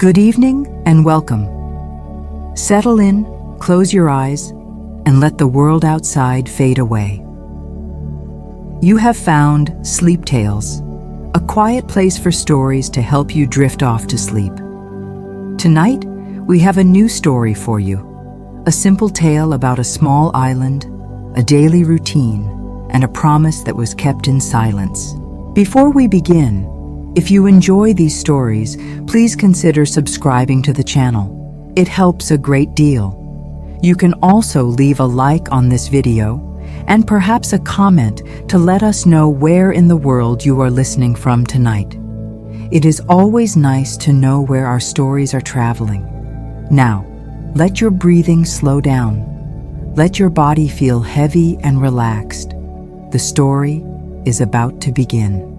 Good evening and welcome. Settle in, close your eyes, and let the world outside fade away. You have found Sleep Tales, a quiet place for stories to help you drift off to sleep. Tonight, we have a new story for you, a simple tale about a small island, a daily routine, and a promise that was kept in silence. Before we begin, if you enjoy these stories, please consider subscribing to the channel. It helps a great deal. You can also leave a like on this video and perhaps a comment to let us know where in the world you are listening from tonight. It is always nice to know where our stories are traveling. Now, let your breathing slow down. Let your body feel heavy and relaxed. The story is about to begin.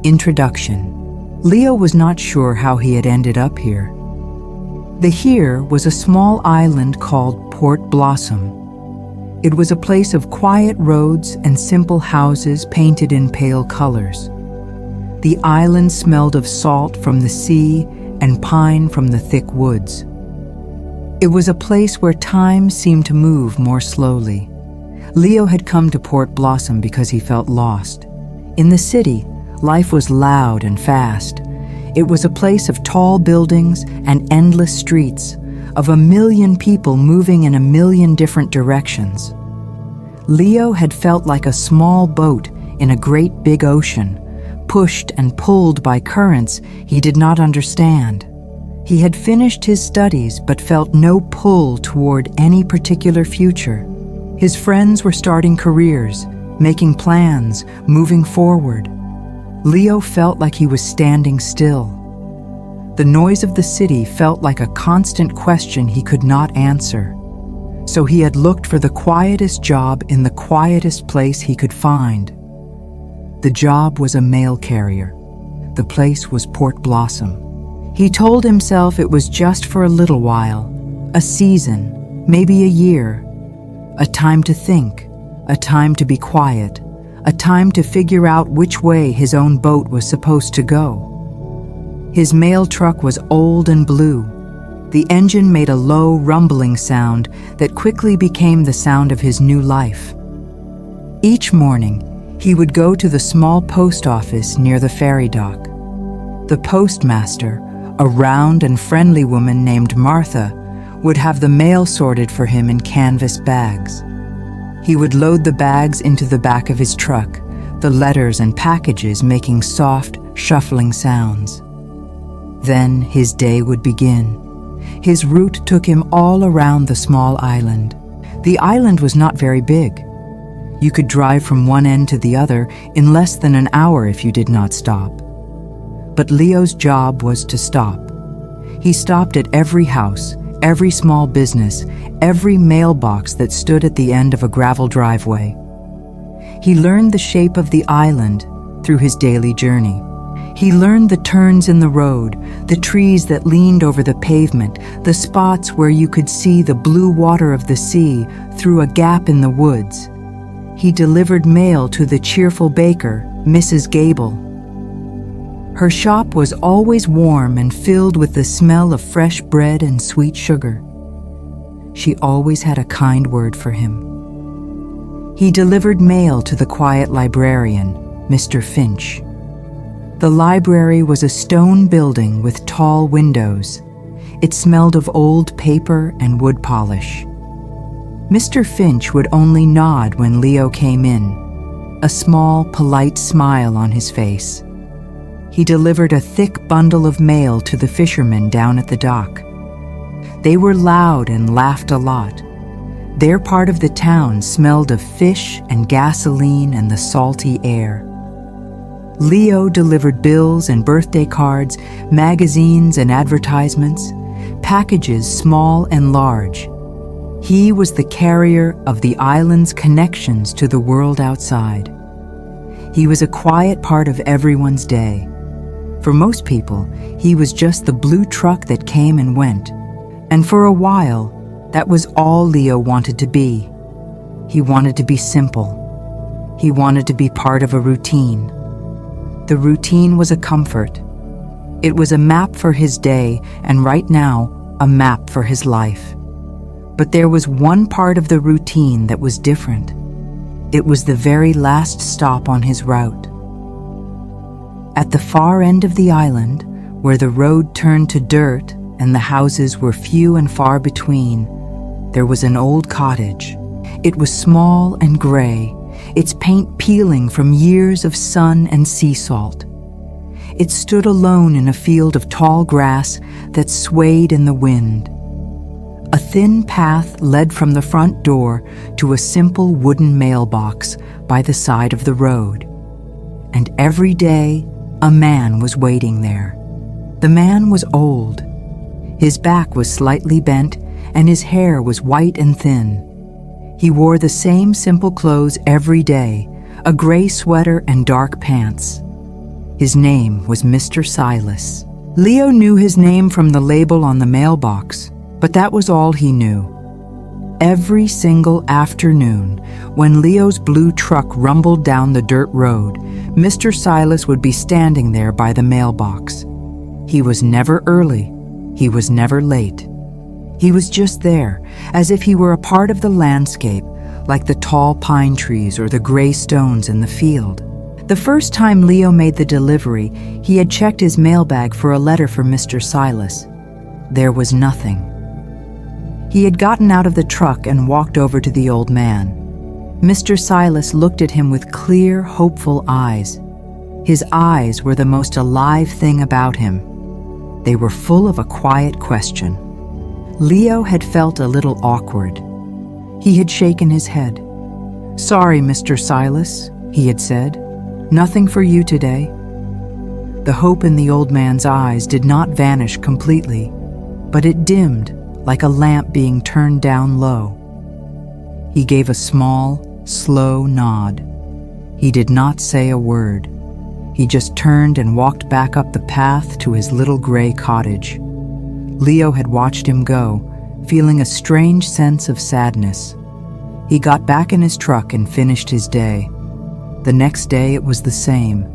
Introduction. Leo was not sure how he had ended up here. The here was a small island called Port Blossom. It was a place of quiet roads and simple houses painted in pale colors. The island smelled of salt from the sea and pine from the thick woods. It was a place where time seemed to move more slowly. Leo had come to Port Blossom because he felt lost. In the city, life was loud and fast. It was a place of tall buildings and endless streets, of a million people moving in a million different directions. Leo had felt like a small boat in a great big ocean, pushed and pulled by currents he did not understand. He had finished his studies but felt no pull toward any particular future. His friends were starting careers, making plans, moving forward. Leo felt like he was standing still. The noise of the city felt like a constant question he could not answer. So he had looked for the quietest job in the quietest place he could find. The job was a mail carrier. The place was Port Blossom. He told himself it was just for a little while, a season, maybe a year, a time to think, a time to be quiet, a time to figure out which way his own boat was supposed to go. His mail truck was old and blue. The engine made a low, rumbling sound that quickly became the sound of his new life. Each morning, he would go to the small post office near the ferry dock. The postmaster, a round and friendly woman named Martha, would have the mail sorted for him in canvas bags. He would load the bags into the back of his truck, the letters and packages making soft, shuffling sounds. Then his day would begin. His route took him all around the small island. The island was not very big. You could drive from one end to the other in less than an hour if you did not stop. But Leo's job was to stop. He stopped at every house, every small business, every mailbox that stood at the end of a gravel driveway. He learned the shape of the island through his daily journey. He learned the turns in the road, the trees that leaned over the pavement, the spots where you could see the blue water of the sea through a gap in the woods. He delivered mail to the cheerful baker, Mrs. Gable. Her shop was always warm and filled with the smell of fresh bread and sweet sugar. She always had a kind word for him. He delivered mail to the quiet librarian, Mr. Finch. The library was a stone building with tall windows. It smelled of old paper and wood polish. Mr. Finch would only nod when Leo came in, a small, polite smile on his face. He delivered a thick bundle of mail to the fishermen down at the dock. They were loud and laughed a lot. Their part of the town smelled of fish and gasoline and the salty air. Leo delivered bills and birthday cards, magazines and advertisements, packages small and large. He was the carrier of the island's connections to the world outside. He was a quiet part of everyone's day. For most people, he was just the blue truck that came and went. And for a while, that was all Leo wanted to be. He wanted to be simple. He wanted to be part of a routine. The routine was a comfort. It was a map for his day, and right now, a map for his life. But there was one part of the routine that was different. It was the very last stop on his route. At the far end of the island, where the road turned to dirt and the houses were few and far between, there was an old cottage. It was small and gray, its paint peeling from years of sun and sea salt. It stood alone in a field of tall grass that swayed in the wind. A thin path led from the front door to a simple wooden mailbox by the side of the road. And every day, a man was waiting there. The man was old. His back was slightly bent, and his hair was white and thin. He wore the same simple clothes every day, a gray sweater and dark pants. His name was Mr. Silas. Leo knew his name from the label on the mailbox, but that was all he knew. Every single afternoon, when Leo's blue truck rumbled down the dirt road, Mr. Silas would be standing there by the mailbox. He was never early. He was never late. He was just there, as if he were a part of the landscape, like the tall pine trees or the gray stones in the field. The first time Leo made the delivery, he had checked his mailbag for a letter for Mr. Silas. There was nothing. He had gotten out of the truck and walked over to the old man. Mr. Silas looked at him with clear, hopeful eyes. His eyes were the most alive thing about him. They were full of a quiet question. Leo had felt a little awkward. He had shaken his head. "Sorry, Mr. Silas," he had said. "Nothing for you today." The hope in the old man's eyes did not vanish completely, but it dimmed like a lamp being turned down low. He gave a small, slow nod. He did not say a word. He just turned and walked back up the path to his little gray cottage. Leo had watched him go, feeling a strange sense of sadness. He got back in his truck and finished his day. The next day it was the same.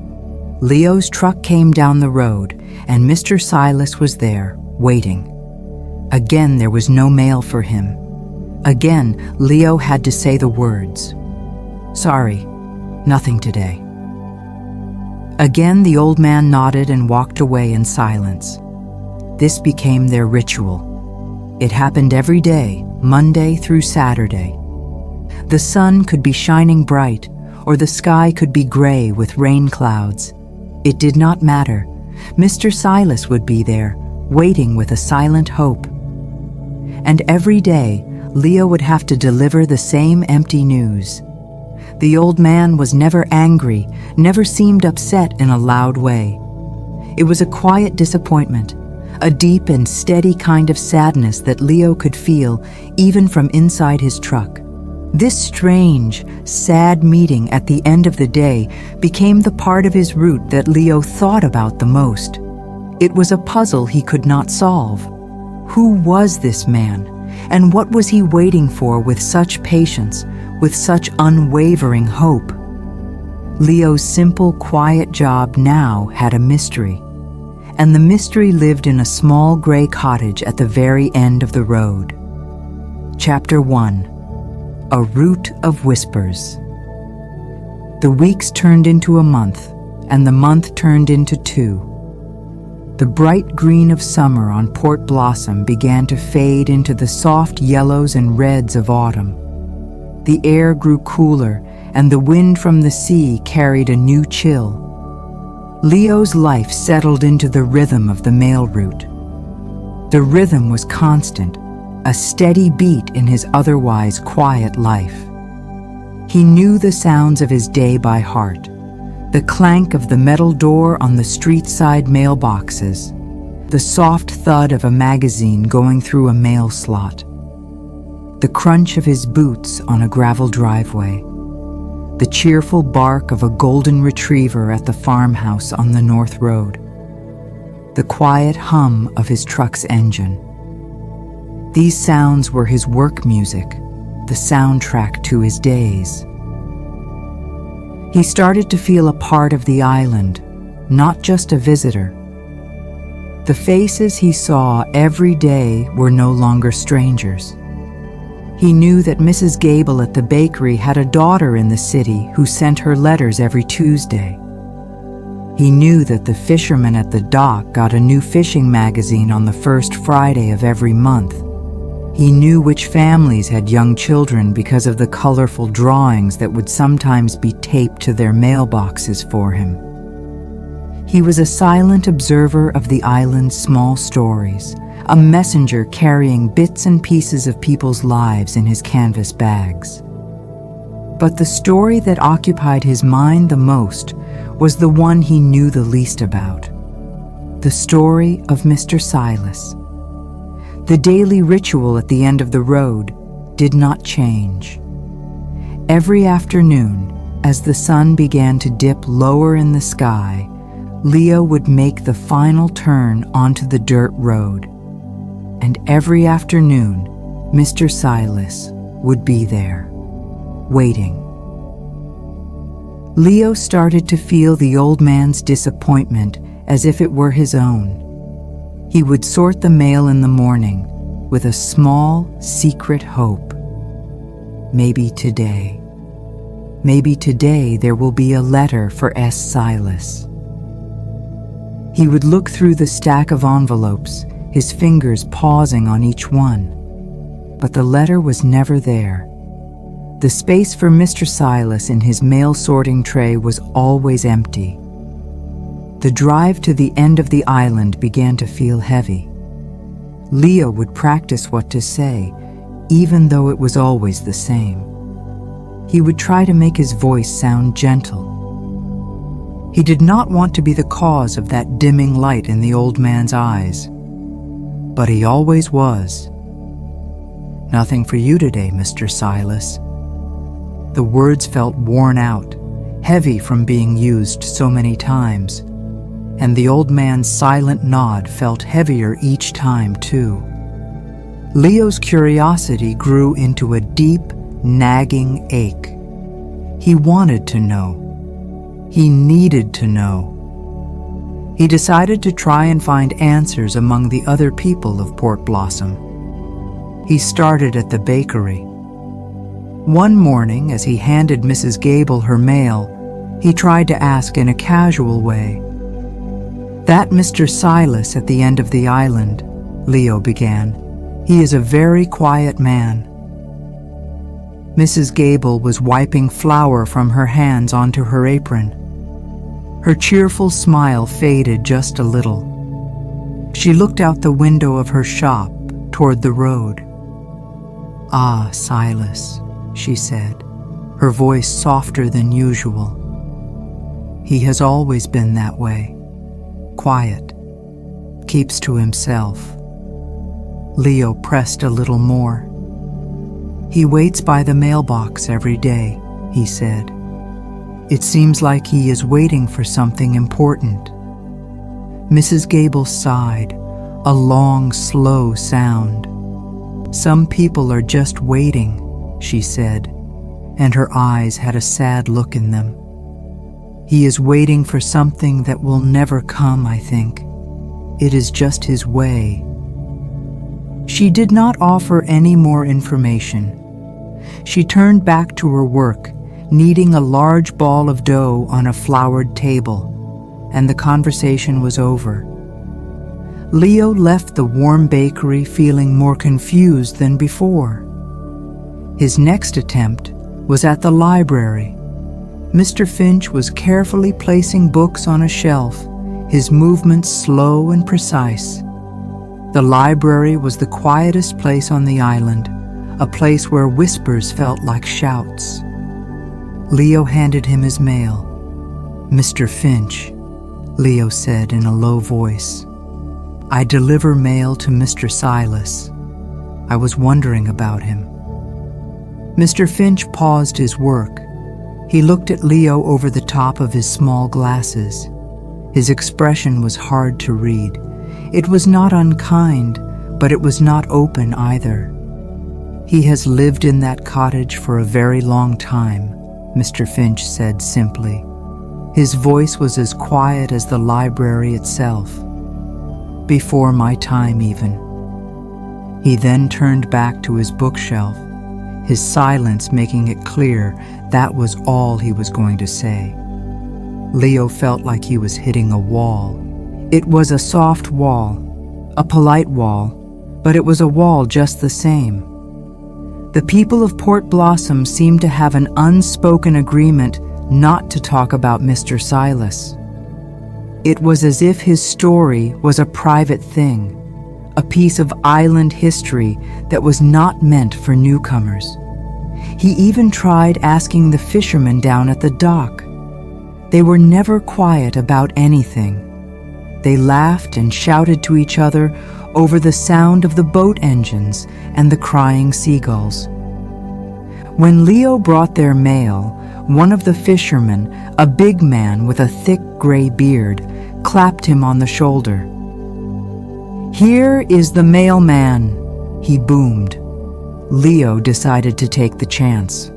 Leo's truck came down the road, and Mr. Silas was there, waiting. Again, there was no mail for him. Again, Leo had to say the words, "Sorry, nothing today." Again, the old man nodded and walked away in silence. This became their ritual. It happened every day, Monday through Saturday. The sun could be shining bright, or the sky could be gray with rain clouds. It did not matter. Mr. Silas would be there, waiting with a silent hope. And every day, Leo would have to deliver the same empty news. The old man was never angry, never seemed upset in a loud way. It was a quiet disappointment, a deep and steady kind of sadness that Leo could feel even from inside his truck. This strange, sad meeting at the end of the day became the part of his route that Leo thought about the most. It was a puzzle he could not solve. Who was this man, and what was he waiting for with such patience, with such unwavering hope? Leo's simple, quiet job now had a mystery, and the mystery lived in a small gray cottage at the very end of the road. Chapter 1. A Route of Whispers. The weeks turned into a month, and the month turned into 2. The bright green of summer on Port Blossom began to fade into the soft yellows and reds of autumn. The air grew cooler, and the wind from the sea carried a new chill. Leo's life settled into the rhythm of the mail route. The rhythm was constant, a steady beat in his otherwise quiet life. He knew the sounds of his day by heart, the clank of the metal door on the street-side mailboxes, the soft thud of a magazine going through a mail slot, the crunch of his boots on a gravel driveway, the cheerful bark of a golden retriever at the farmhouse on the North Road, the quiet hum of his truck's engine. These sounds were his work music, the soundtrack to his days. He started to feel a part of the island, not just a visitor. The faces he saw every day were no longer strangers. He knew that Mrs. Gable at the bakery had a daughter in the city who sent her letters every Tuesday. He knew that the fisherman at the dock got a new fishing magazine on the first Friday of every month. He knew which families had young children because of the colorful drawings that would sometimes be taped to their mailboxes for him. He was a silent observer of the island's small stories, a messenger carrying bits and pieces of people's lives in his canvas bags. But the story that occupied his mind the most was the one he knew the least about. The story of Mr. Silas. The daily ritual at the end of the road did not change. Every afternoon, as the sun began to dip lower in the sky, Leo would make the final turn onto the dirt road. And every afternoon, Mr. Silas would be there, waiting. Leo started to feel the old man's disappointment as if it were his own. He would sort the mail in the morning with a small, secret hope. Maybe today there will be a letter for S. Silas. He would look through the stack of envelopes, his fingers pausing on each one. But the letter was never there. The space for Mr. Silas in his mail sorting tray was always empty. The drive to the end of the island began to feel heavy. Leo would practice what to say, even though it was always the same. He would try to make his voice sound gentle. He did not want to be the cause of that dimming light in the old man's eyes. But he always was. "Nothing for you today, Mr. Silas." The words felt worn out, heavy from being used so many times, and the old man's silent nod felt heavier each time, too. Leo's curiosity grew into a deep, nagging ache. He wanted to know. He needed to know. He decided to try and find answers among the other people of Port Blossom. He started at the bakery. One morning, as he handed Mrs. Gable her mail, he tried to ask in a casual way. "That Mr. Silas at the end of the island," Leo began. "He is a very quiet man." Mrs. Gable was wiping flour from her hands onto her apron. Her cheerful smile faded just a little. She looked out the window of her shop toward the road. "Ah, Silas," she said, her voice softer than usual. "He has always been that way. Quiet. Keeps to himself." Leo pressed a little more. "He waits by the mailbox every day," he said. "It seems like he is waiting for something important." Mrs. Gable sighed, a long, slow sound. "Some people are just waiting," she said, and her eyes had a sad look in them. "He is waiting for something that will never come, I think. It is just his way." She did not offer any more information. She turned back to her work, kneading a large ball of dough on a floured table, and the conversation was over. Leo left the warm bakery feeling more confused than before. His next attempt was at the library. Mr. Finch was carefully placing books on a shelf, his movements slow and precise. The library was the quietest place on the island, a place where whispers felt like shouts. Leo handed him his mail. "Mr. Finch," Leo said in a low voice, "I deliver mail to Mr. Silas. I was wondering about him." Mr. Finch paused his work. He looked at Leo over the top of his small glasses. His expression was hard to read. It was not unkind, but it was not open either. "He has lived in that cottage for a very long time," Mr. Finch said simply. His voice was as quiet as the library itself. before my time even." He then turned back to his bookshelf, his silence making it clear that was all he was going to say. Leo felt like he was hitting a wall. It was a soft wall, a polite wall, but it was a wall just the same. The people of Port Blossom seemed to have an unspoken agreement not to talk about Mr. Silas. It was as if his story was a private thing, a piece of island history that was not meant for newcomers. He even tried asking the fishermen down at the dock. They were never quiet about anything. They laughed and shouted to each other over the sound of the boat engines and the crying seagulls. When Leo brought their mail, one of the fishermen, a big man with a thick gray beard, clapped him on the shoulder. "Here is the mailman," he boomed. Leo decided to take the chance.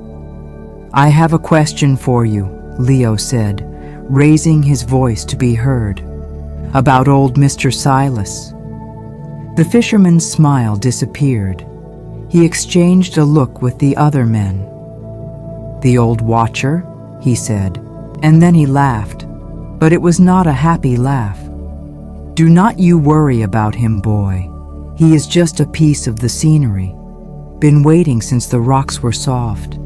"I have a question for you," Leo said, raising his voice to be heard. "About old Mr. Silas." The fisherman's smile disappeared. He exchanged a look with the other men. "The old watcher," he said, and then he laughed, but it was not a happy laugh. "Do not you worry about him, boy. He is just a piece of the scenery. Been waiting since the rocks were soft."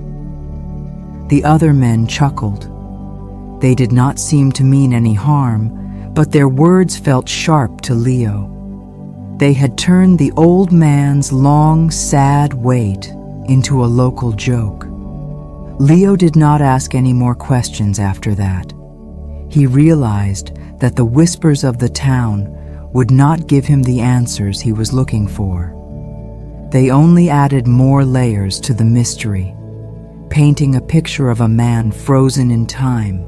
The other men chuckled. They did not seem to mean any harm, but their words felt sharp to Leo. They had turned the old man's long, sad wait into a local joke. Leo did not ask any more questions after that. He realized that the whispers of the town would not give him the answers he was looking for. They only added more layers to the mystery, painting a picture of a man frozen in time,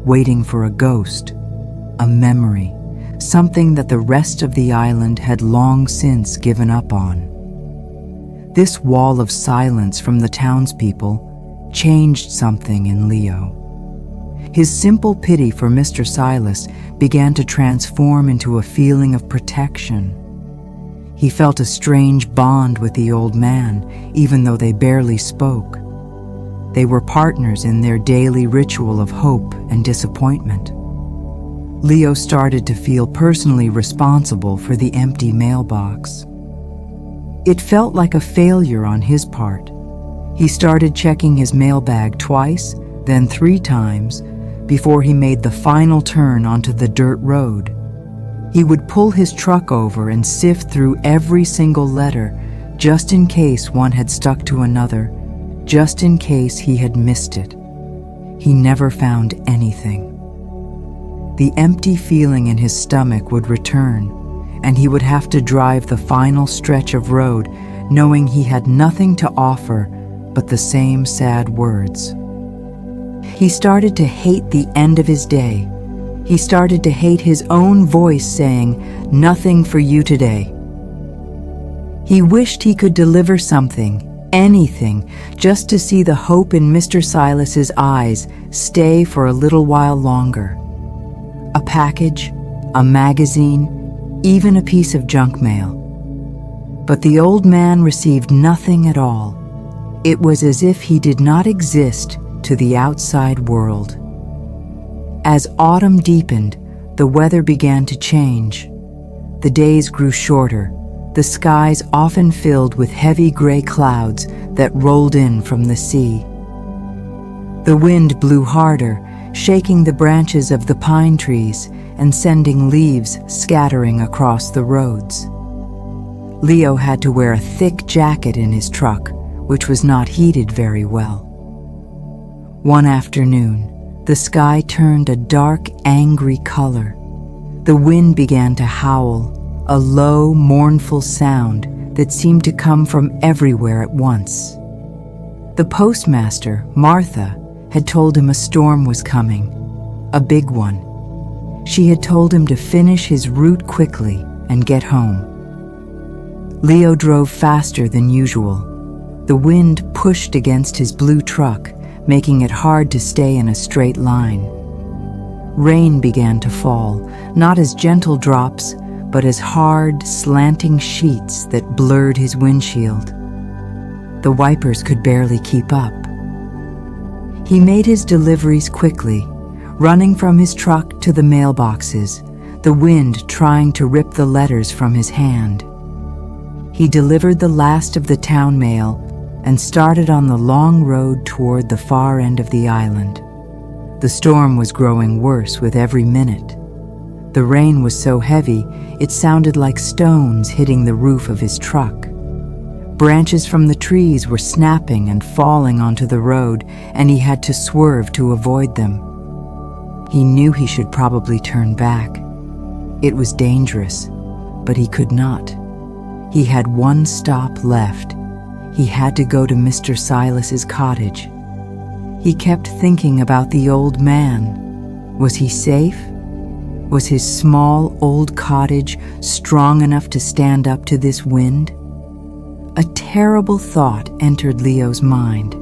waiting for a ghost, a memory, something that the rest of the island had long since given up on. This wall of silence from the townspeople changed something in Leo. His simple pity for Mr. Silas began to transform into a feeling of protection. He felt a strange bond with the old man, even though they barely spoke. They were partners in their daily ritual of hope and disappointment. Leo started to feel personally responsible for the empty mailbox. It felt like a failure on his part. He started checking his mailbag twice, then 3 times, before he made the final turn onto the dirt road. He would pull his truck over and sift through every single letter, just in case one had stuck to another, just in case he had missed it. He never found anything. The empty feeling in his stomach would return, and he would have to drive the final stretch of road, knowing he had nothing to offer but the same sad words. He started to hate the end of his day. He started to hate his own voice saying, "Nothing for you today." He wished he could deliver something, anything, just to see the hope in Mr. Silas's eyes stay for a little while longer. A package, a magazine, even a piece of junk mail. But the old man received nothing at all. It was as if he did not exist to the outside world. As autumn deepened, the weather began to change. The days grew shorter, the skies often filled with heavy gray clouds that rolled in from the sea. The wind blew harder, shaking the branches of the pine trees and sending leaves scattering across the roads. Leo had to wear a thick jacket in his truck, which was not heated very well. One afternoon, the sky turned a dark, angry color. The wind began to howl, a low, mournful sound that seemed to come from everywhere at once. The postmaster, Martha, had told him a storm was coming, a big one. She had told him to finish his route quickly and get home. Leo drove faster than usual. The wind pushed against his blue truck, making it hard to stay in a straight line. Rain began to fall, not as gentle drops, but as hard, slanting sheets that blurred his windshield. The wipers could barely keep up. He made his deliveries quickly, running from his truck to the mailboxes, the wind trying to rip the letters from his hand. He delivered the last of the town mail and started on the long road toward the far end of the island. The storm was growing worse with every minute. The rain was so heavy, it sounded like stones hitting the roof of his truck. Branches from the trees were snapping and falling onto the road, and he had to swerve to avoid them. He knew he should probably turn back. It was dangerous, but he could not. He had one stop left. He had to go to Mr. Silas's cottage. He kept thinking about the old man. Was he safe? Was his small old cottage strong enough to stand up to this wind? A terrible thought entered Leo's mind.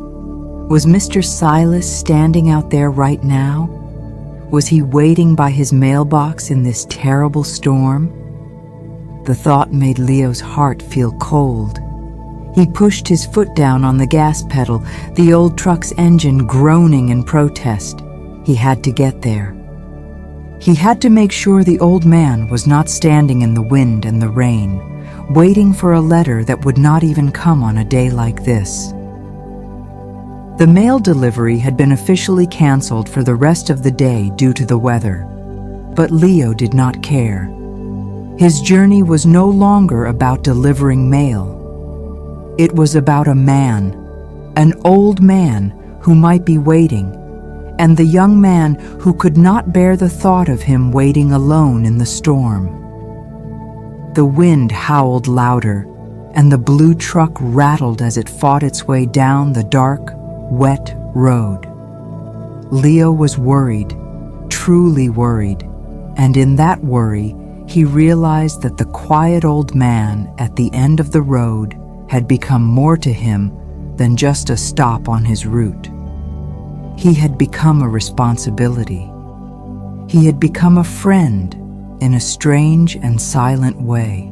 Was Mr. Silas standing out there right now? Was he waiting by his mailbox in this terrible storm? The thought made Leo's heart feel cold. He pushed his foot down on the gas pedal, the old truck's engine groaning in protest. He had to get there. He had to make sure the old man was not standing in the wind and the rain, waiting for a letter that would not even come on a day like this. The mail delivery had been officially canceled for the rest of the day due to the weather, but Leo did not care. His journey was no longer about delivering mail. It was about a man, an old man who might be waiting, and the young man who could not bear the thought of him waiting alone in the storm. The wind howled louder, and the blue truck rattled as it fought its way down the dark, wet road. Leo was worried, truly worried, and in that worry, he realized that the quiet old man at the end of the road had become more to him than just a stop on his route. He had become a responsibility. He had become a friend in a strange and silent way.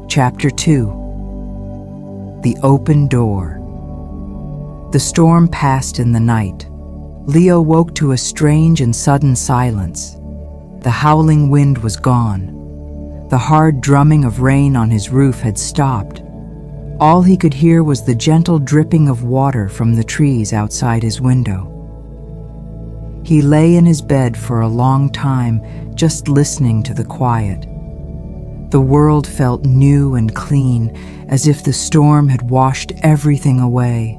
Chapter 2. The Open Door. The storm passed in the night. Leo woke to a strange and sudden silence. The howling wind was gone. The hard drumming of rain on his roof had stopped. All he could hear was the gentle dripping of water from the trees outside his window. He lay in his bed for a long time, just listening to the quiet. The world felt new and clean, as if the storm had washed everything away.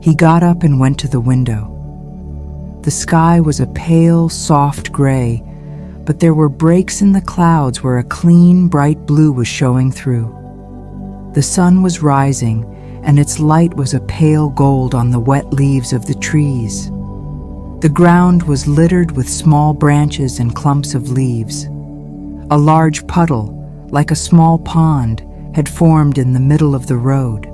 He got up and went to the window. The sky was a pale, soft gray, but there were breaks in the clouds where a clean, bright blue was showing through. The sun was rising, and its light was a pale gold on the wet leaves of the trees. The ground was littered with small branches and clumps of leaves. A large puddle, like a small pond, had formed in the middle of the road.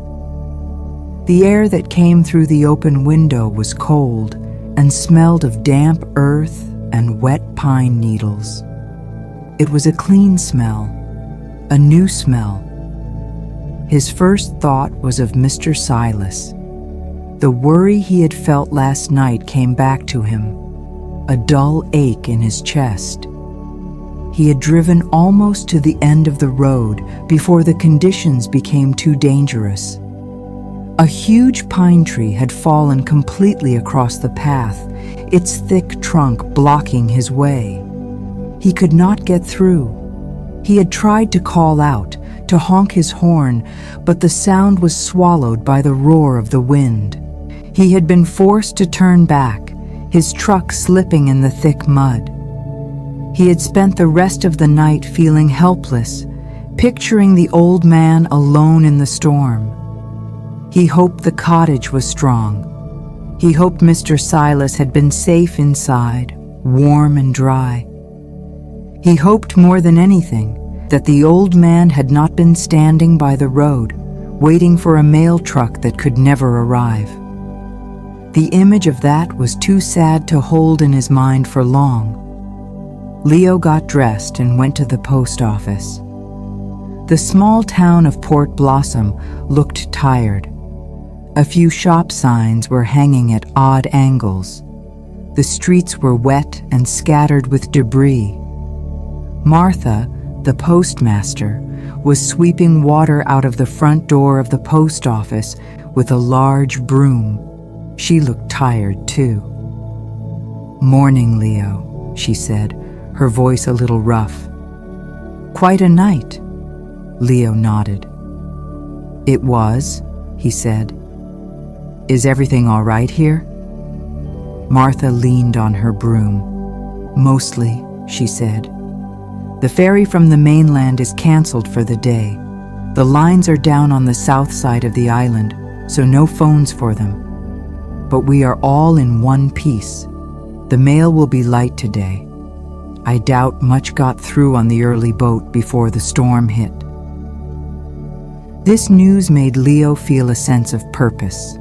The air that came through the open window was cold and smelled of damp earth and wet pine needles. It was a clean smell, a new smell. His first thought was of Mr. Silas. The worry he had felt last night came back to him, a dull ache in his chest. He had driven almost to the end of the road before the conditions became too dangerous. A huge pine tree had fallen completely across the path, its thick trunk blocking his way. He could not get through. He had tried to call out, to honk his horn, but the sound was swallowed by the roar of the wind. He had been forced to turn back, his truck slipping in the thick mud. He had spent the rest of the night feeling helpless, picturing the old man alone in the storm. He hoped the cottage was strong. He hoped Mr. Silas had been safe inside, warm and dry. He hoped more than anything that the old man had not been standing by the road, waiting for a mail truck that could never arrive. The image of that was too sad to hold in his mind for long. Leo got dressed and went to the post office. The small town of Port Blossom looked tired. A few shop signs were hanging at odd angles. The streets were wet and scattered with debris. Martha, the postmaster, was sweeping water out of the front door of the post office with a large broom. She looked tired, too. "Morning, Leo," she said, her voice a little rough. "Quite a night." Leo nodded. "It was," he said. "Is everything all right here?" Martha leaned on her broom. "Mostly," she said. "The ferry from the mainland is canceled for the day. The lines are down on the south side of the island, so no phones for them. But we are all in one piece. The mail will be light today. I doubt much got through on the early boat before the storm hit." This news made Leo feel a sense of purpose.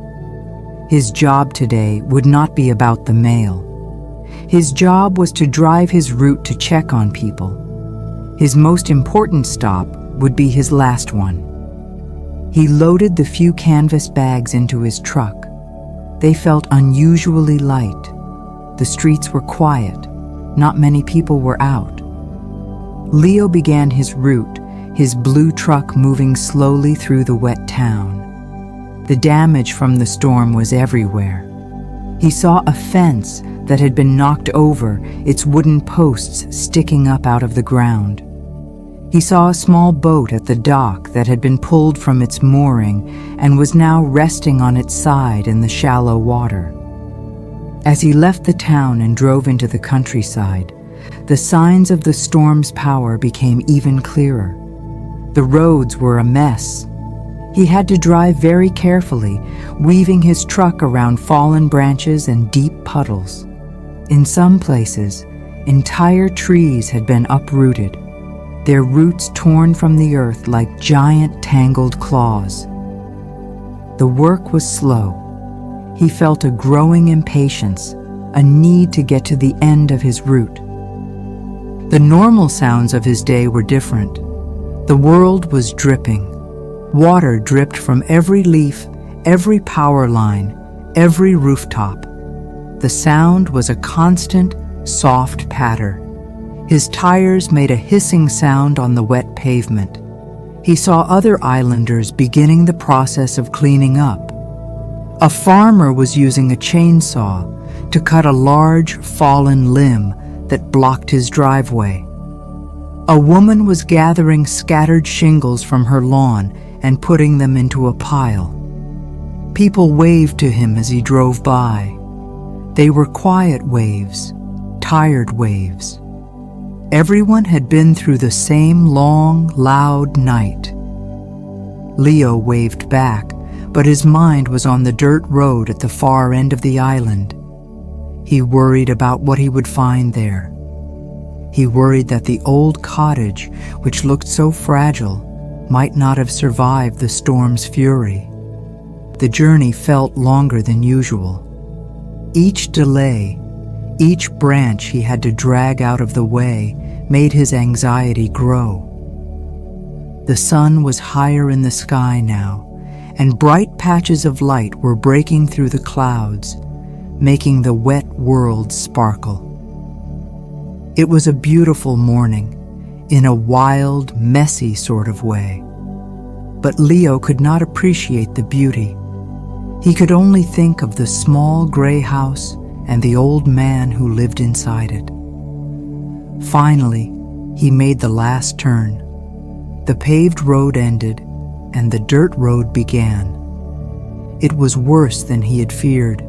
His job today would not be about the mail. His job was to drive his route to check on people. His most important stop would be his last one. He loaded the few canvas bags into his truck. They felt unusually light. The streets were quiet. Not many people were out. Leo began his route, his blue truck moving slowly through the wet town. The damage from the storm was everywhere. He saw a fence that had been knocked over, its wooden posts sticking up out of the ground. He saw a small boat at the dock that had been pulled from its mooring and was now resting on its side in the shallow water. As he left the town and drove into the countryside, the signs of the storm's power became even clearer. The roads were a mess. He had to drive very carefully, weaving his truck around fallen branches and deep puddles. In some places, entire trees had been uprooted, their roots torn from the earth like giant tangled claws. The work was slow. He felt a growing impatience, a need to get to the end of his route. The normal sounds of his day were different. The world was dripping. Water dripped from every leaf, every power line, every rooftop. The sound was a constant, soft patter. His tires made a hissing sound on the wet pavement. He saw other islanders beginning the process of cleaning up. A farmer was using a chainsaw to cut a large, fallen limb that blocked his driveway. A woman was gathering scattered shingles from her lawn and putting them into a pile. People waved to him as he drove by. They were quiet waves, tired waves. Everyone had been through the same long, loud night. Leo waved back, but his mind was on the dirt road at the far end of the island. He worried about what he would find there. He worried that the old cottage, which looked so fragile, might not have survived the storm's fury. The journey felt longer than usual. Each delay, each branch he had to drag out of the way, made his anxiety grow. The sun was higher in the sky now, and bright patches of light were breaking through the clouds, making the wet world sparkle. It was a beautiful morning, in a wild, messy sort of way. But Leo could not appreciate the beauty. He could only think of the small gray house and the old man who lived inside it. Finally, he made the last turn. The paved road ended, and the dirt road began. It was worse than he had feared.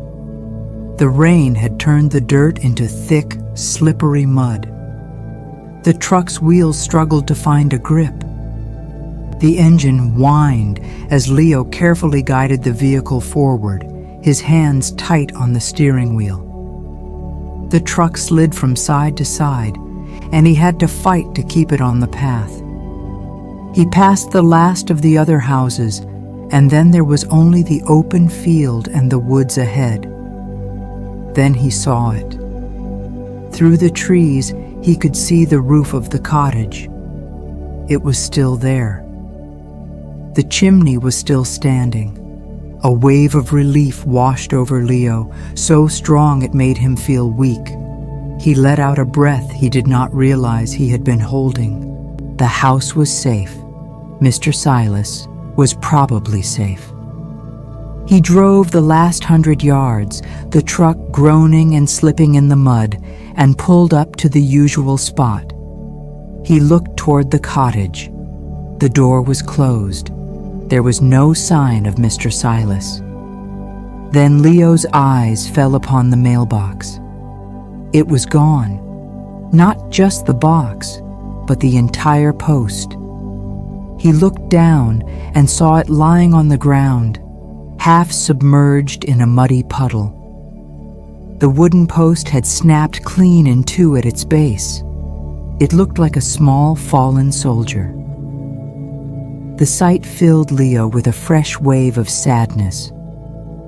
The rain had turned the dirt into thick, slippery mud. The truck's wheels struggled to find a grip. The engine whined as Leo carefully guided the vehicle forward, his hands tight on the steering wheel. The truck slid from side to side, and he had to fight to keep it on the path. He passed the last of the other houses, and then there was only the open field and the woods ahead. Then he saw it. Through the trees, he he could see the roof of the cottage. It was still there. The chimney was still standing. A wave of relief washed over Leo, so strong it made him feel weak. He let out a breath he did not realize he had been holding. The house was safe. Mr. Silas was probably safe. He drove the last 100 yards, the truck groaning and slipping in the mud, and pulled up to the usual spot. He looked toward the cottage. The door was closed. There was no sign of Mr. Silas. Then Leo's eyes fell upon the mailbox. It was gone. Not just the box, but the entire post. He looked down and saw it lying on the ground, half submerged in a muddy puddle. The wooden post had snapped clean in two at its base. It looked like a small fallen soldier. The sight filled Leo with a fresh wave of sadness.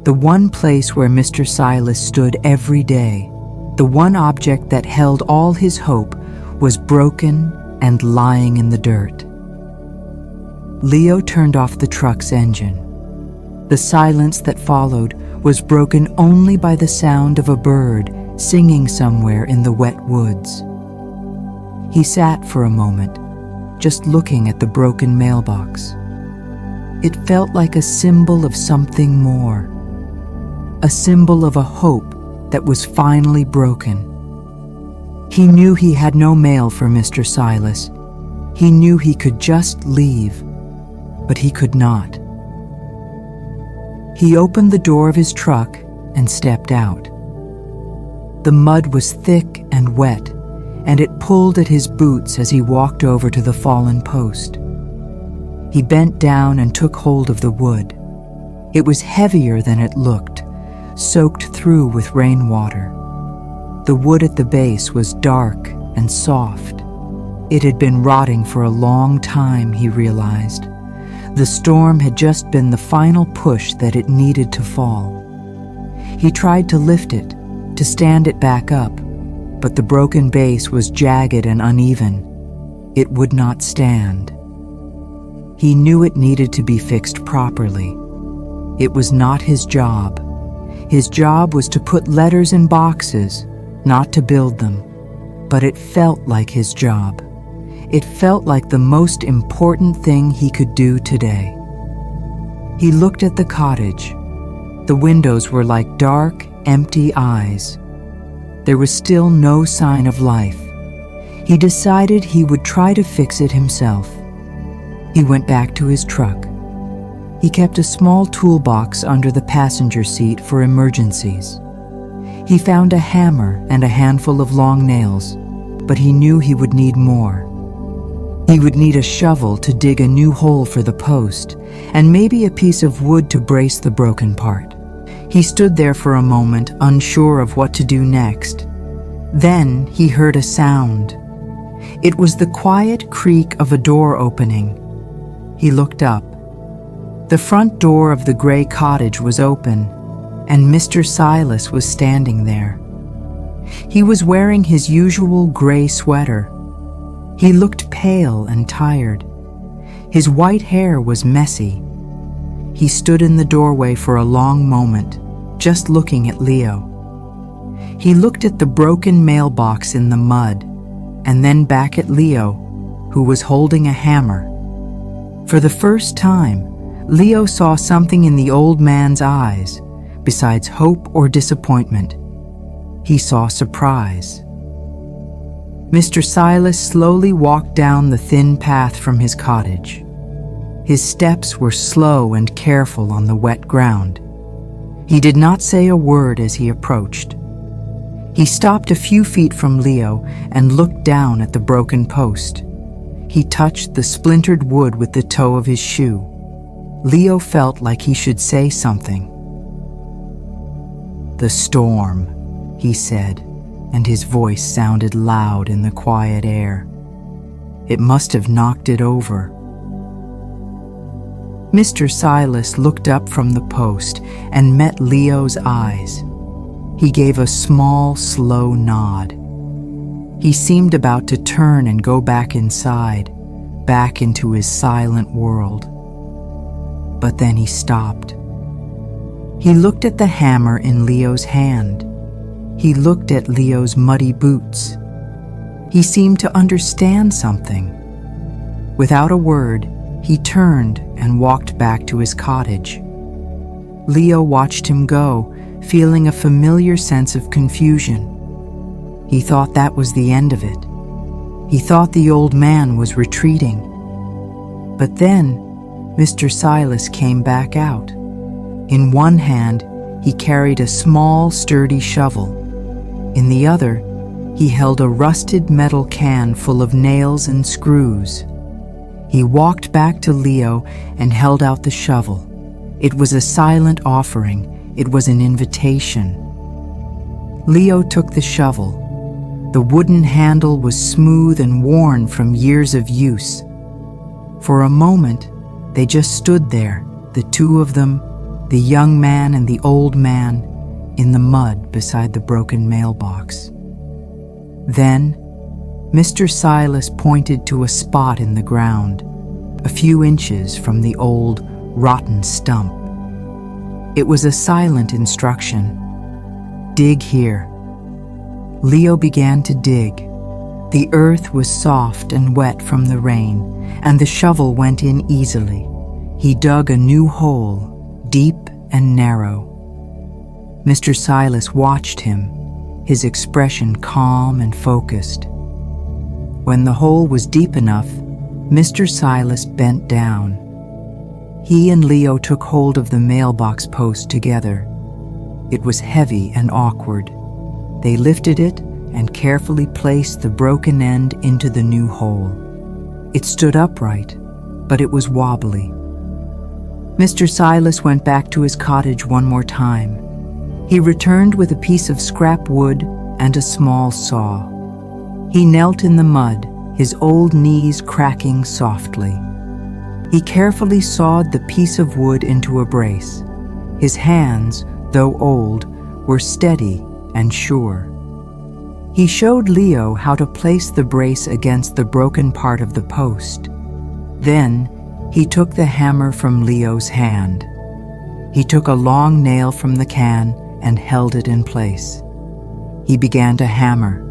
The one place where Mr. Silas stood every day, the one object that held all his hope, was broken and lying in the dirt. Leo turned off the truck's engine. The silence that followed was broken only by the sound of a bird singing somewhere in the wet woods. He sat for a moment, just looking at the broken mailbox. It felt like a symbol of something more, a symbol of a hope that was finally broken. He knew he had no mail for Mr. Silas. He knew he could just leave, but he could not. He opened the door of his truck and stepped out. The mud was thick and wet, and it pulled at his boots as he walked over to the fallen post. He bent down and took hold of the wood. It was heavier than it looked, soaked through with rainwater. The wood at the base was dark and soft. It had been rotting for a long time, he realized. The storm had just been the final push that it needed to fall. He tried to lift it, to stand it back up, but the broken base was jagged and uneven. It would not stand. He knew it needed to be fixed properly. It was not his job. His job was to put letters in boxes, not to build them. But it felt like his job. It felt like the most important thing he could do today. He looked at the cottage. The windows were like dark, empty eyes. There was still no sign of life. He decided he would try to fix it himself. He went back to his truck. He kept a small toolbox under the passenger seat for emergencies. He found a hammer and a handful of long nails, but he knew he would need more. He would need a shovel to dig a new hole for the post, and maybe a piece of wood to brace the broken part. He stood there for a moment, unsure of what to do next. Then he heard a sound. It was the quiet creak of a door opening. He looked up. The front door of the gray cottage was open, and Mr. Silas was standing there. He was wearing his usual gray sweater. He looked pale and tired. His white hair was messy. He stood in the doorway for a long moment, just looking at Leo. He looked at the broken mailbox in the mud, and then back at Leo, who was holding a hammer. For the first time, Leo saw something in the old man's eyes, besides hope or disappointment. He saw surprise. Mr. Silas slowly walked down the thin path from his cottage. His steps were slow and careful on the wet ground. He did not say a word as he approached. He stopped a few feet from Leo and looked down at the broken post. He touched the splintered wood with the toe of his shoe. Leo felt like he should say something. "The storm," he said, and his voice sounded loud in the quiet air. "It must have knocked it over." Mr. Silas looked up from the post and met Leo's eyes. He gave a small, slow nod. He seemed about to turn and go back inside, back into his silent world. But then he stopped. He looked at the hammer in Leo's hand. He looked at Leo's muddy boots. He seemed to understand something. Without a word, he turned and walked back to his cottage. Leo watched him go, feeling a familiar sense of confusion. He thought that was the end of it. He thought the old man was retreating. But then, Mr. Silas came back out. In one hand, he carried a small, sturdy shovel. In the other, he held a rusted metal can full of nails and screws. He walked back to Leo and held out the shovel. It was a silent offering. It was an invitation. Leo took the shovel. The wooden handle was smooth and worn from years of use. For a moment, they just stood there, the two of them, the young man and the old man, in the mud beside the broken mailbox. Then, Mr. Silas pointed to a spot in the ground, a few inches from the old, rotten stump. It was a silent instruction. Dig here. Leo began to dig. The earth was soft and wet from the rain, and the shovel went in easily. He dug a new hole, deep and narrow. Mr. Silas watched him, his expression calm and focused. When the hole was deep enough, Mr. Silas bent down. He and Leo took hold of the mailbox post together. It was heavy and awkward. They lifted it and carefully placed the broken end into the new hole. It stood upright, but it was wobbly. Mr. Silas went back to his cottage one more time. He returned with a piece of scrap wood and a small saw. He knelt in the mud, his old knees cracking softly. He carefully sawed the piece of wood into a brace. His hands, though old, were steady and sure. He showed Leo how to place the brace against the broken part of the post. Then, he took the hammer from Leo's hand. He took a long nail from the can and held it in place. He began to hammer.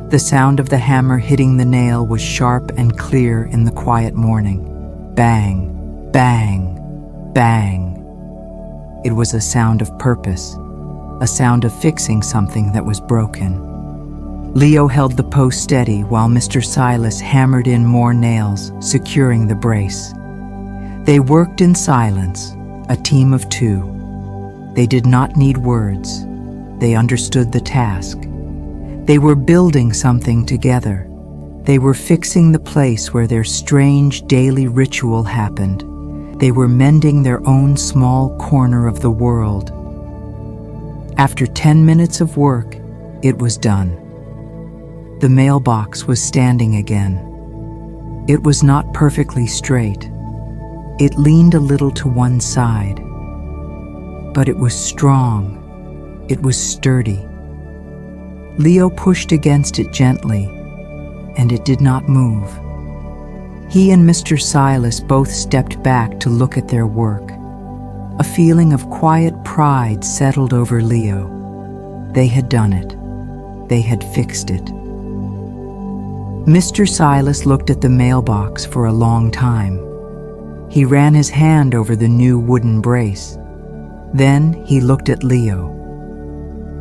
The sound of the hammer hitting the nail was sharp and clear in the quiet morning. Bang, bang, bang. It was a sound of purpose, a sound of fixing something that was broken. Leo held the post steady while Mr. Silas hammered in more nails, securing the brace. They worked in silence, a team of two. They did not need words. They understood the task. They were building something together. They were fixing the place where their strange daily ritual happened. They were mending their own small corner of the world. After 10 minutes of work, it was done. The mailbox was standing again. It was not perfectly straight. It leaned a little to one side. But it was strong. It was sturdy. Leo pushed against it gently, and it did not move. He and Mr. Silas both stepped back to look at their work. A feeling of quiet pride settled over Leo. They had done it. They had fixed it. Mr. Silas looked at the mailbox for a long time. He ran his hand over the new wooden brace. Then he looked at Leo.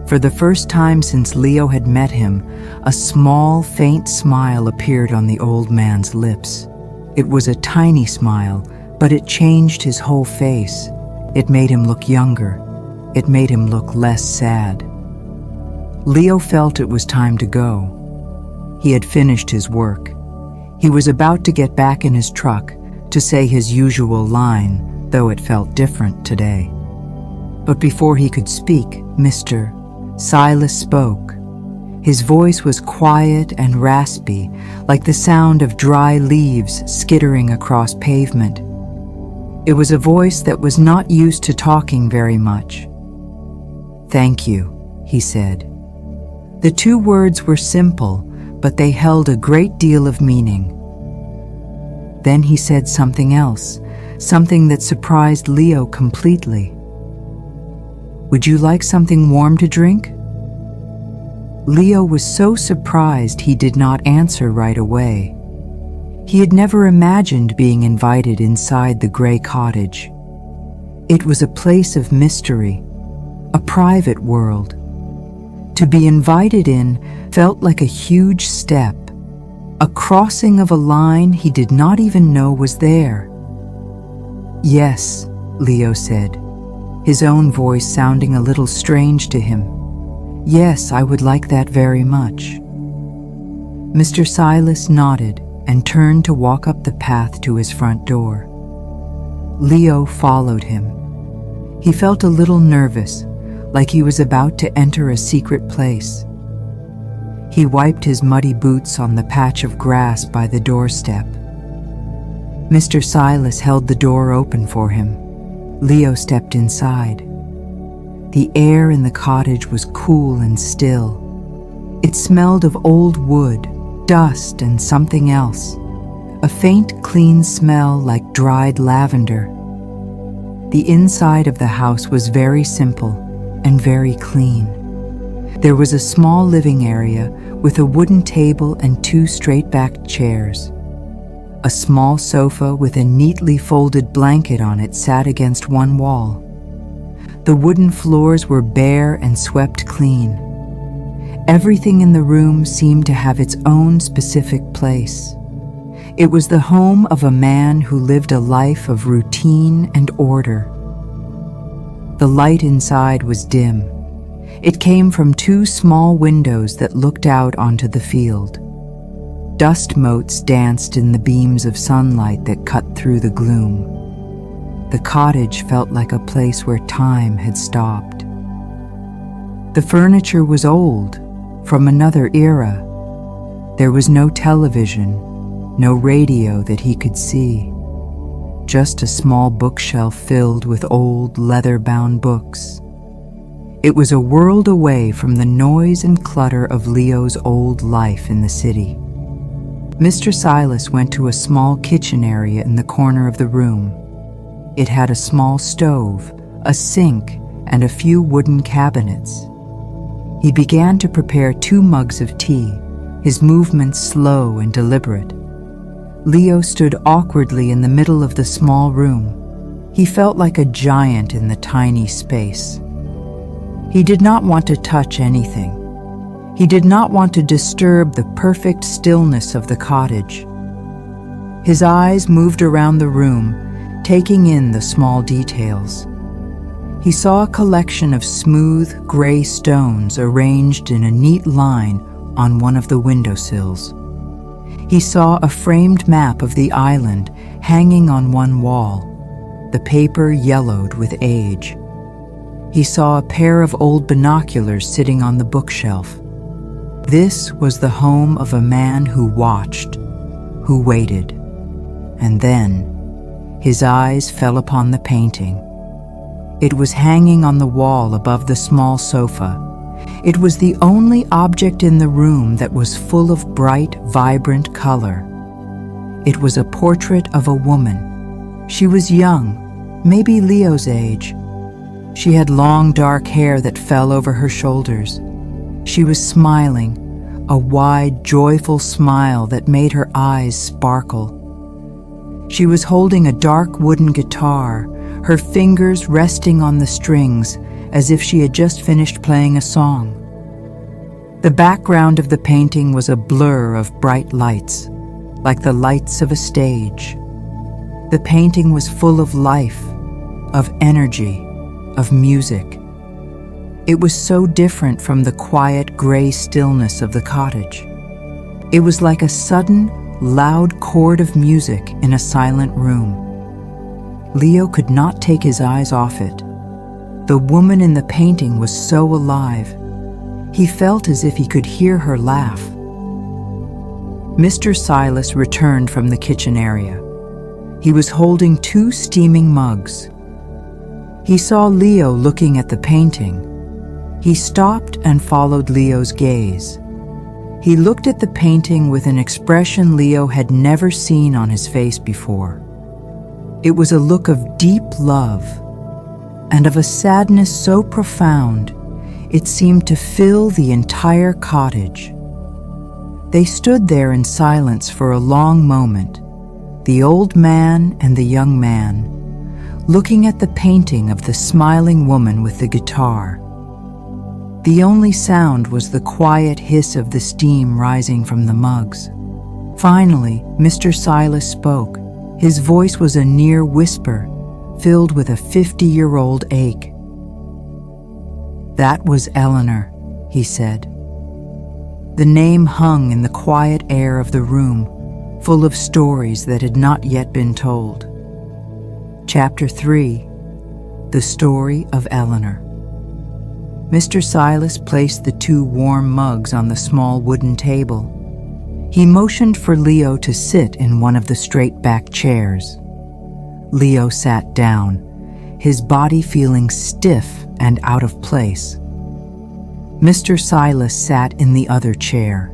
For the first time since Leo had met him, a small, faint smile appeared on the old man's lips. It was a tiny smile, but it changed his whole face. It made him look younger. It made him look less sad. Leo felt it was time to go. He had finished his work. He was about to get back in his truck to say his usual line, though it felt different today. But before he could speak, Mr. Silas spoke. His voice was quiet and raspy, like the sound of dry leaves skittering across pavement. It was a voice that was not used to talking very much. "Thank you," he said. The two words were simple, but they held a great deal of meaning. Then he said something else, something that surprised Leo completely. "Would you like something warm to drink?" Leo was so surprised he did not answer right away. He had never imagined being invited inside the gray cottage. It was a place of mystery, a private world. To be invited in felt like a huge step, a crossing of a line he did not even know was there. "Yes," Leo said, his own voice sounding a little strange to him. "Yes, I would like that very much." Mr. Silas nodded and turned to walk up the path to his front door. Leo followed him. He felt a little nervous, like he was about to enter a secret place. He wiped his muddy boots on the patch of grass by the doorstep. Mr. Silas held the door open for him. Leo stepped inside. The air in the cottage was cool and still. It smelled of old wood, dust, and something else, a faint, clean smell like dried lavender. The inside of the house was very simple and very clean. There was a small living area with a wooden table and 2 straight-backed chairs. A small sofa with a neatly folded blanket on it sat against one wall. The wooden floors were bare and swept clean. Everything in the room seemed to have its own specific place. It was the home of a man who lived a life of routine and order. The light inside was dim. It came from 2 small windows that looked out onto the field. Dust motes danced in the beams of sunlight that cut through the gloom. The cottage felt like a place where time had stopped. The furniture was old, from another era. There was no television, no radio that he could see. Just a small bookshelf filled with old leather-bound books. It was a world away from the noise and clutter of Leo's old life in the city. Mr. Silas went to a small kitchen area in the corner of the room. It had a small stove, a sink, and a few wooden cabinets. He began to prepare 2 mugs of tea, his movements slow and deliberate. Leo stood awkwardly in the middle of the small room. He felt like a giant in the tiny space. He did not want to touch anything. He did not want to disturb the perfect stillness of the cottage. His eyes moved around the room, taking in the small details. He saw a collection of smooth, gray stones arranged in a neat line on one of the windowsills. He saw a framed map of the island hanging on one wall, the paper yellowed with age. He saw a pair of old binoculars sitting on the bookshelf. This was the home of a man who watched, who waited. And then, his eyes fell upon the painting. It was hanging on the wall above the small sofa. It was the only object in the room that was full of bright, vibrant color. It was a portrait of a woman. She was young, maybe Leo's age. She had long, dark hair that fell over her shoulders. She was smiling, a wide, joyful smile that made her eyes sparkle. She was holding a dark wooden guitar, her fingers resting on the strings as if she had just finished playing a song. The background of the painting was a blur of bright lights, like the lights of a stage. The painting was full of life, of energy, of music. It was so different from the quiet, gray stillness of the cottage. It was like a sudden, loud chord of music in a silent room. Leo could not take his eyes off it. The woman in the painting was so alive. He felt as if he could hear her laugh. Mr. Silas returned from the kitchen area. He was holding 2 steaming mugs. He saw Leo looking at the painting. He stopped and followed Leo's gaze. He looked at the painting with an expression Leo had never seen on his face before. It was a look of deep love and of a sadness so profound it seemed to fill the entire cottage. They stood there in silence for a long moment, the old man and the young man, looking at the painting of the smiling woman with the guitar. The only sound was the quiet hiss of the steam rising from the mugs. Finally, Mr. Silas spoke. His voice was a near whisper, filled with a 50-year-old ache. "That was Eleanor," he said. The name hung in the quiet air of the room, full of stories that had not yet been told. Chapter 3: The Story of Eleanor. Mr. Silas placed the 2 warm mugs on the small wooden table. He motioned for Leo to sit in one of the straight-back chairs. Leo sat down, his body feeling stiff and out of place. Mr. Silas sat in the other chair,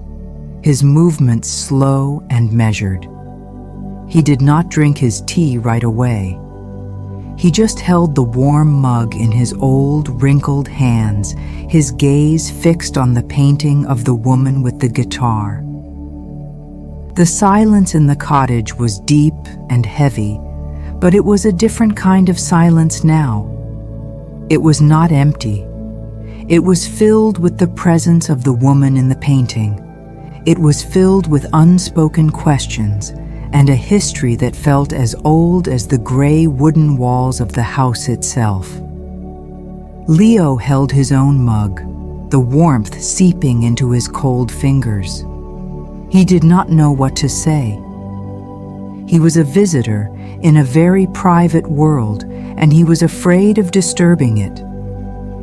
his movements slow and measured. He did not drink his tea right away. He just held the warm mug in his old, wrinkled hands, his gaze fixed on the painting of the woman with the guitar. The silence in the cottage was deep and heavy, but it was a different kind of silence now. It was not empty. It was filled with the presence of the woman in the painting. It was filled with unspoken questions and a history that felt as old as the gray wooden walls of the house itself. Leo held his own mug, the warmth seeping into his cold fingers. He did not know what to say. He was a visitor in a very private world, and he was afraid of disturbing it.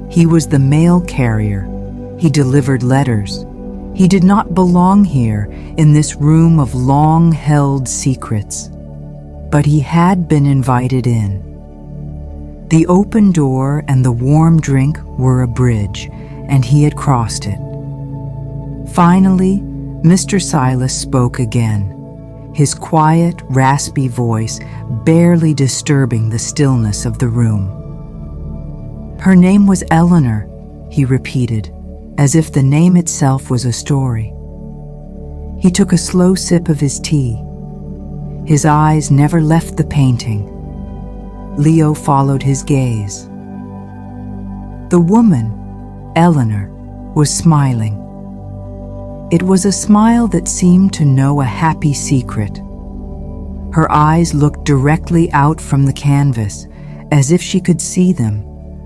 He was the mail carrier. He delivered letters. He did not belong here in this room of long-held secrets, but he had been invited in. The open door and the warm drink were a bridge, and he had crossed it. Finally, Mr. Silas spoke again, his quiet, raspy voice barely disturbing the stillness of the room. "Her name was Eleanor," he repeated, as if the name itself was a story. He took a slow sip of his tea. His eyes never left the painting. Leo followed his gaze. The woman, Eleanor, was smiling. It was a smile that seemed to know a happy secret. Her eyes looked directly out from the canvas, as if she could see them,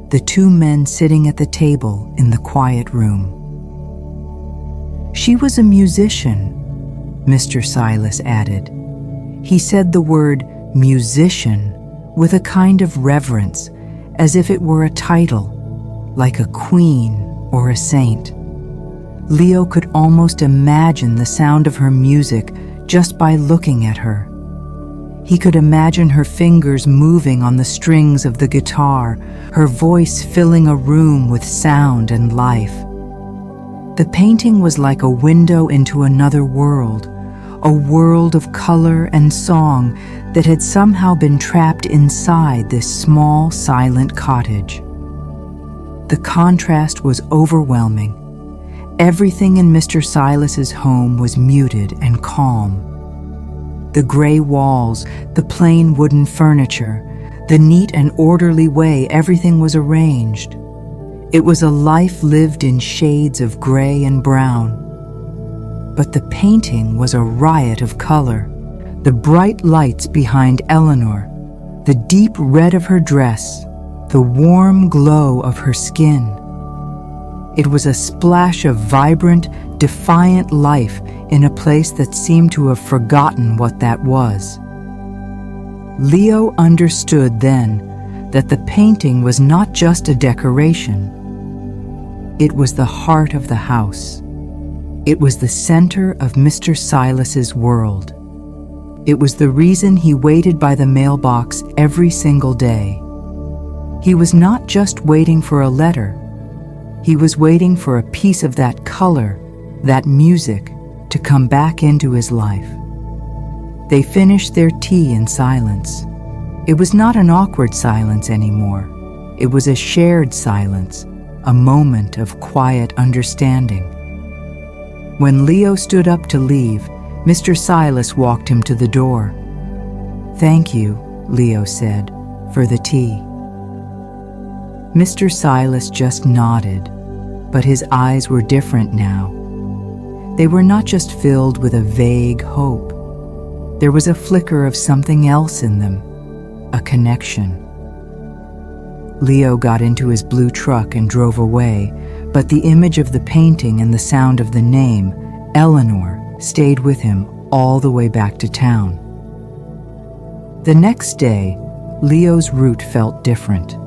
the 2 men sitting at the table in the quiet room. "She was a musician," Mr. Silas added. He said the word musician with a kind of reverence, as if it were a title, like a queen or a saint. Leo could almost imagine the sound of her music just by looking at her. He could imagine her fingers moving on the strings of the guitar, her voice filling a room with sound and life. The painting was like a window into another world, a world of color and song that had somehow been trapped inside this small, silent cottage. The contrast was overwhelming. Everything in Mr. Silas's home was muted and calm. The gray walls, the plain wooden furniture, the neat and orderly way everything was arranged. It was a life lived in shades of gray and brown. But the painting was a riot of color. The bright lights behind Eleanor, the deep red of her dress, the warm glow of her skin. It was a splash of vibrant, defiant life in a place that seemed to have forgotten what that was. Leo understood then that the painting was not just a decoration. It was the heart of the house. It was the center of Mr. Silas's world. It was the reason he waited by the mailbox every single day. He was not just waiting for a letter. He was waiting for a piece of that color, that music, to come back into his life. They finished their tea in silence. It was not an awkward silence anymore. It was a shared silence, a moment of quiet understanding. When Leo stood up to leave, Mr. Silas walked him to the door. "Thank you," Leo said, "for the tea." Mr. Silas just nodded, but his eyes were different now. They were not just filled with a vague hope. There was a flicker of something else in them, a connection. Leo got into his blue truck and drove away, but the image of the painting and the sound of the name, Eleanor, stayed with him all the way back to town. The next day, Leo's route felt different.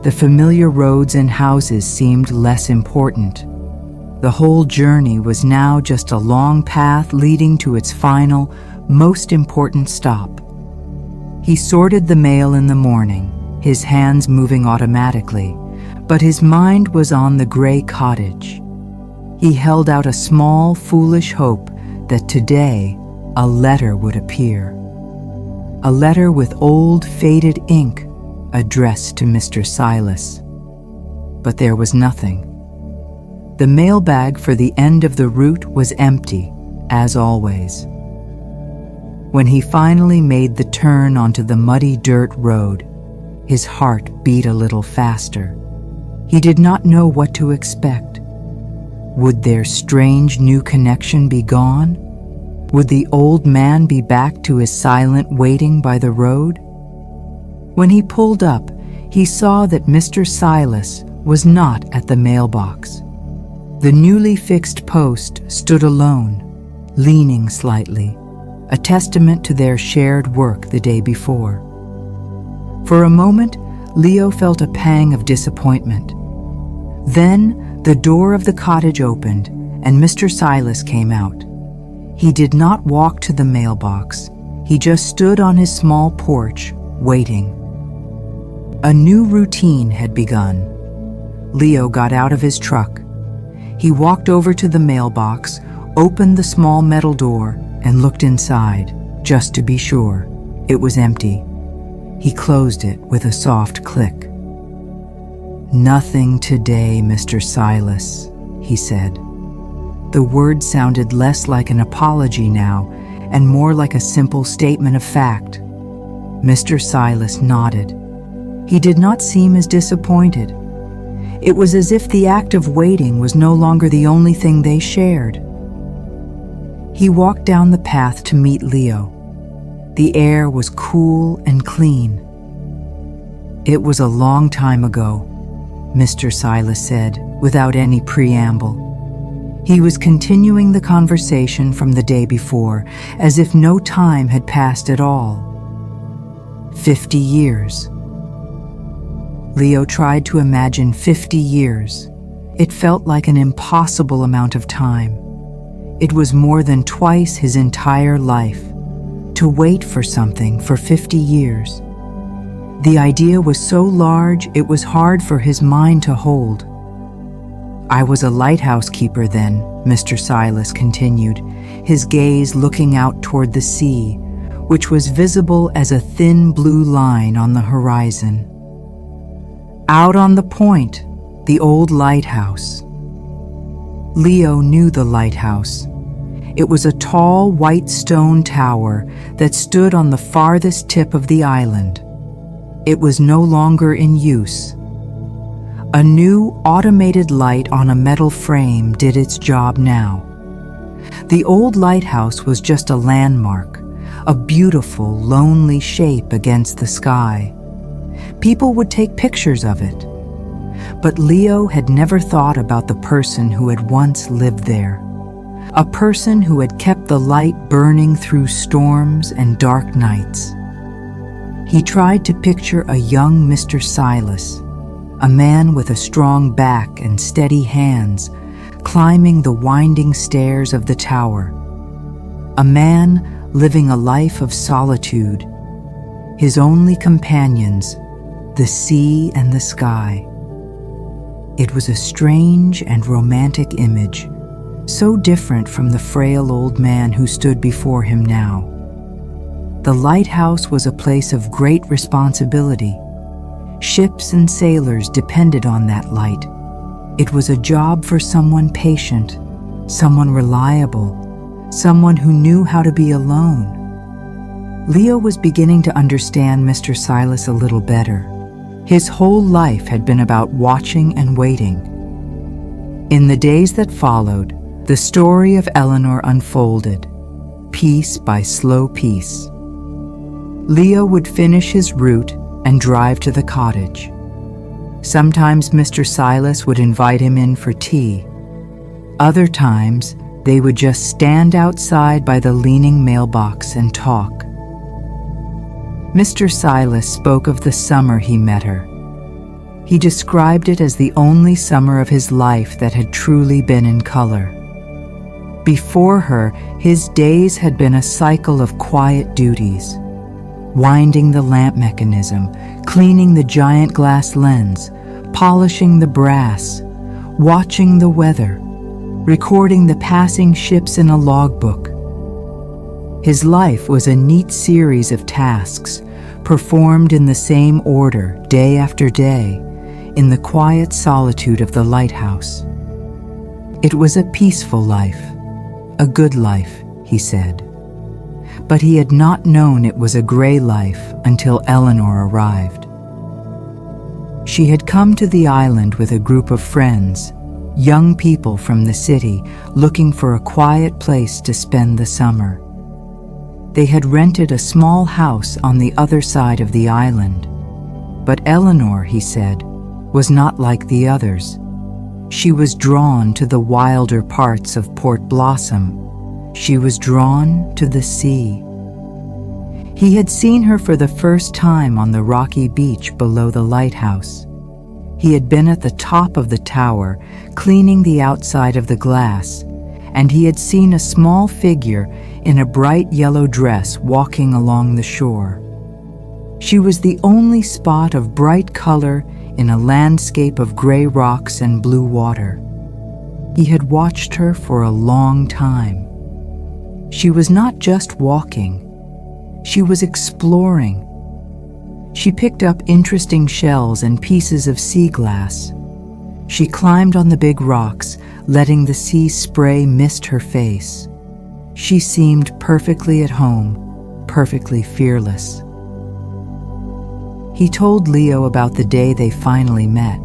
The familiar roads and houses seemed less important. The whole journey was now just a long path leading to its final, most important stop. He sorted the mail in the morning, his hands moving automatically, but his mind was on the gray cottage. He held out a small, foolish hope that today a letter would appear. A letter with old, faded ink addressed to Mr. Silas. But there was nothing. The mailbag for the end of the route was empty, as always. When he finally made the turn onto the muddy dirt road, his heart beat a little faster. He did not know what to expect. Would their strange new connection be gone? Would the old man be back to his silent waiting by the road? When he pulled up, he saw that Mr. Silas was not at the mailbox. The newly fixed post stood alone, leaning slightly, a testament to their shared work the day before. For a moment, Leo felt a pang of disappointment. Then, the door of the cottage opened, and Mr. Silas came out. He did not walk to the mailbox. He just stood on his small porch, waiting. A new routine had begun. Leo got out of his truck. He walked over to the mailbox, opened the small metal door, and looked inside, just to be sure. It was empty. He closed it with a soft click. "Nothing today, Mr. Silas," he said. The word sounded less like an apology now, and more like a simple statement of fact. Mr. Silas nodded. He did not seem as disappointed. It was as if the act of waiting was no longer the only thing they shared. He walked down the path to meet Leo. The air was cool and clean. "It was a long time ago," Mr. Silas said, without any preamble. He was continuing the conversation from the day before, as if no time had passed at all. 50 years. Leo tried to imagine 50 years. It felt like an impossible amount of time. It was more than twice his entire life. To wait for something for 50 years. The idea was so large it was hard for his mind to hold. "I was a lighthouse keeper then," Mr. Silas continued, his gaze looking out toward the sea, which was visible as a thin blue line on the horizon. Out on the point, the old lighthouse. Leo knew the lighthouse. It was a tall white stone tower that stood on the farthest tip of the island. It was no longer in use. A new automated light on a metal frame did its job now. The old lighthouse was just a landmark, a beautiful, lonely shape against the sky. People would take pictures of it. But Leo had never thought about the person who had once lived there. A person who had kept the light burning through storms and dark nights. He tried to picture a young Mr. Silas, a man with a strong back and steady hands, climbing the winding stairs of the tower. A man living a life of solitude. His only companions, the sea and the sky. It was a strange and romantic image, so different from the frail old man who stood before him now. The lighthouse was a place of great responsibility. Ships and sailors depended on that light. It was a job for someone patient, someone reliable, someone who knew how to be alone. Leo was beginning to understand Mr. Silas a little better. His whole life had been about watching and waiting. In the days that followed, the story of Eleanor unfolded, piece by slow piece. Leo would finish his route and drive to the cottage. Sometimes Mr. Silas would invite him in for tea. Other times, they would just stand outside by the leaning mailbox and talk. Mr. Silas spoke of the summer he met her. He described it as the only summer of his life that had truly been in color. Before her, his days had been a cycle of quiet duties: winding the lamp mechanism, cleaning the giant glass lens, polishing the brass, watching the weather, recording the passing ships in a logbook. His life was a neat series of tasks, performed in the same order day after day, in the quiet solitude of the lighthouse. It was a peaceful life, a good life, he said. But he had not known it was a gray life until Eleanor arrived. She had come to the island with a group of friends, young people from the city looking for a quiet place to spend the summer. They had rented a small house on the other side of the island. But Eleanor, he said, was not like the others. She was drawn to the wilder parts of Port Blossom. She was drawn to the sea. He had seen her for the first time on the rocky beach below the lighthouse. He had been at the top of the tower, cleaning the outside of the glass, and he had seen a small figure in a bright yellow dress walking along the shore. She was the only spot of bright color in a landscape of gray rocks and blue water. He had watched her for a long time. She was not just walking. She was exploring. She picked up interesting shells and pieces of sea glass. She climbed on the big rocks, letting the sea spray mist her face. She seemed perfectly at home, perfectly fearless. He told Leo about the day they finally met.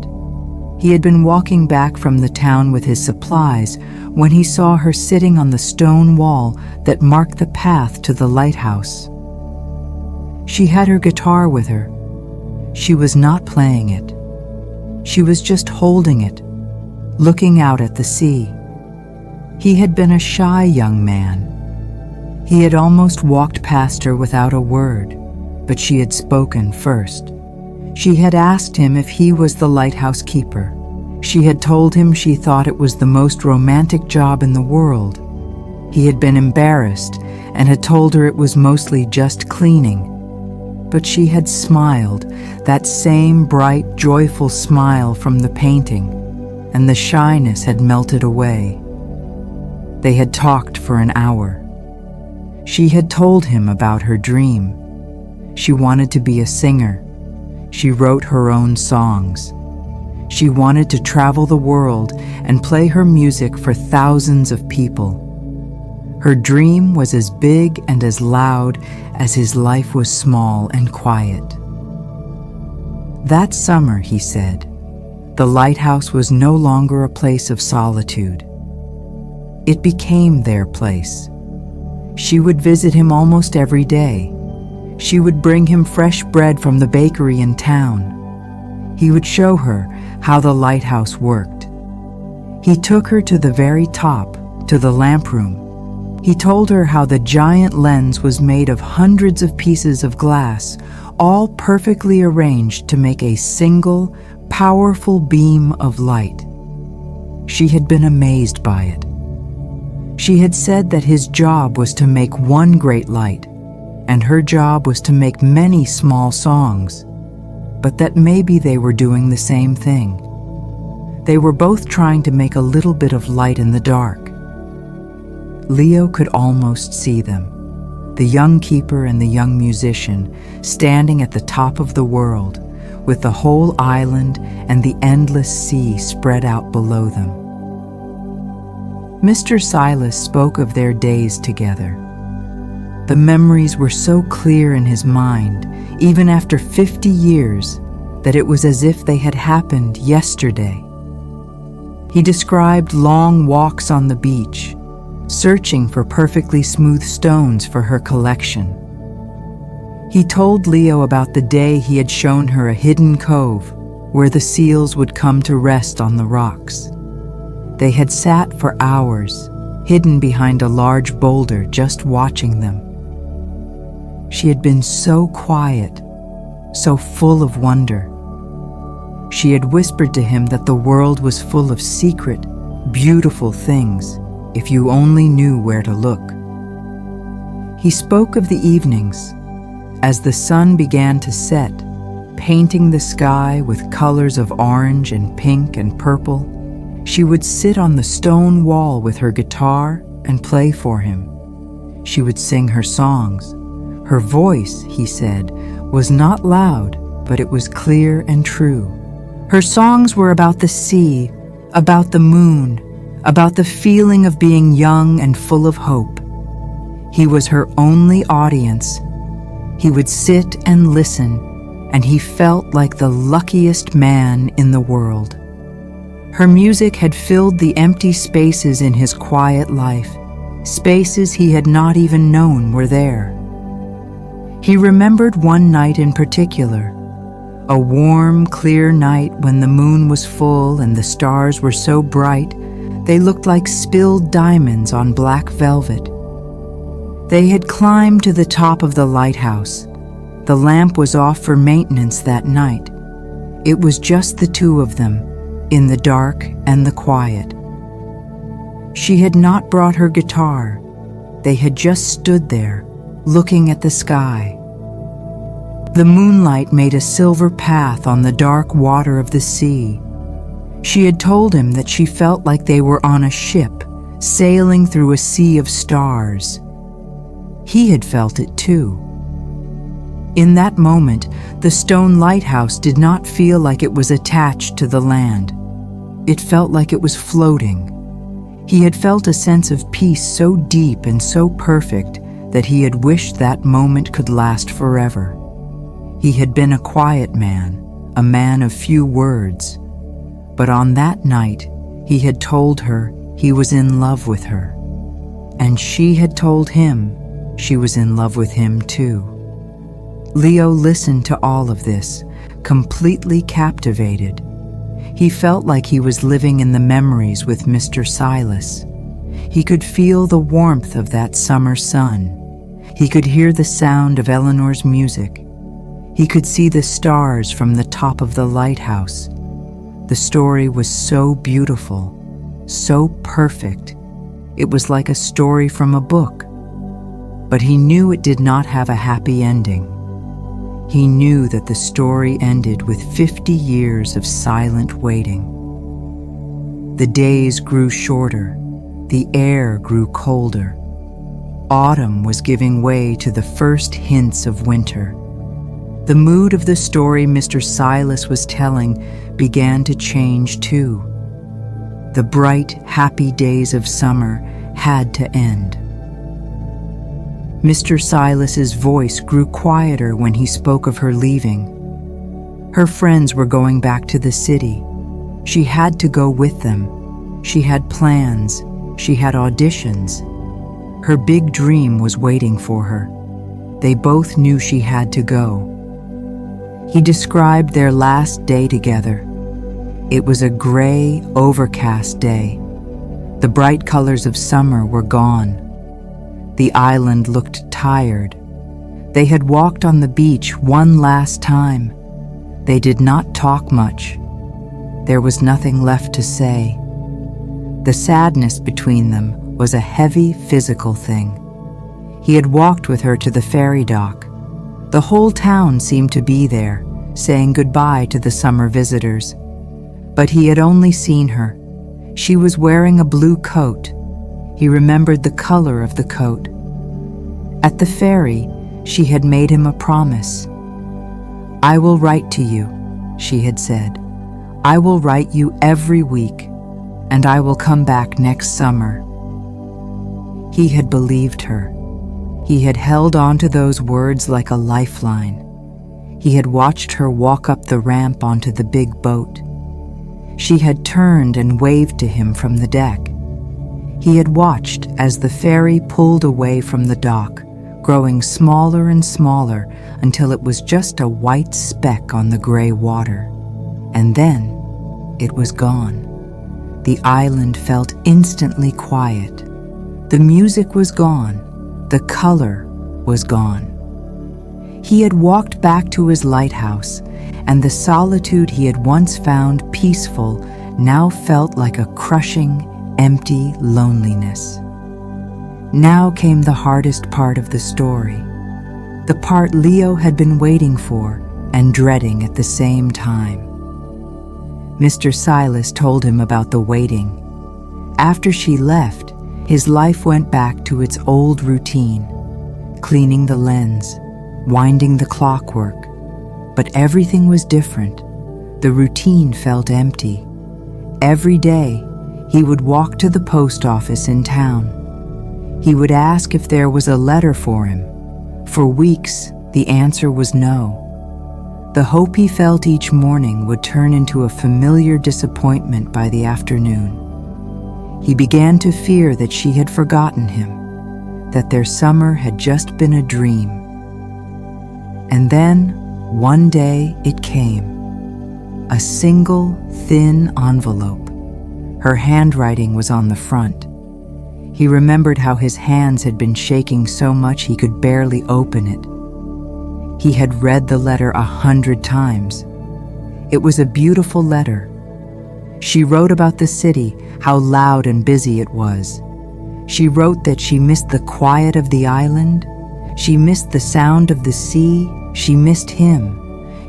He had been walking back from the town with his supplies when he saw her sitting on the stone wall that marked the path to the lighthouse. She had her guitar with her. She was not playing it. She was just holding it, looking out at the sea. He had been a shy young man. He had almost walked past her without a word, but she had spoken first. She had asked him if he was the lighthouse keeper. She had told him she thought it was the most romantic job in the world. He had been embarrassed and had told her it was mostly just cleaning. But she had smiled, that same bright, joyful smile from the painting, and the shyness had melted away. They had talked for an hour. She had told him about her dream. She wanted to be a singer. She wrote her own songs. She wanted to travel the world and play her music for thousands of people. Her dream was as big and as loud as his life was small and quiet. That summer, he said, the lighthouse was no longer a place of solitude. It became their place. She would visit him almost every day. She would bring him fresh bread from the bakery in town. He would show her how the lighthouse worked. He took her to the very top, to the lamp room. He told her how the giant lens was made of hundreds of pieces of glass, all perfectly arranged to make a single, powerful beam of light. She had been amazed by it. She had said that his job was to make one great light, and her job was to make many small songs, but that maybe they were doing the same thing. They were both trying to make a little bit of light in the dark. Leo could almost see them, the young keeper and the young musician, standing at the top of the world, with the whole island and the endless sea spread out below them. Mr. Silas spoke of their days together. The memories were so clear in his mind, even after 50 years, that it was as if they had happened yesterday. He described long walks on the beach, searching for perfectly smooth stones for her collection. He told Leo about the day he had shown her a hidden cove where the seals would come to rest on the rocks. They had sat for hours, hidden behind a large boulder, just watching them. She had been so quiet, so full of wonder. She had whispered to him that the world was full of secret, beautiful things, if you only knew where to look. He spoke of the evenings, as the sun began to set, painting the sky with colors of orange and pink and purple. She would sit on the stone wall with her guitar and play for him. She would sing her songs. Her voice, he said, was not loud, but it was clear and true. Her songs were about the sea, about the moon, about the feeling of being young and full of hope. He was her only audience. He would sit and listen, and he felt like the luckiest man in the world. Her music had filled the empty spaces in his quiet life, spaces he had not even known were there. He remembered one night in particular, a warm, clear night when the moon was full and the stars were so bright they looked like spilled diamonds on black velvet. They had climbed to the top of the lighthouse. The lamp was off for maintenance that night. It was just the two of them, in the dark and the quiet. She had not brought her guitar. They had just stood there, looking at the sky. The moonlight made a silver path on the dark water of the sea. She had told him that she felt like they were on a ship, sailing through a sea of stars. He had felt it too. In that moment, the stone lighthouse did not feel like it was attached to the land. It felt like it was floating. He had felt a sense of peace so deep and so perfect that he had wished that moment could last forever. He had been a quiet man, a man of few words, but on that night he had told her he was in love with her, and she had told him she was in love with him too. Leo listened to all of this, completely captivated. He felt like he was living in the memories with Mr. Silas. He could feel the warmth of that summer sun. He could hear the sound of Eleanor's music. He could see the stars from the top of the lighthouse. The story was so beautiful, so perfect. It was like a story from a book. But he knew it did not have a happy ending. He knew that the story ended with 50 years of silent waiting. The days grew shorter. The air grew colder. Autumn was giving way to the first hints of winter. The mood of the story Mr. Silas was telling began to change too. The bright, happy days of summer had to end. Mr. Silas's voice grew quieter when he spoke of her leaving. Her friends were going back to the city. She had to go with them. She had plans. She had auditions. Her big dream was waiting for her. They both knew she had to go. He described their last day together. It was a gray, overcast day. The bright colors of summer were gone. The island looked tired. They had walked on the beach one last time. They did not talk much. There was nothing left to say. The sadness between them was a heavy physical thing. He had walked with her to the ferry dock. The whole town seemed to be there, saying goodbye to the summer visitors. But he had only seen her. She was wearing a blue coat. He remembered the color of the coat. At the ferry, she had made him a promise. "I will write to you," she had said. "I will write you every week, and I will come back next summer." He had believed her. He had held on to those words like a lifeline. He had watched her walk up the ramp onto the big boat. She had turned and waved to him from the deck. He had watched as the ferry pulled away from the dock, growing smaller and smaller until it was just a white speck on the gray water. And then it was gone. The island felt instantly quiet. The music was gone. The color was gone. He had walked back to his lighthouse, and the solitude he had once found peaceful now felt like a crushing, empty loneliness. Now came the hardest part of the story, the part Leo had been waiting for and dreading at the same time. Mr. Silas told him about the waiting. After she left, his life went back to its old routine, cleaning the lens, winding the clockwork. But everything was different. The routine felt empty. Every day, he would walk to the post office in town. He would ask if there was a letter for him. For weeks, the answer was no. The hope he felt each morning would turn into a familiar disappointment by the afternoon. He began to fear that she had forgotten him, that their summer had just been a dream. And then, one day, it came. A single, thin envelope. Her handwriting was on the front. He remembered how his hands had been shaking so much he could barely open it. He had read the letter 100 times. It was a beautiful letter. She wrote about the city, how loud and busy it was. She wrote that she missed the quiet of the island. She missed the sound of the sea. She missed him.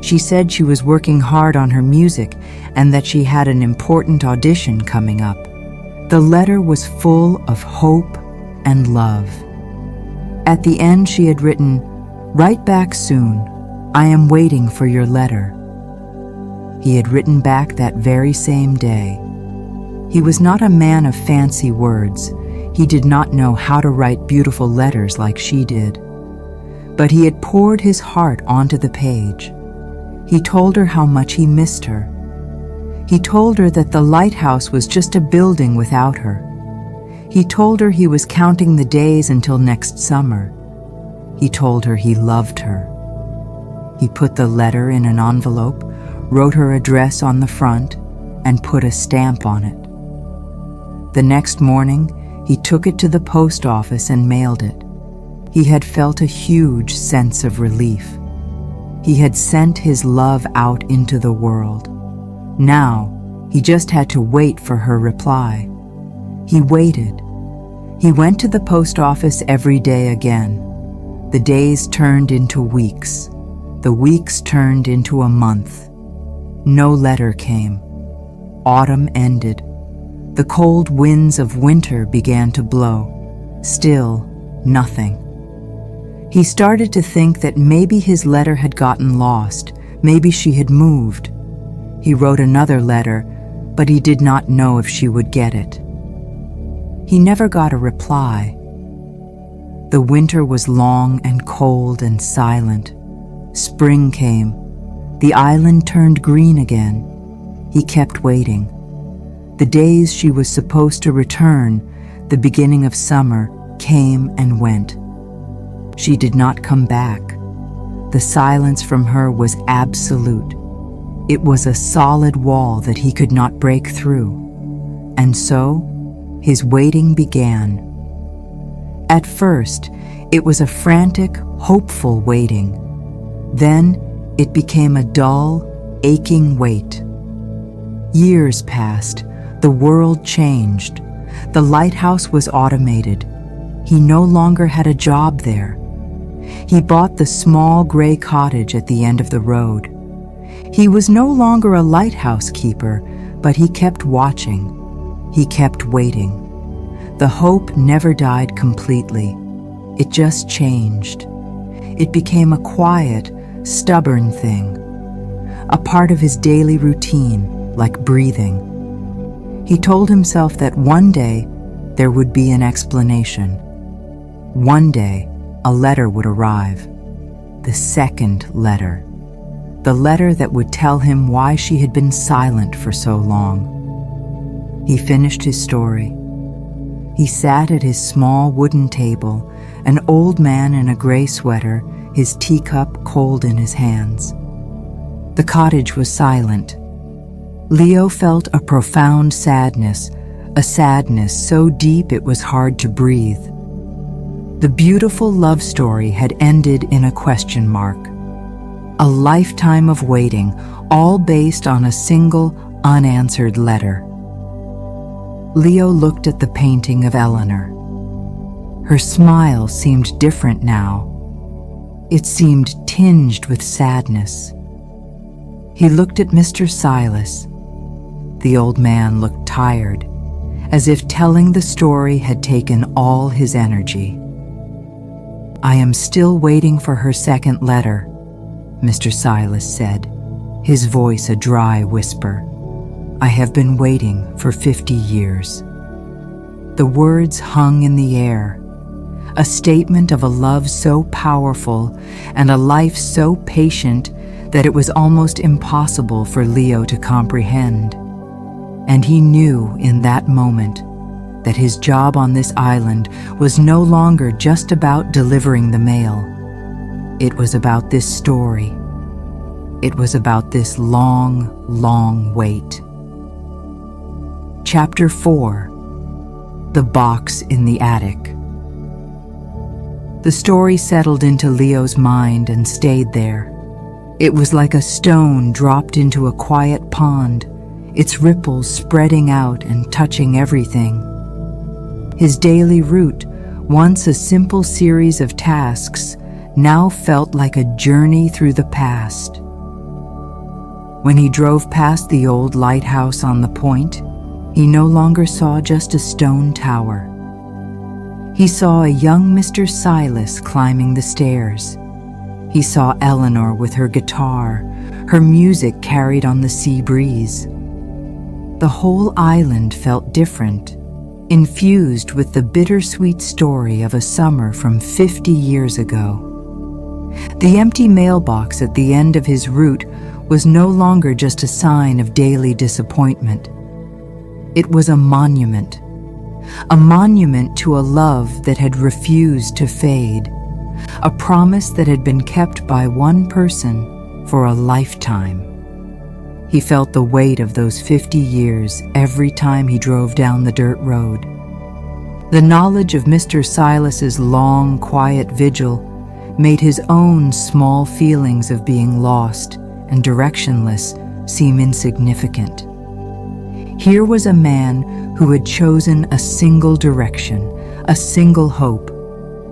She said she was working hard on her music and that she had an important audition coming up. The letter was full of hope and love. At the end, she had written, "Write back soon. I am waiting for your letter." He had written back that very same day. He was not a man of fancy words. He did not know how to write beautiful letters like she did. But he had poured his heart onto the page. He told her how much he missed her. He told her that the lighthouse was just a building without her. He told her he was counting the days until next summer. He told her he loved her. He put the letter in an envelope, wrote her address on the front, and put a stamp on it. The next morning, he took it to the post office and mailed it. He had felt a huge sense of relief. He had sent his love out into the world. Now, he just had to wait for her reply. He waited. He went to the post office every day again. The days turned into weeks. The weeks turned into a month. No letter came. Autumn ended. The cold winds of winter began to blow. Still, nothing. He started to think that maybe his letter had gotten lost. Maybe she had moved. He wrote another letter, but he did not know if she would get it. He never got a reply. The winter was long and cold and silent. Spring came. The island turned green again. He kept waiting. The days she was supposed to return, the beginning of summer, came and went. She did not come back. The silence from her was absolute. It was a solid wall that he could not break through. And so, his waiting began. At first, it was a frantic, hopeful waiting. Then, it became a dull, aching wait. Years passed. The world changed. The lighthouse was automated. He no longer had a job there. He bought the small gray cottage at the end of the road. He was no longer a lighthouse keeper, but he kept watching. He kept waiting. The hope never died completely. It just changed. It became a quiet, stubborn thing, a part of his daily routine, like breathing. He told himself that one day there would be an explanation. One day, a letter would arrive. The second letter. The letter that would tell him why she had been silent for so long. He finished his story. He sat at his small wooden table, an old man in a gray sweater, his teacup cold in his hands. The cottage was silent. Leo felt a profound sadness, a sadness so deep it was hard to breathe. The beautiful love story had ended in a question mark. A lifetime of waiting, all based on a single, unanswered letter. Leo looked at the painting of Eleanor. Her smile seemed different now. It seemed tinged with sadness. He looked at Mr. Silas. The old man looked tired, as if telling the story had taken all his energy. "I am still waiting for her second letter," Mr. Silas said, his voice a dry whisper. "I have been waiting for 50 years. The words hung in the air, a statement of a love so powerful and a life so patient that it was almost impossible for Leo to comprehend. And he knew in that moment that his job on this island was no longer just about delivering the mail. It was about this story. It was about this long, long wait. Chapter 4. The Box in the Attic. The story settled into Leo's mind and stayed there. It was like a stone dropped into a quiet pond, its ripples spreading out and touching everything. His daily route, once a simple series of tasks, now felt like a journey through the past. When he drove past the old lighthouse on the point, he no longer saw just a stone tower. He saw a young Mr. Silas climbing the stairs. He saw Eleanor with her guitar, her music carried on the sea breeze. The whole island felt different, infused with the bittersweet story of a summer from 50 years ago. The empty mailbox at the end of his route was no longer just a sign of daily disappointment. It was a monument to a love that had refused to fade, a promise that had been kept by one person for a lifetime. He felt the weight of those 50 years every time he drove down the dirt road. The knowledge of Mr. Silas's long, quiet vigil made his own small feelings of being lost and directionless seem insignificant. Here was a man who had chosen a single direction, a single hope,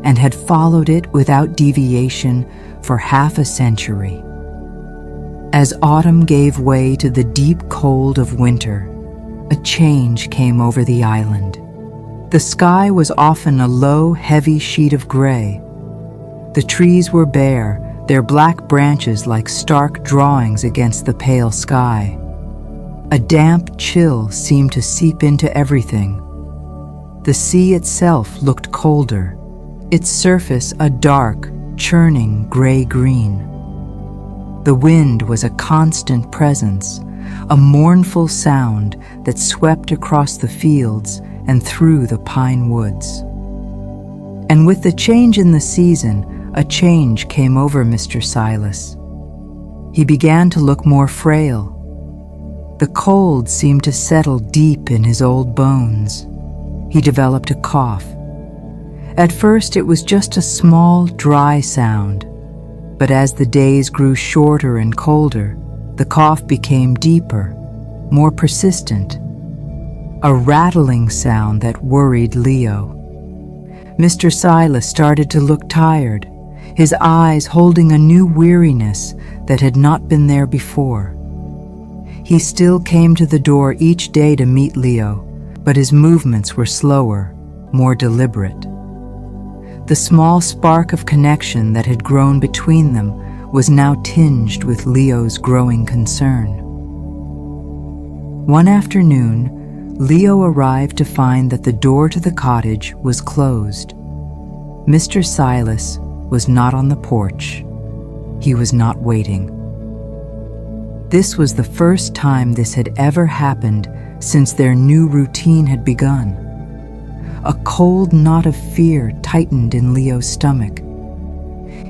and had followed it without deviation for half a century. As autumn gave way to the deep cold of winter, a change came over the island. The sky was often a low, heavy sheet of gray. The trees were bare, their black branches like stark drawings against the pale sky. A damp chill seemed to seep into everything. The sea itself looked colder, its surface a dark, churning gray-green. The wind was a constant presence, a mournful sound that swept across the fields and through the pine woods. And with the change in the season, a change came over Mr. Silas. He began to look more frail. The cold seemed to settle deep in his old bones. He developed a cough. At first it was just a small, dry sound, but as the days grew shorter and colder, the cough became deeper, more persistent. A rattling sound that worried Leo. Mr. Silas started to look tired, his eyes holding a new weariness that had not been there before. He still came to the door each day to meet Leo, but his movements were slower, more deliberate. The small spark of connection that had grown between them was now tinged with Leo's growing concern. One afternoon, Leo arrived to find that the door to the cottage was closed. Mr. Silas was not on the porch. He was not waiting. This was the first time this had ever happened since their new routine had begun. A cold knot of fear tightened in Leo's stomach.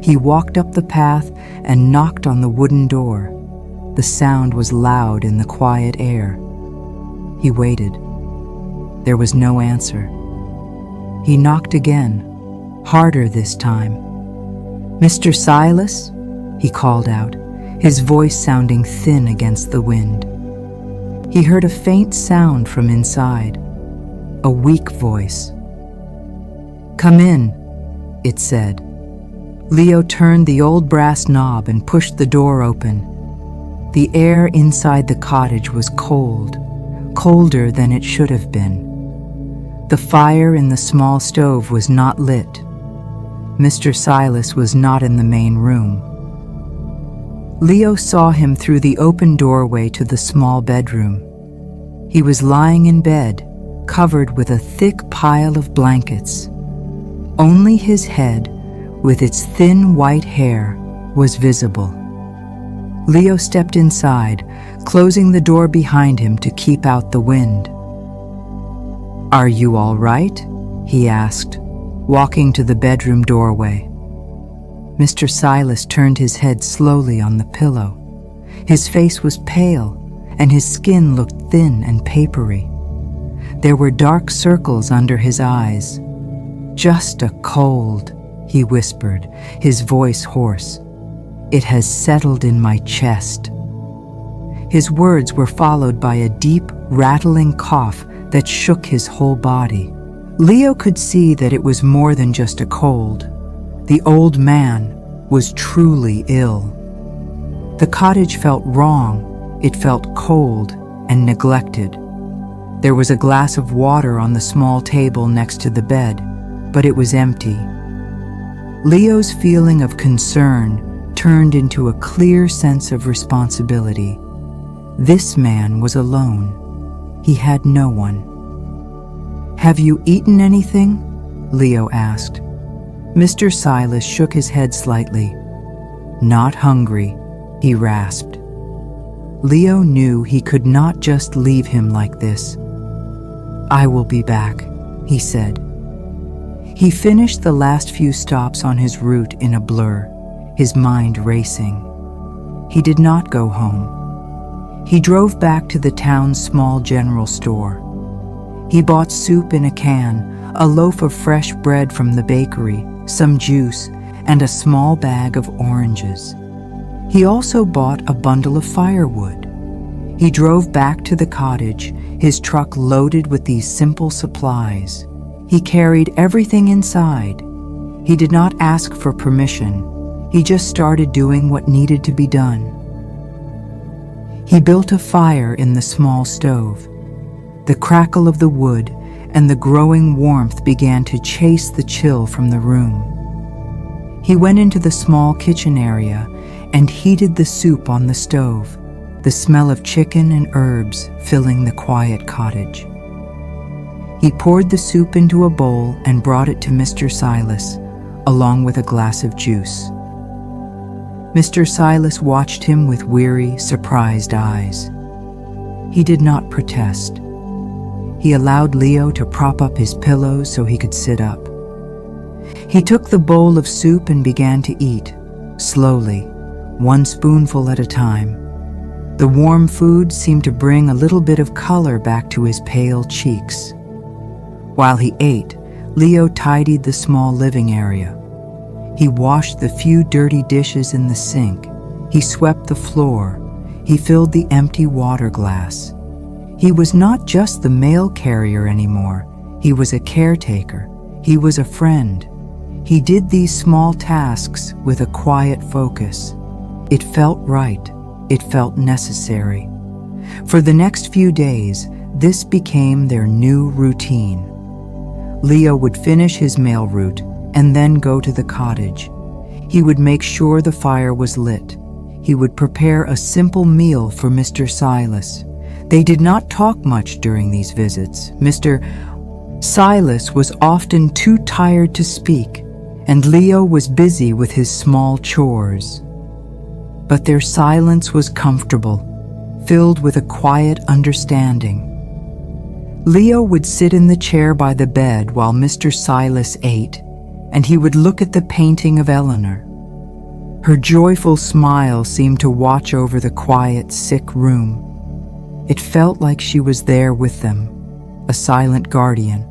He walked up the path and knocked on the wooden door. The sound was loud in the quiet air. He waited. There was no answer. He knocked again, harder this time. "Mr. Silas?" he called out, his voice sounding thin against the wind. He heard a faint sound from inside, a weak voice. "Come in," it said. Leo turned the old brass knob and pushed the door open. The air inside the cottage was cold, colder than it should have been. The fire in the small stove was not lit. Mr. Silas was not in the main room. Leo saw him through the open doorway to the small bedroom. He was lying in bed, covered with a thick pile of blankets. Only his head, with its thin white hair, was visible. Leo stepped inside, closing the door behind him to keep out the wind. "Are you all right?" he asked, walking to the bedroom doorway. Mr. Silas turned his head slowly on the pillow. His face was pale, and his skin looked thin and papery. There were dark circles under his eyes. "Just a cold," he whispered, his voice hoarse. "It has settled in my chest." His words were followed by a deep, rattling cough that shook his whole body. Leo could see that it was more than just a cold. The old man was truly ill. The cottage felt wrong. It felt cold and neglected. There was a glass of water on the small table next to the bed, but it was empty. Leo's feeling of concern turned into a clear sense of responsibility. This man was alone. He had no one. "Have you eaten anything?" Leo asked. Mr. Silas shook his head slightly. "Not hungry," he rasped. Leo knew he could not just leave him like this. "I will be back," he said. He finished the last few stops on his route in a blur, his mind racing. He did not go home. He drove back to the town's small general store. He bought soup in a can, a loaf of fresh bread from the bakery, some juice, and a small bag of oranges. He also bought a bundle of firewood. He drove back to the cottage, his truck loaded with these simple supplies. He carried everything inside. He did not ask for permission. He just started doing what needed to be done. He built a fire in the small stove. The crackle of the wood and the growing warmth began to chase the chill from the room. He went into the small kitchen area and heated the soup on the stove, the smell of chicken and herbs filling the quiet cottage. He poured the soup into a bowl and brought it to Mr. Silas, along with a glass of juice. Mr. Silas watched him with weary, surprised eyes. He did not protest. He allowed Leo to prop up his pillows so he could sit up. He took the bowl of soup and began to eat, slowly, one spoonful at a time. The warm food seemed to bring a little bit of color back to his pale cheeks. While he ate, Leo tidied the small living area. He washed the few dirty dishes in the sink. He swept the floor. He filled the empty water glass. He was not just the mail carrier anymore. He was a caretaker. He was a friend. He did these small tasks with a quiet focus. It felt right. It felt necessary. For the next few days, this became their new routine. Leo would finish his mail route and then go to the cottage. He would make sure the fire was lit. He would prepare a simple meal for Mr. Silas. They did not talk much during these visits. Mr. Silas was often too tired to speak, and Leo was busy with his small chores. But their silence was comfortable, filled with a quiet understanding. Leo would sit in the chair by the bed while Mr. Silas ate, and he would look at the painting of Eleanor. Her joyful smile seemed to watch over the quiet, sick room. It felt like she was there with them, a silent guardian.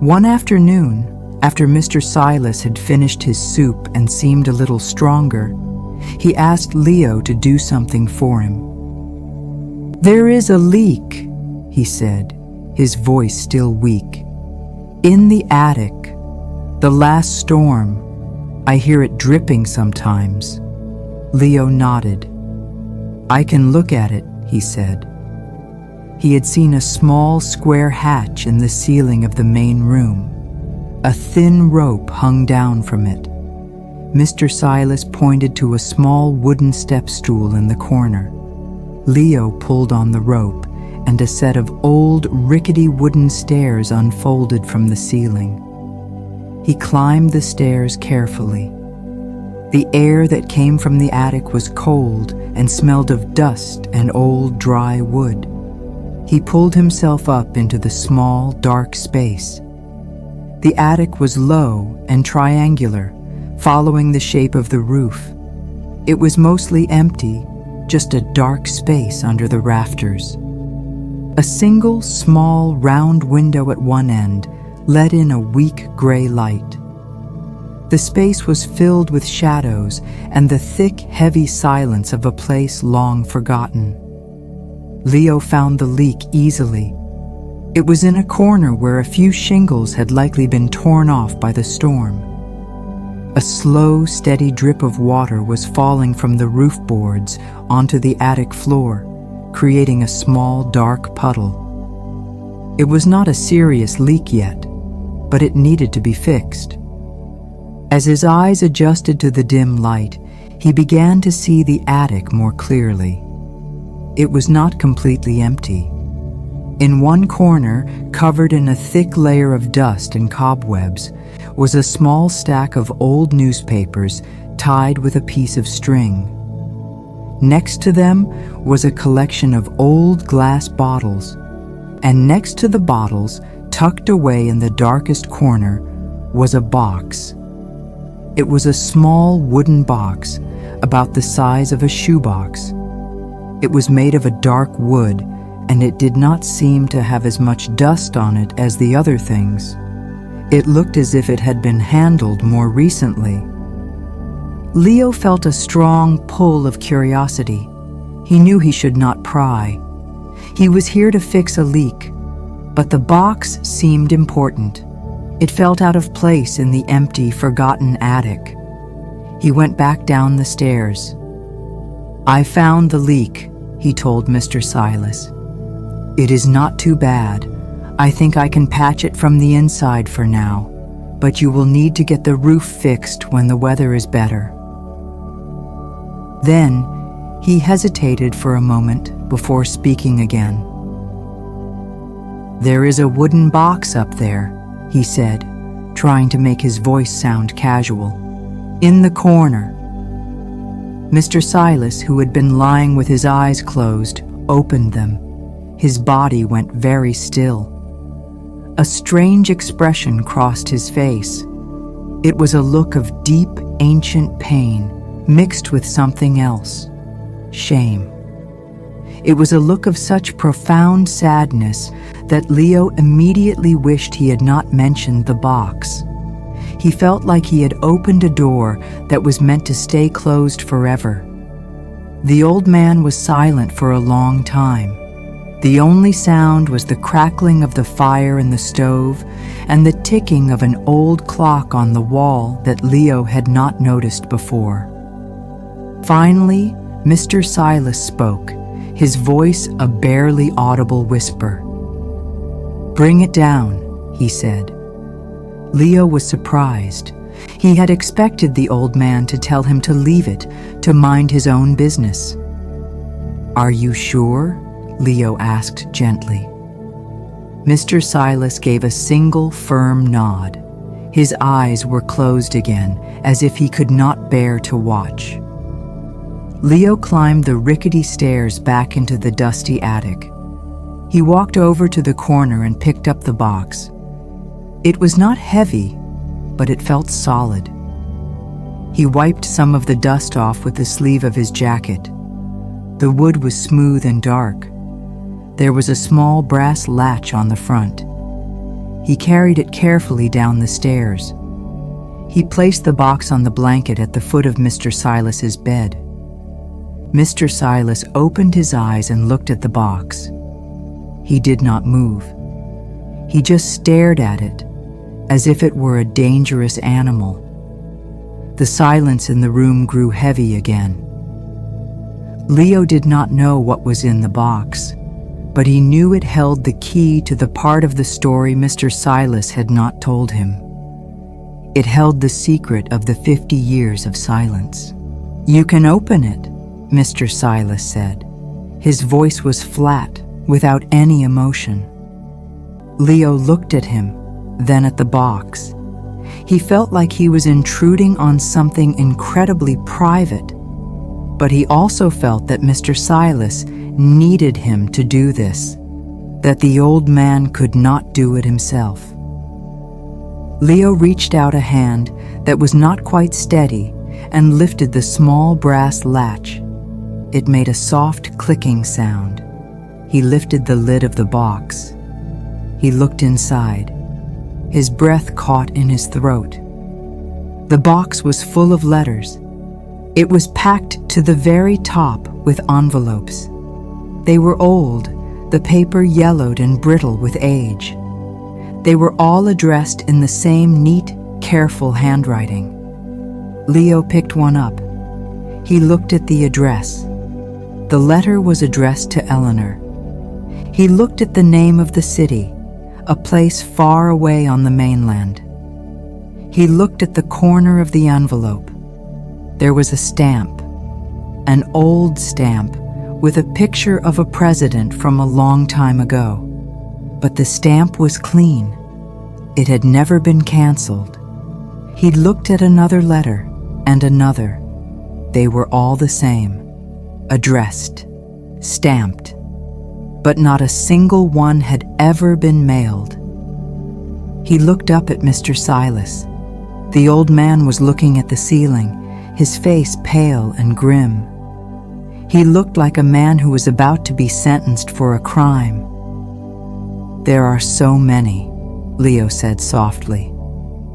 One afternoon, after Mr. Silas had finished his soup and seemed a little stronger, he asked Leo to do something for him. "There is a leak," he said, his voice still weak. "In the attic. The last storm. I hear it dripping sometimes." Leo nodded. "I can look at it," he said. He had seen a small square hatch in the ceiling of the main room. A thin rope hung down from it. Mr. Silas pointed to a small wooden step stool in the corner. Leo pulled on the rope, and a set of old, rickety wooden stairs unfolded from the ceiling. He climbed the stairs carefully. The air that came from the attic was cold and smelled of dust and old, dry wood. He pulled himself up into the small, dark space. The attic was low and triangular, following the shape of the roof. It was mostly empty, just a dark space under the rafters. A single, small, round window at one end let in a weak gray light. The space was filled with shadows and the thick, heavy silence of a place long forgotten. Leo found the leak easily. It was in a corner where a few shingles had likely been torn off by the storm. A slow, steady drip of water was falling from the roof boards onto the attic floor, creating a small, dark puddle. It was not a serious leak yet, but it needed to be fixed. As his eyes adjusted to the dim light, he began to see the attic more clearly. It was not completely empty. In one corner, covered in a thick layer of dust and cobwebs, was a small stack of old newspapers tied with a piece of string. Next to them was a collection of old glass bottles, and next to the bottles, tucked away in the darkest corner, was a box. It was a small wooden box, about the size of a shoebox. It was made of a dark wood, and it did not seem to have as much dust on it as the other things. It looked as if it had been handled more recently. Leo felt a strong pull of curiosity. He knew he should not pry. He was here to fix a leak, but the box seemed important. It felt out of place in the empty, forgotten attic. He went back down the stairs. "I found the leak," he told Mr. Silas. "It is not too bad. I think I can patch it from the inside for now, but you will need to get the roof fixed when the weather is better." Then, he hesitated for a moment before speaking again. "There is a wooden box up there," he said, trying to make his voice sound casual. "In the corner." Mr. Silas, who had been lying with his eyes closed, opened them. His body went very still. A strange expression crossed his face. It was a look of deep, ancient pain mixed with something else, shame. It was a look of such profound sadness that Leo immediately wished he had not mentioned the box. He felt like he had opened a door that was meant to stay closed forever. The old man was silent for a long time. The only sound was the crackling of the fire in the stove and the ticking of an old clock on the wall that Leo had not noticed before. Finally, Mr. Silas spoke, his voice a barely audible whisper. "Bring it down," he said. Leo was surprised. He had expected the old man to tell him to leave it, to mind his own business. "Are you sure?" Leo asked gently. Mr. Silas gave a single firm nod. His eyes were closed again, as if he could not bear to watch. Leo climbed the rickety stairs back into the dusty attic. He walked over to the corner and picked up the box. It was not heavy, but it felt solid. He wiped some of the dust off with the sleeve of his jacket. The wood was smooth and dark. There was a small brass latch on the front. He carried it carefully down the stairs. He placed the box on the blanket at the foot of Mr. Silas's bed. Mr. Silas opened his eyes and looked at the box. He did not move. He just stared at it, as if it were a dangerous animal. The silence in the room grew heavy again. Leo did not know what was in the box, but he knew it held the key to the part of the story Mr. Silas had not told him. It held the secret of the 50 years of silence. "You can open it," Mr. Silas said. His voice was flat, without any emotion. Leo looked at him, then at the box. He felt like he was intruding on something incredibly private, but he also felt that Mr. Silas needed him to do this, that the old man could not do it himself. Leo reached out a hand that was not quite steady and lifted the small brass latch. It made a soft clicking sound. He lifted the lid of the box. He looked inside. His breath caught in his throat. The box was full of letters. It was packed to the very top with envelopes. They were old, the paper yellowed and brittle with age. They were all addressed in the same neat, careful handwriting. Leo picked one up. He looked at the address. The letter was addressed to Eleanor. He looked at the name of the city, a place far away on the mainland. He looked at the corner of the envelope. There was a stamp, an old stamp with a picture of a president from a long time ago. But the stamp was clean. It had never been canceled. He looked at another letter and another. They were all the same, addressed, stamped, but not a single one had ever been mailed. He looked up at Mr. Silas. The old man was looking at the ceiling, his face pale and grim. He looked like a man who was about to be sentenced for a crime. "There are so many," Leo said softly.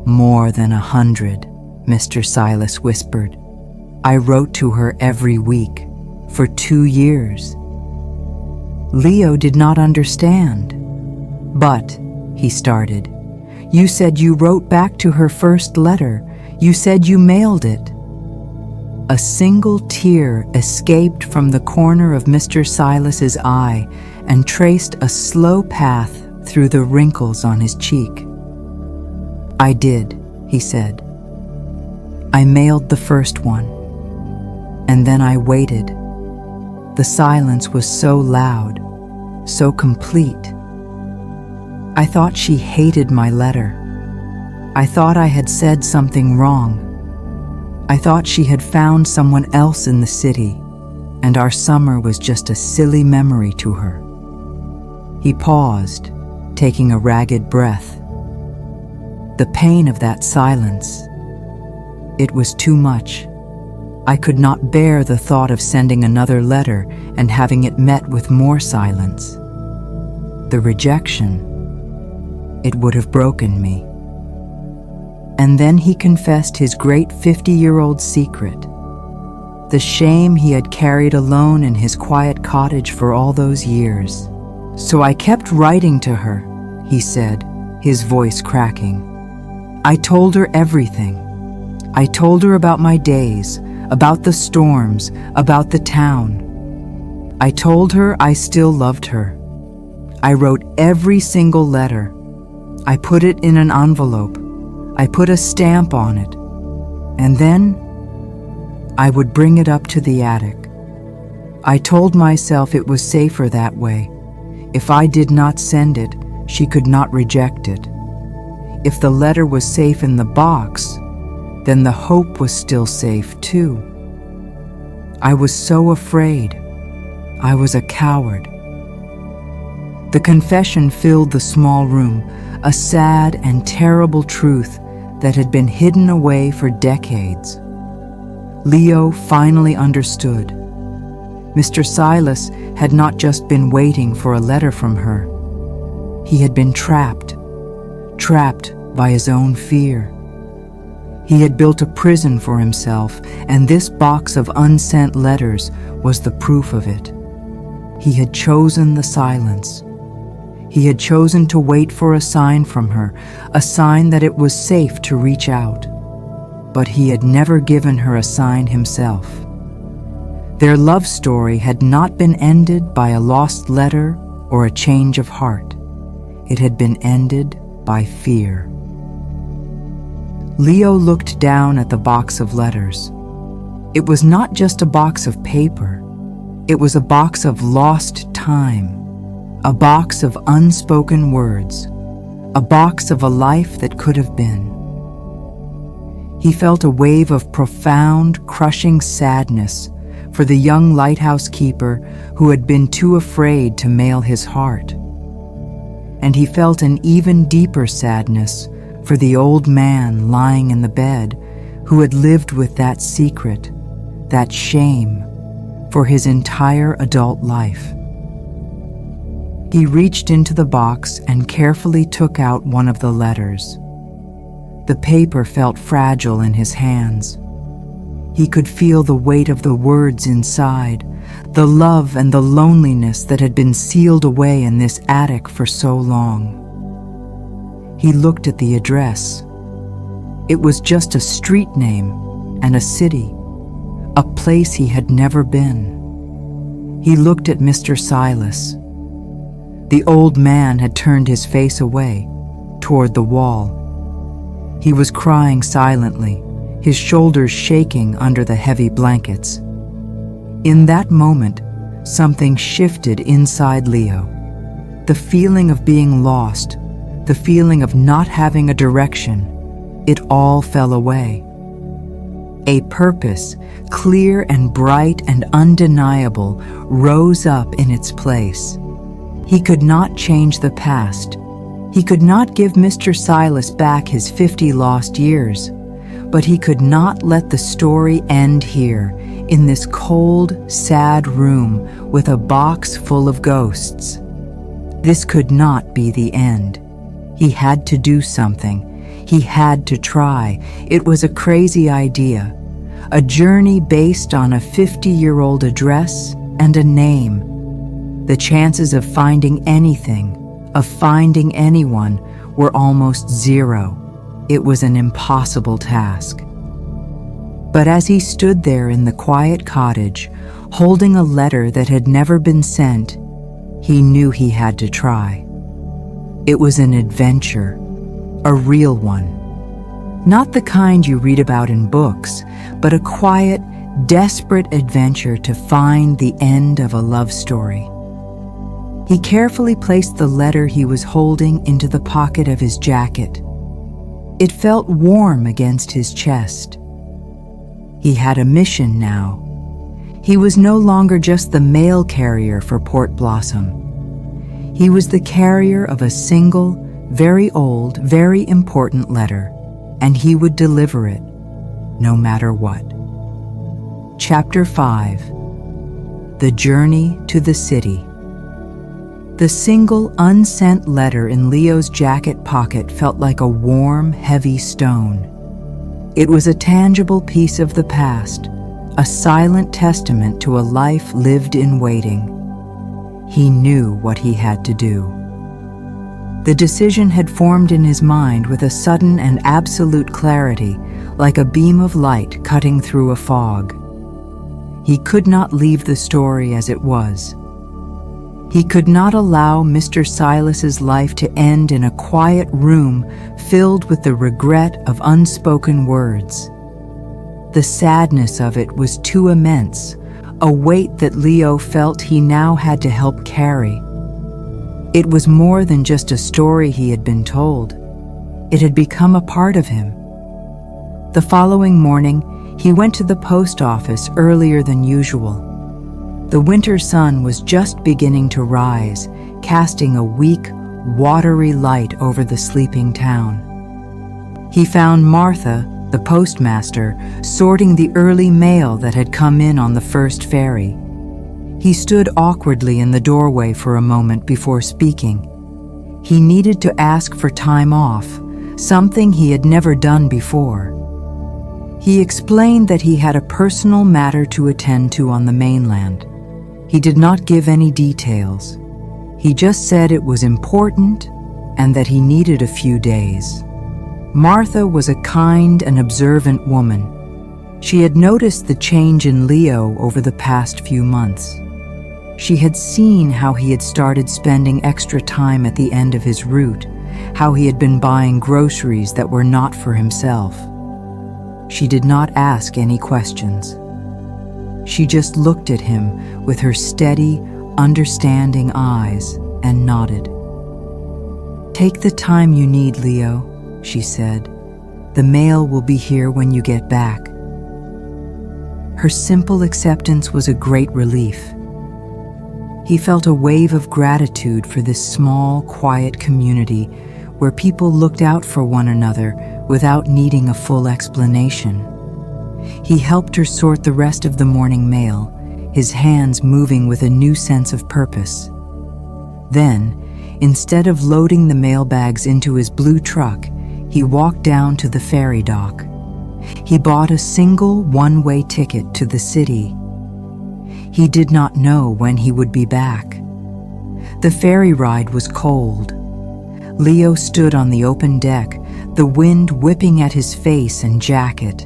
"More than 100, Mr. Silas whispered. "I wrote to her every week, for 2 years." Leo did not understand. "But," he started, "you said you wrote back to her first letter. You said you mailed it." A single tear escaped from the corner of Mr. Silas's eye and traced a slow path through the wrinkles on his cheek. "I did," he said. "I mailed the first one. And then I waited." The silence was so loud, so complete. I thought she hated my letter. I thought I had said something wrong. I thought she had found someone else in the city, and our summer was just a silly memory to her. He paused, taking a ragged breath. The pain of that silence. It was too much. I could not bear the thought of sending another letter and having it met with more silence. The rejection, it would have broken me. And then he confessed his great 50-year-old secret, the shame he had carried alone in his quiet cottage for all those years. "So I kept writing to her," he said, his voice cracking. "I told her everything. I told her about my days, about the storms, about the town. I told her I still loved her. I wrote every single letter. I put it in an envelope. I put a stamp on it. And then I would bring it up to the attic. I told myself it was safer that way. If I did not send it, she could not reject it. If the letter was safe in the box, then the hope was still safe too. I was so afraid. I was a coward. The confession filled the small room, a sad and terrible truth that had been hidden away for decades. Leo finally understood. Mr. Silas had not just been waiting for a letter from her. He had been trapped by his own fear. He had built a prison for himself, and this box of unsent letters was the proof of it. He had chosen the silence. He had chosen to wait for a sign from her, a sign that it was safe to reach out. But he had never given her a sign himself. Their love story had not been ended by a lost letter or a change of heart. It had been ended by fear. Leo looked down at the box of letters. It was not just a box of paper. It was a box of lost time, a box of unspoken words, a box of a life that could have been. He felt a wave of profound, crushing sadness for the young lighthouse keeper who had been too afraid to mail his heart. And he felt an even deeper sadness for the old man lying in the bed who had lived with that secret, that shame, for his entire adult life. He reached into the box and carefully took out one of the letters. The paper felt fragile in his hands. He could feel the weight of the words inside, the love and the loneliness that had been sealed away in this attic for so long. He looked at the address. It was just a street name and a city, a place he had never been. He looked at Mr. Silas. The old man had turned his face away, toward the wall. He was crying silently, his shoulders shaking under the heavy blankets. In that moment, something shifted inside Leo. The feeling of being lost, the feeling of not having a direction, it all fell away. A purpose, clear and bright and undeniable, rose up in its place. He could not change the past. He could not give Mr. Silas back his 50 lost years. But he could not let the story end here, in this cold, sad room with a box full of ghosts. This could not be the end. He had to do something. He had to try. It was a crazy idea. A journey based on a 50-year-old address and a name. The chances of finding anything, of finding anyone, were almost zero. It was an impossible task. But as he stood there in the quiet cottage, holding a letter that had never been sent, he knew he had to try. It was an adventure, a real one. Not the kind you read about in books, but a quiet, desperate adventure to find the end of a love story. He carefully placed the letter he was holding into the pocket of his jacket. It felt warm against his chest. He had a mission now. He was no longer just the mail carrier for Port Blossom. He was the carrier of a single, very old, very important letter, and he would deliver it, no matter what. Chapter 5. The Journey to the City. The single unsent letter in Leo's jacket pocket felt like a warm, heavy stone. It was a tangible piece of the past, a silent testament to a life lived in waiting. He knew what he had to do. The decision had formed in his mind with a sudden and absolute clarity, like a beam of light cutting through a fog. He could not leave the story as it was. He could not allow Mr. Silas's life to end in a quiet room filled with the regret of unspoken words. The sadness of it was too immense, a weight that Leo felt he now had to help carry. It was more than just a story he had been told. It had become a part of him. The following morning, he went to the post office earlier than usual. The winter sun was just beginning to rise, casting a weak, watery light over the sleeping town. He found Martha, the postmaster, sorting the early mail that had come in on the first ferry. He stood awkwardly in the doorway for a moment before speaking. He needed to ask for time off, something he had never done before. He explained that he had a personal matter to attend to on the mainland. He did not give any details. He just said it was important and that he needed a few days. Martha was a kind and observant woman. She had noticed the change in Leo over the past few months. She had seen how he had started spending extra time at the end of his route, how he had been buying groceries that were not for himself. She did not ask any questions. She just looked at him with her steady, understanding eyes and nodded. "Take the time you need, Leo," she said. "The mail will be here when you get back." Her simple acceptance was a great relief. He felt a wave of gratitude for this small, quiet community where people looked out for one another without needing a full explanation. He helped her sort the rest of the morning mail, his hands moving with a new sense of purpose. Then, instead of loading the mail bags into his blue truck, he walked down to the ferry dock. He bought a single one-way ticket to the city. He did not know when he would be back. The ferry ride was cold. Leo stood on the open deck, the wind whipping at his face and jacket.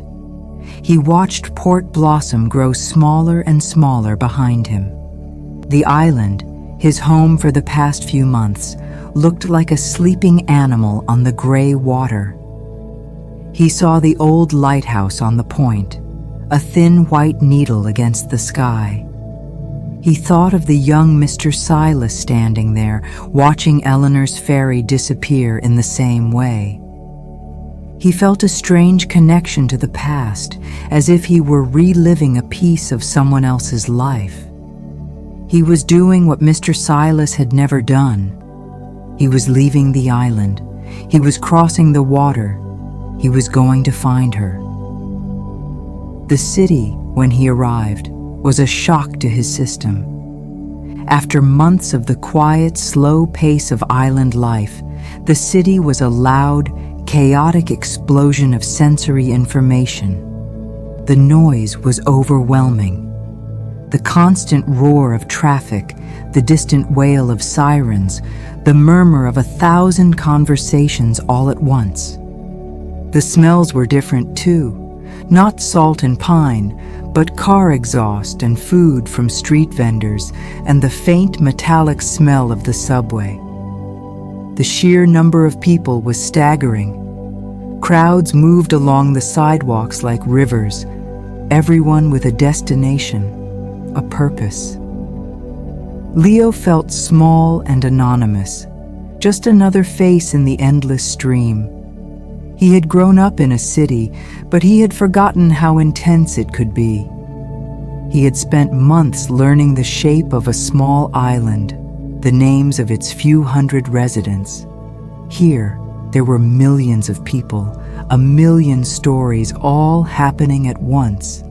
He watched Port Blossom grow smaller and smaller behind him. The island, his home for the past few months, looked like a sleeping animal on the gray water. He saw the old lighthouse on the point, a thin white needle against the sky. He thought of the young Mr. Silas standing there, watching Eleanor's ferry disappear in the same way. He felt a strange connection to the past, as if he were reliving a piece of someone else's life. He was doing what Mr. Silas had never done. He was leaving the island. He was crossing the water. He was going to find her. The city, when he arrived, was a shock to his system. After months of the quiet, slow pace of island life, the city was a loud, chaotic explosion of sensory information. The noise was overwhelming. The constant roar of traffic, the distant wail of sirens, the murmur of 1,000 conversations all at once. The smells were different too, not salt and pine, but car exhaust and food from street vendors and the faint metallic smell of the subway. The sheer number of people was staggering. Crowds moved along the sidewalks like rivers, everyone with a destination, a purpose. Leo felt small and anonymous, just another face in the endless stream. He had grown up in a city, but he had forgotten how intense it could be. He had spent months learning the shape of a small island, the names of its few hundred residents. Here, there were millions of people, a million stories, all happening at once.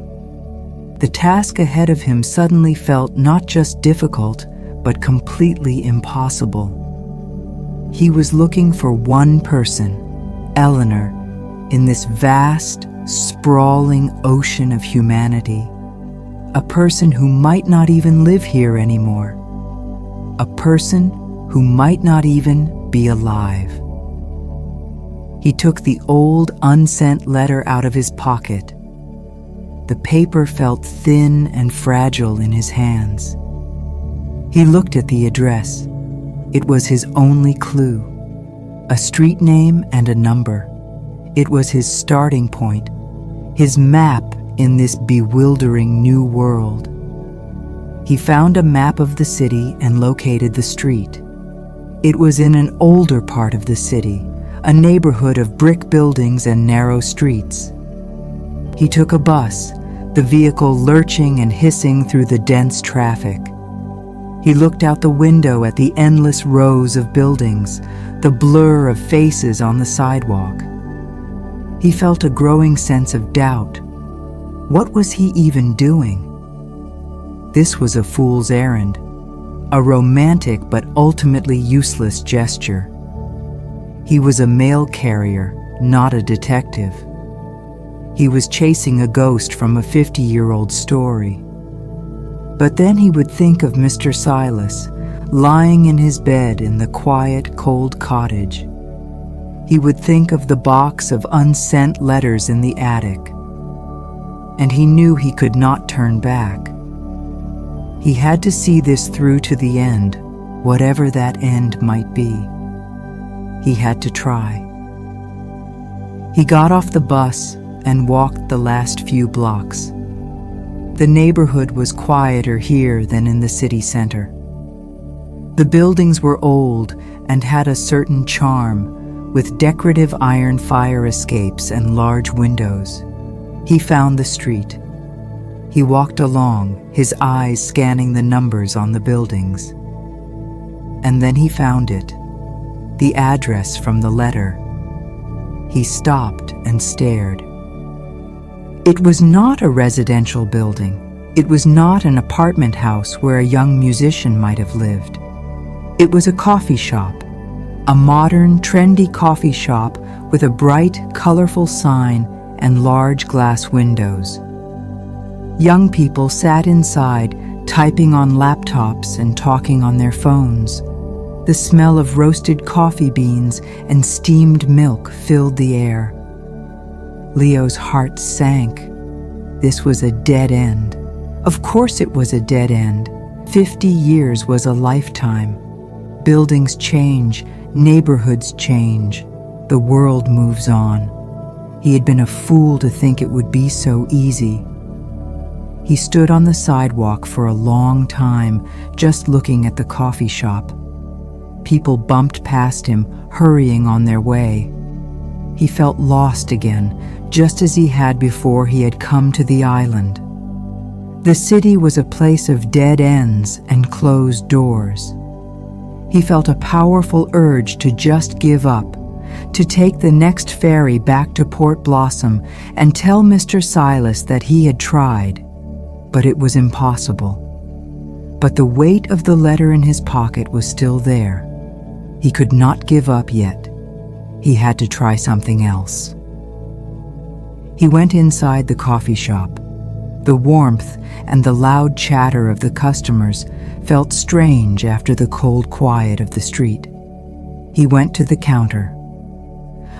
The task ahead of him suddenly felt not just difficult, but completely impossible. He was looking for one person, Eleanor, in this vast, sprawling ocean of humanity. A person who might not even live here anymore. A person who might not even be alive. He took the old, unsent letter out of his pocket. The paper felt thin and fragile in his hands. He looked at the address. It was his only clue. A street name and a number. It was his starting point, his map in this bewildering new world. He found a map of the city and located the street. It was in an older part of the city, a neighborhood of brick buildings and narrow streets. He took a bus, the vehicle lurching and hissing through the dense traffic. He looked out the window at the endless rows of buildings, the blur of faces on the sidewalk. He felt a growing sense of doubt. What was he even doing? This was a fool's errand, a romantic but ultimately useless gesture. He was a mail carrier, not a detective. He was chasing a ghost from a 50-year-old story. But then he would think of Mr. Silas, lying in his bed in the quiet, cold cottage. He would think of the box of unsent letters in the attic. And he knew he could not turn back. He had to see this through to the end, whatever that end might be. He had to try. He got off the bus and walked the last few blocks. The neighborhood was quieter here than in the city center. The buildings were old and had a certain charm, with decorative iron fire escapes and large windows. He found the street. He walked along, his eyes scanning the numbers on the buildings. And then he found it, the address from the letter. He stopped and stared. It was not a residential building. It was not an apartment house where a young musician might have lived. It was a coffee shop, a modern, trendy coffee shop with a bright, colorful sign and large glass windows. Young people sat inside, typing on laptops and talking on their phones. The smell of roasted coffee beans and steamed milk filled the air. Leo's heart sank. This was a dead end. Of course it was a dead end. 50 years was a lifetime. Buildings change, neighborhoods change. The world moves on. He had been a fool to think it would be so easy. He stood on the sidewalk for a long time, just looking at the coffee shop. People bumped past him, hurrying on their way. He felt lost again, just as he had before he had come to the island. The city was a place of dead ends and closed doors. He felt a powerful urge to just give up, to take the next ferry back to Port Blossom and tell Mr. Silas that he had tried, but it was impossible. But the weight of the letter in his pocket was still there. He could not give up yet. He had to try something else. He went inside the coffee shop. The warmth and the loud chatter of the customers felt strange after the cold quiet of the street. He went to the counter.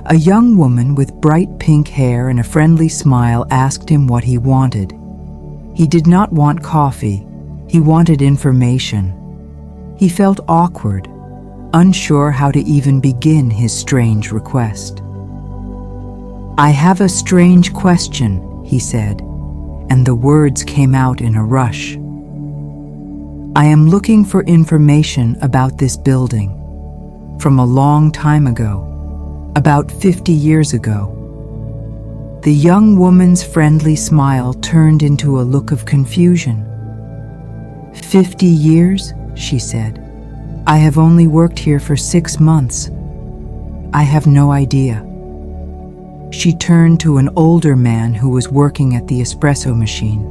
A young woman with bright pink hair and a friendly smile asked him what he wanted. He did not want coffee. He wanted information. He felt awkward, unsure how to even begin his strange request. "I have a strange question," he said, and the words came out in a rush. "I am looking for information about this building, from a long time ago, about 50 years ago." The young woman's friendly smile turned into a look of confusion. "50 years?" she said. "I have only worked here for 6 months. I have no idea." She turned to an older man who was working at the espresso machine.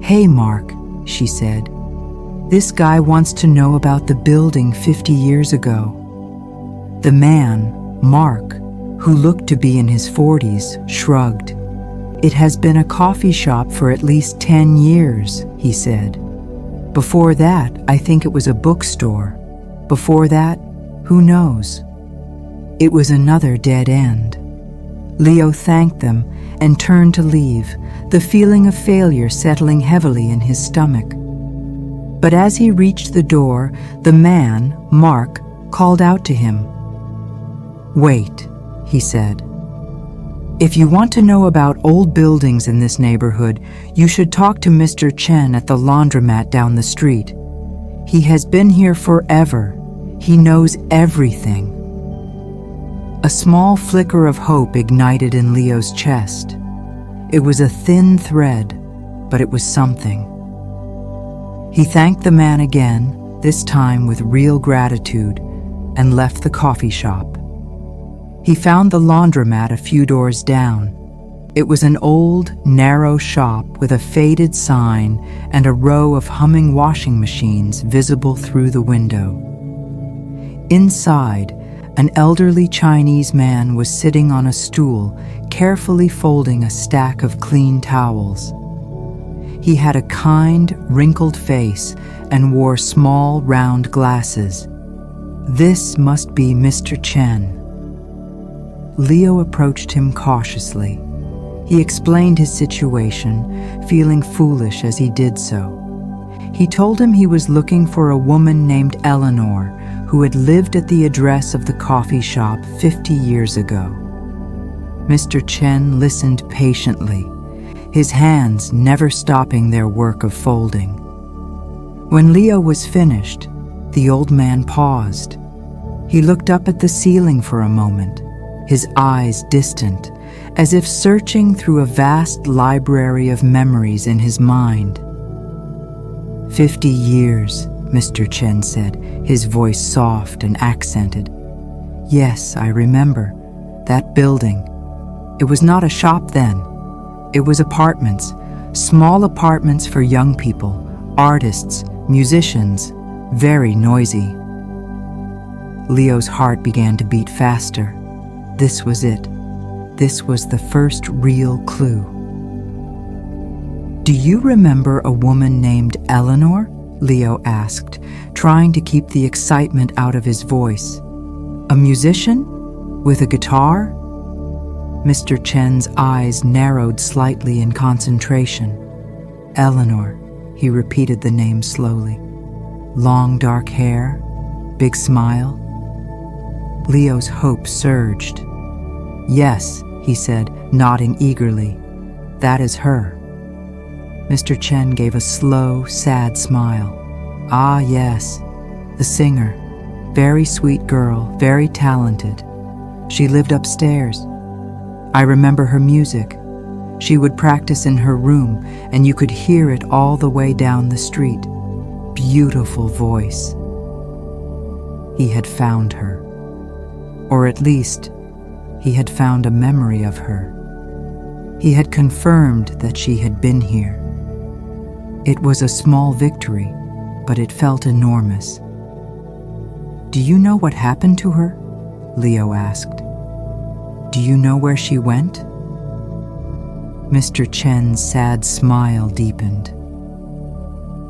"Hey, Mark," she said. "This guy wants to know about the building 50 years ago." The man, Mark, who looked to be in his 40s, shrugged. "It has been a coffee shop for at least 10 years, he said. "Before that, I think it was a bookstore. Before that, who knows?" It was another dead end. Leo thanked them and turned to leave, the feeling of failure settling heavily in his stomach. But as he reached the door, the man, Mark, called out to him. "Wait," he said. "If you want to know about old buildings in this neighborhood, you should talk to Mr. Chen at the laundromat down the street. He has been here forever. He knows everything." A small flicker of hope ignited in Leo's chest. It was a thin thread, but it was something. He thanked the man again, this time with real gratitude, and left the coffee shop. He found the laundromat a few doors down. It was an old, narrow shop with a faded sign and a row of humming washing machines visible through the window. Inside, an elderly Chinese man was sitting on a stool, carefully folding a stack of clean towels. He had a kind, wrinkled face and wore small, round glasses. This must be Mr. Chen. Leo approached him cautiously. He explained his situation, feeling foolish as he did so. He told him he was looking for a woman named Eleanor, who had lived at the address of the coffee shop 50 years ago. Mr. Chen listened patiently, his hands never stopping their work of folding. When Leo was finished, the old man paused. He looked up at the ceiling for a moment, his eyes distant, as if searching through a vast library of memories in his mind. 50 years, Mr. Chen said, his voice soft and accented. "Yes, I remember. That building. It was not a shop then. It was apartments, small apartments for young people, artists, musicians, very noisy." Leo's heart began to beat faster. This was it. This was the first real clue. "Do you remember a woman named Eleanor?" Leo asked, trying to keep the excitement out of his voice. "A musician? With a guitar?" Mr. Chen's eyes narrowed slightly in concentration. "Eleanor," he repeated the name slowly. "Long dark hair? Big smile?" Leo's hope surged. "Yes," he said, nodding eagerly. "That is her." Mr. Chen gave a slow, sad smile. "Ah, yes, the singer. Very sweet girl, very talented. She lived upstairs. I remember her music. She would practice in her room, and you could hear it all the way down the street. Beautiful voice." He had found her. Or at least, he had found a memory of her. He had confirmed that she had been here. It was a small victory, but it felt enormous. "Do you know what happened to her?" Leo asked. "Do you know where she went?" Mr. Chen's sad smile deepened.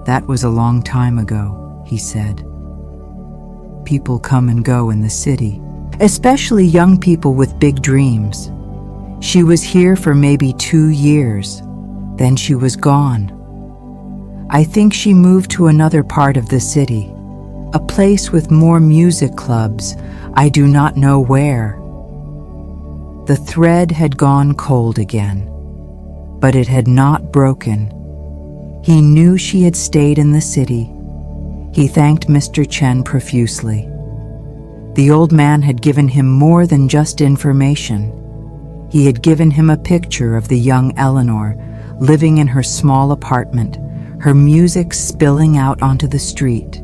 "That was a long time ago," he said. "People come and go in the city, especially young people with big dreams. She was here for maybe 2 years. Then she was gone. I think she moved to another part of the city, a place with more music clubs. I do not know where." The thread had gone cold again, but it had not broken. He knew she had stayed in the city. He thanked Mr. Chen profusely. The old man had given him more than just information. He had given him a picture of the young Eleanor living in her small apartment, her music spilling out onto the street.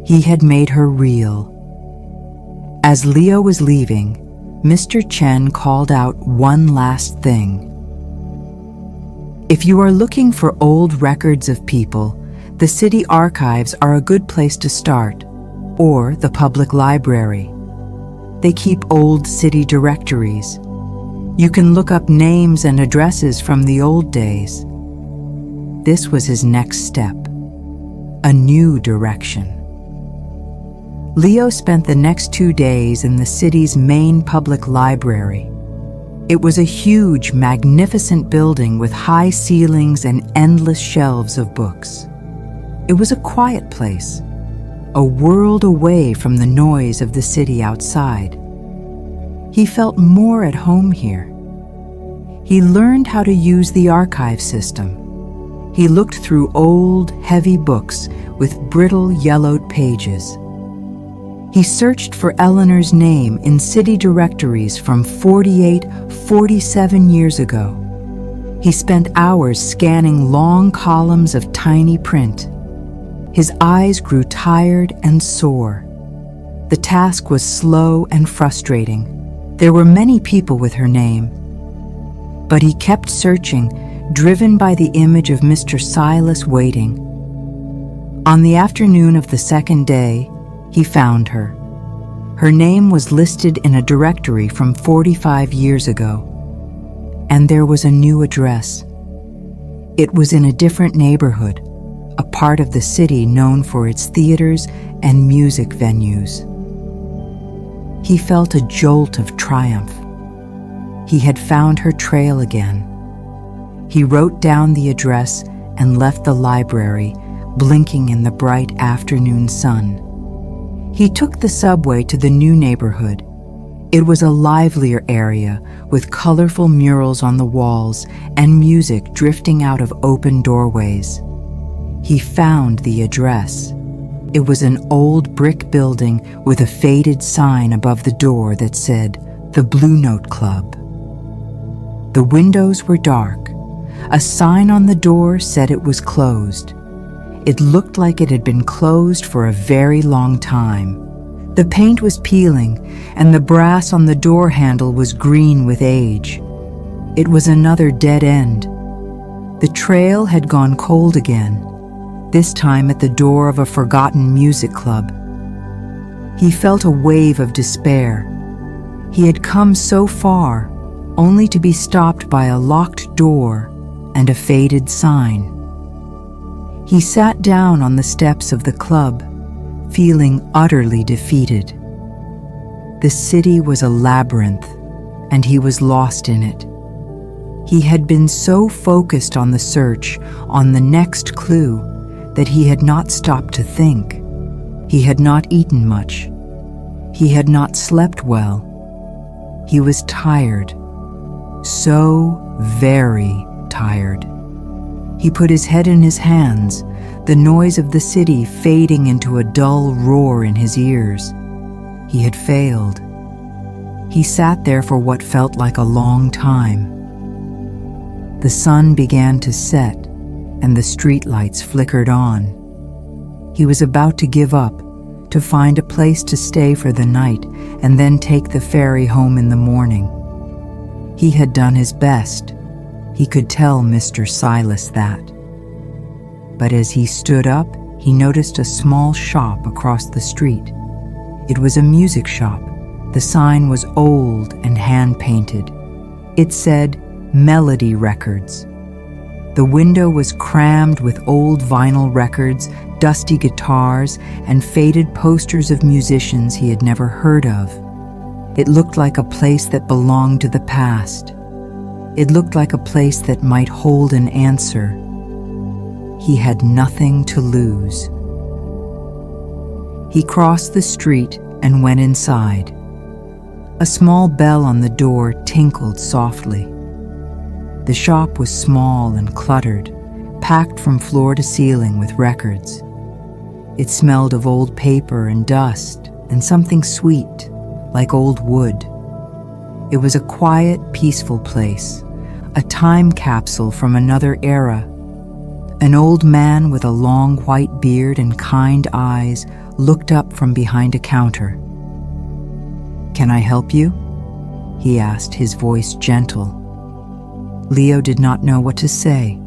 He had made her real. As Leo was leaving, Mr. Chen called out one last thing. If you are looking for old records of people, the city archives are a good place to start, or the public library. They keep old city directories. You can look up names and addresses from the old days. This was his next step, a new direction. Leo spent the next 2 days in the city's main public library. It was a huge, magnificent building with high ceilings and endless shelves of books. It was a quiet place, a world away from the noise of the city outside. He felt more at home here. He learned how to use the archive system. He looked through old, heavy books with brittle, yellowed pages. He searched for Eleanor's name in city directories from 47 years ago. He spent hours scanning long columns of tiny print. His eyes grew tired and sore. The task was slow and frustrating. There were many people with her name. But he kept searching, driven by the image of Mr. Silas waiting. On the afternoon of the second day, he found her. Her name was listed in a directory from 45 years ago. And there was a new address. It was in a different neighborhood, a part of the city known for its theaters and music venues. He felt a jolt of triumph. He had found her trail again. He wrote down the address and left the library, blinking in the bright afternoon sun. He took the subway to the new neighborhood. It was a livelier area with colorful murals on the walls and music drifting out of open doorways. He found the address. It was an old brick building with a faded sign above the door that said, "The Blue Note Club." The windows were dark. A sign on the door said it was closed. It looked like it had been closed for a very long time. The paint was peeling, and the brass on the door handle was green with age. It was another dead end. The trail had gone cold again, this time at the door of a forgotten music club. He felt a wave of despair. He had come so far, only to be stopped by a locked door and a faded sign. He sat down on the steps of the club, feeling utterly defeated. The city was a labyrinth, and he was lost in it. He had been so focused on the search, on the next clue, that he had not stopped to think. He had not eaten much. He had not slept well. He was tired, so very tired. He put his head in his hands, the noise of the city fading into a dull roar in his ears. He had failed. He sat there for what felt like a long time. The sun began to set, and the streetlights flickered on. He was about to give up, to find a place to stay for the night, and then take the ferry home in the morning. He had done his best. He could tell Mr. Silas that. But as he stood up, he noticed a small shop across the street. It was a music shop. The sign was old and hand-painted. It said, "Melody Records." The window was crammed with old vinyl records, dusty guitars, and faded posters of musicians he had never heard of. It looked like a place that belonged to the past. It looked like a place that might hold an answer. He had nothing to lose. He crossed the street and went inside. A small bell on the door tinkled softly. The shop was small and cluttered, packed from floor to ceiling with records. It smelled of old paper and dust and something sweet, like old wood. It was a quiet, peaceful place, a time capsule from another era. An old man with a long white beard and kind eyes looked up from behind a counter. "Can I help you?" he asked, his voice gentle. Leo did not know what to say.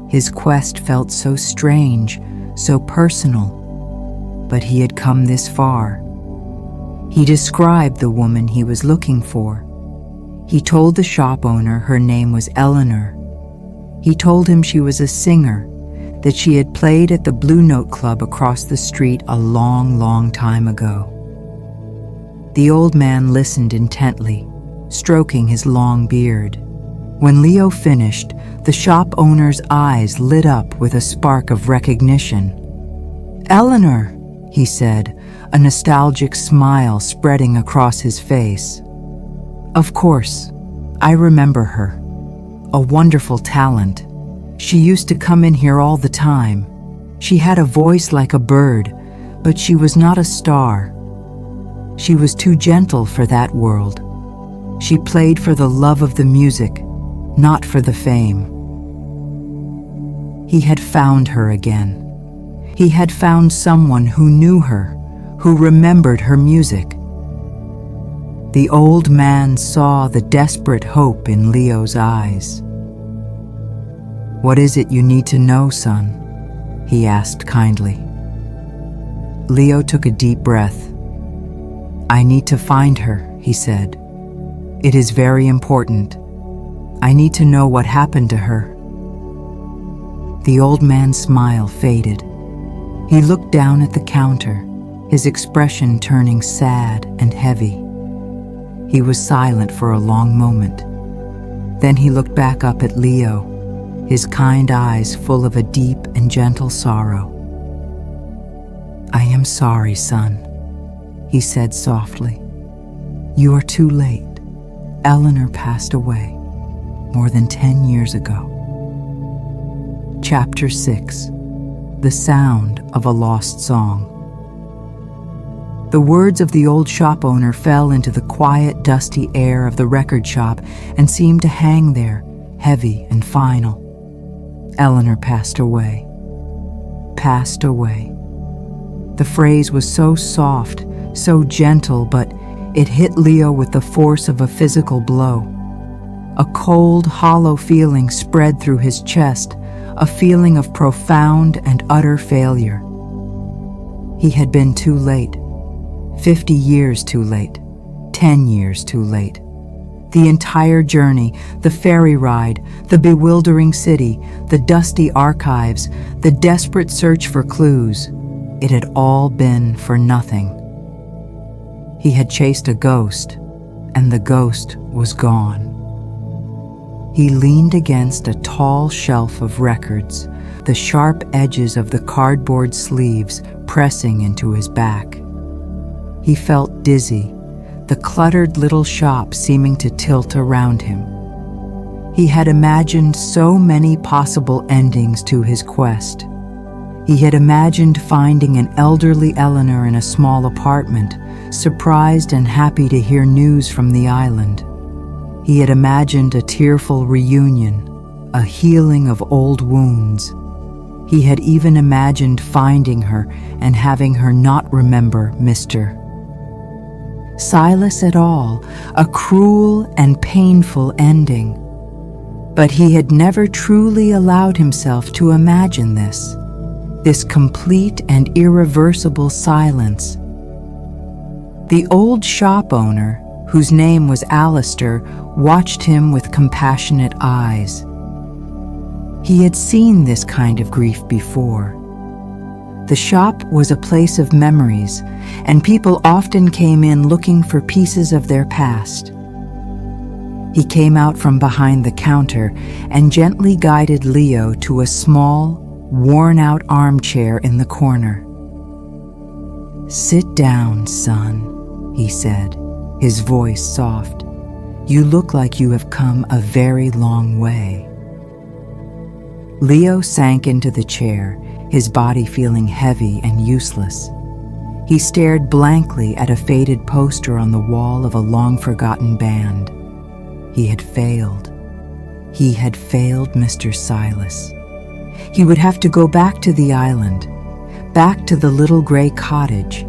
His quest felt so strange, so personal, but he had come this far. He described the woman he was looking for. He told the shop owner her name was Eleanor. He told him she was a singer, that she had played at the Blue Note Club across the street a long, long time ago. The old man listened intently, stroking his long beard. When Leo finished, the shop owner's eyes lit up with a spark of recognition. "Eleanor," he said, a nostalgic smile spreading across his face. "Of course, I remember her. A wonderful talent. She used to come in here all the time. She had a voice like a bird, but she was not a star. She was too gentle for that world. She played for the love of the music, not for the fame." He had found her again. He had found someone who knew her, who remembered her music. The old man saw the desperate hope in Leo's eyes. "What is it you need to know, son?" he asked kindly. Leo took a deep breath. "I need to find her," he said. "It is very important. I need to know what happened to her." The old man's smile faded. He looked down at the counter, his expression turning sad and heavy. He was silent for a long moment. Then he looked back up at Leo, his kind eyes full of a deep and gentle sorrow. "I am sorry, son," he said softly. "You are too late. Eleanor passed away more than 10 years ago." Chapter 6. The Sound of a Lost Song. The words of the old shop owner fell into the quiet, dusty air of the record shop and seemed to hang there, heavy and final. Eleanor passed away. Passed away. The phrase was so soft, so gentle, but it hit Leo with the force of a physical blow. A cold, hollow feeling spread through his chest, a feeling of profound and utter failure. He had been too late. 50 years too late. 10 years too late. The entire journey, the ferry ride, the bewildering city, the dusty archives, the desperate search for clues, it had all been for nothing. He had chased a ghost, and the ghost was gone. He leaned against a tall shelf of records, the sharp edges of the cardboard sleeves pressing into his back. He felt dizzy, the cluttered little shop seeming to tilt around him. He had imagined so many possible endings to his quest. He had imagined finding an elderly Eleanor in a small apartment, surprised and happy to hear news from the island. He had imagined a tearful reunion, a healing of old wounds. He had even imagined finding her and having her not remember Mr. Silas at all, a cruel and painful ending. But he had never truly allowed himself to imagine this complete and irreversible silence. The old shop owner, whose name was Alistair, watched him with compassionate eyes. He had seen this kind of grief before. The shop was a place of memories, and people often came in looking for pieces of their past. He came out from behind the counter and gently guided Leo to a small, worn-out armchair in the corner. "Sit down, son," he said, his voice soft. "You look like you have come a very long way." Leo sank into the chair, his body feeling heavy and useless. He stared blankly at a faded poster on the wall of a long-forgotten band. He had failed. He had failed Mr. Silas. He would have to go back to the island, back to the little gray cottage,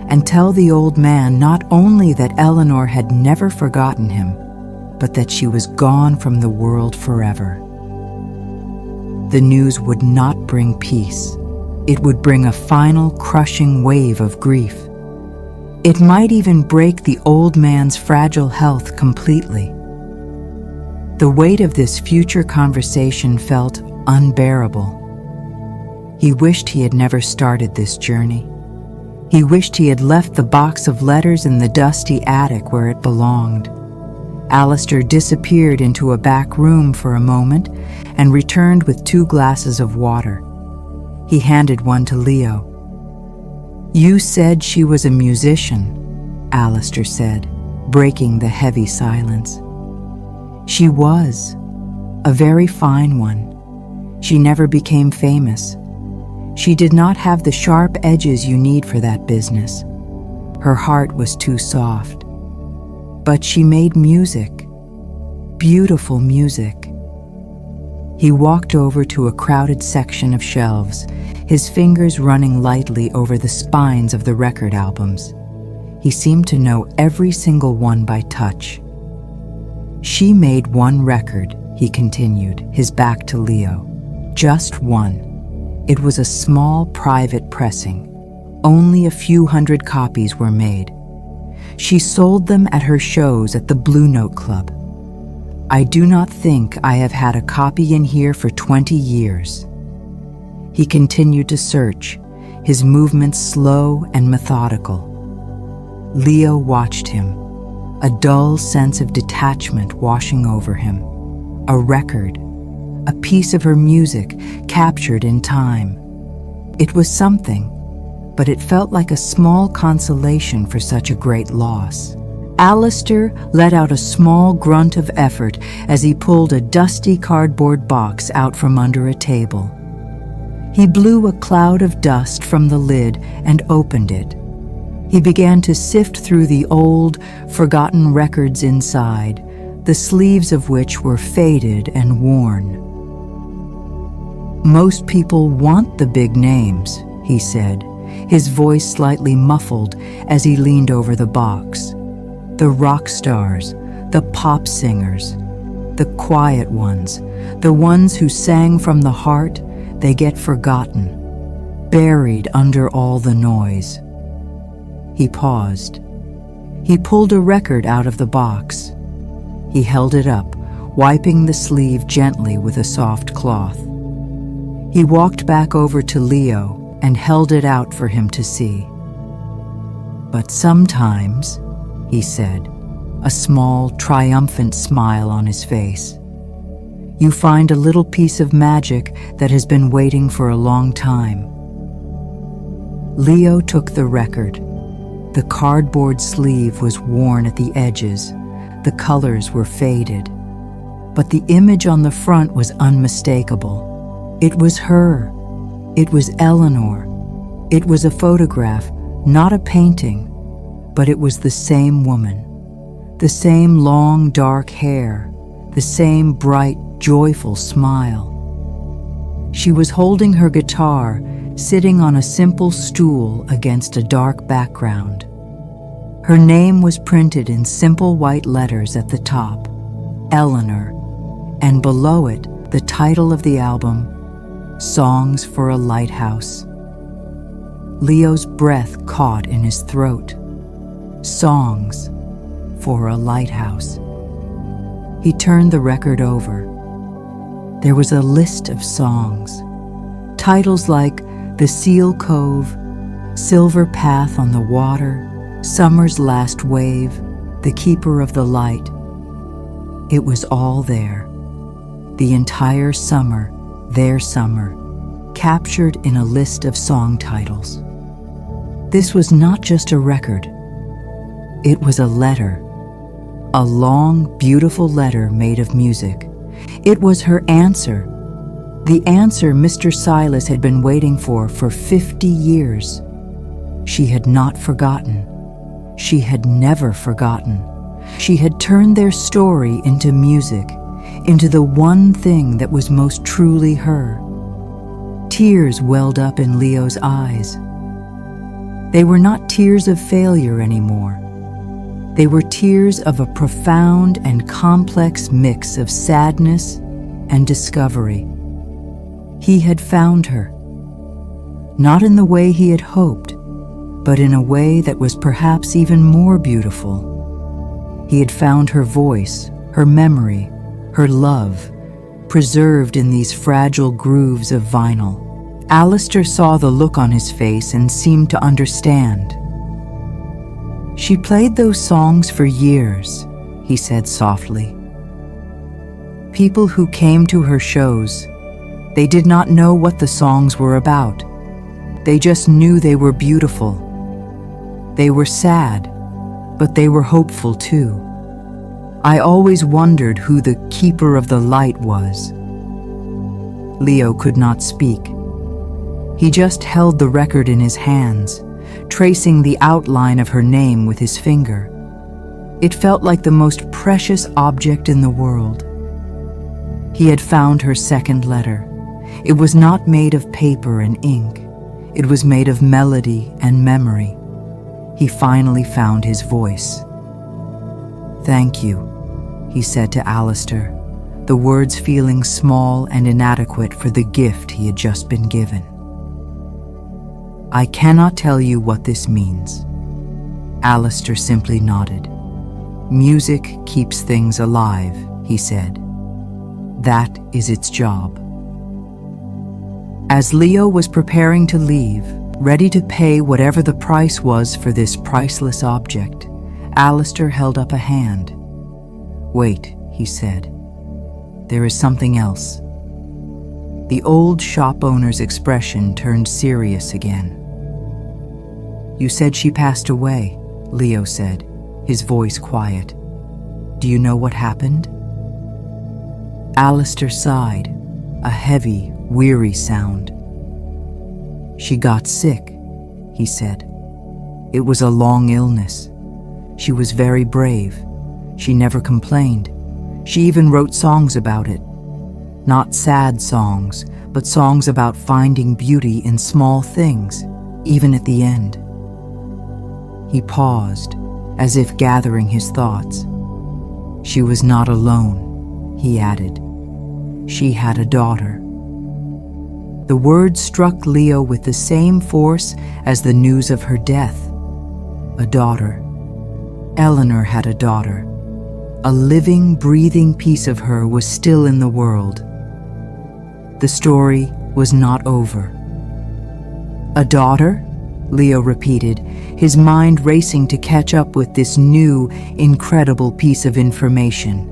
and tell the old man not only that Eleanor had never forgotten him, but that she was gone from the world forever. The news would not bring peace. It would bring a final crushing wave of grief. It might even break the old man's fragile health completely. The weight of this future conversation felt unbearable. He wished he had never started this journey. He wished he had left the box of letters in the dusty attic where it belonged. Alistair disappeared into a back room for a moment and returned with 2 glasses of water. He handed one to Leo. "You said she was a musician," Alistair said, breaking the heavy silence. "She was. A very fine one. She never became famous. She did not have the sharp edges you need for that business. Her heart was too soft. But she made music. Beautiful music." He walked over to a crowded section of shelves, his fingers running lightly over the spines of the record albums. He seemed to know every single one by touch. "She made one record," he continued, his back to Leo. "Just one. It was a small private pressing. Only a few hundred copies were made. She sold them at her shows at the Blue Note Club. I do not think I have had a copy in here for 20 years. He continued to search, his movements slow and methodical. Leo watched him, a dull sense of detachment washing over him. A record, a piece of her music captured in time. It was something, but it felt like a small consolation for such a great loss. Alistair let out a small grunt of effort as he pulled a dusty cardboard box out from under a table. He blew a cloud of dust from the lid and opened it. He began to sift through the old, forgotten records inside, the sleeves of which were faded and worn. "Most people want the big names," he said, his voice slightly muffled as he leaned over the box. "The rock stars, the pop singers, the quiet ones, the ones who sang from the heart, they get forgotten, buried under all the noise." He paused. He pulled a record out of the box. He held it up, wiping the sleeve gently with a soft cloth. He walked back over to Leo and held it out for him to see. "But sometimes," he said, a small, triumphant smile on his face, "you find a little piece of magic that has been waiting for a long time." Leo took the record. The cardboard sleeve was worn at the edges. The colors were faded. But the image on the front was unmistakable. It was her. It was Eleanor. It was a photograph, not a painting, but it was the same woman. The same long, dark hair. The same bright, joyful smile. She was holding her guitar, sitting on a simple stool against a dark background. Her name was printed in simple white letters at the top, Eleanor, and below it, the title of the album, Songs for a Lighthouse. Leo's breath caught in his throat. Songs for a Lighthouse. He turned the record over. There was a list of songs. Titles like The Seal Cove, Silver Path on the Water, Summer's Last Wave, The Keeper of the Light. It was all there. The entire summer, their summer, captured in a list of song titles. This was not just a record. It was a letter. A long, beautiful letter made of music. It was her answer. The answer Mr. Silas had been waiting for 50 years. She had not forgotten. She had never forgotten. She had turned their story into music, into the one thing that was most truly her. Tears welled up in Leo's eyes. They were not tears of failure anymore. They were tears of a profound and complex mix of sadness and discovery. He had found her, not in the way he had hoped, but in a way that was perhaps even more beautiful. He had found her voice, her memory, her love, preserved in these fragile grooves of vinyl. Alistair saw the look on his face and seemed to understand. "She played those songs for years," he said softly. "People who came to her shows, they did not know what the songs were about. They just knew they were beautiful. They were sad, but they were hopeful too. I always wondered who the keeper of the light was. Leo could not speak. He just held the record in his hands, tracing the outline of her name with his finger. It felt like the most precious object in the world. He had found her second letter. It was not made of paper and ink. It was made of melody and memory. He finally found his voice. "Thank you," he said to Alistair, the words feeling small and inadequate for the gift he had just been given. "I cannot tell you what this means." Alistair simply nodded. "Music keeps things alive," he said. "That is its job." As Leo was preparing to leave, ready to pay whatever the price was for this priceless object, Alistair held up a hand. "Wait," he said. "There is something else." The old shop owner's expression turned serious again. "You said she passed away," Leo said, his voice quiet. "Do you know what happened?" Alistair sighed, a heavy, weary sound. "She got sick," he said. "It was a long illness. She was very brave. She never complained. She even wrote songs about it. Not sad songs, but songs about finding beauty in small things, even at the end." He paused, as if gathering his thoughts. "She was not alone," he added. "She had a daughter." The word struck Leo with the same force as the news of her death. A daughter. Eleanor had a daughter. A living, breathing piece of her was still in the world. The story was not over. "A daughter?" Leo repeated, his mind racing to catch up with this new, incredible piece of information.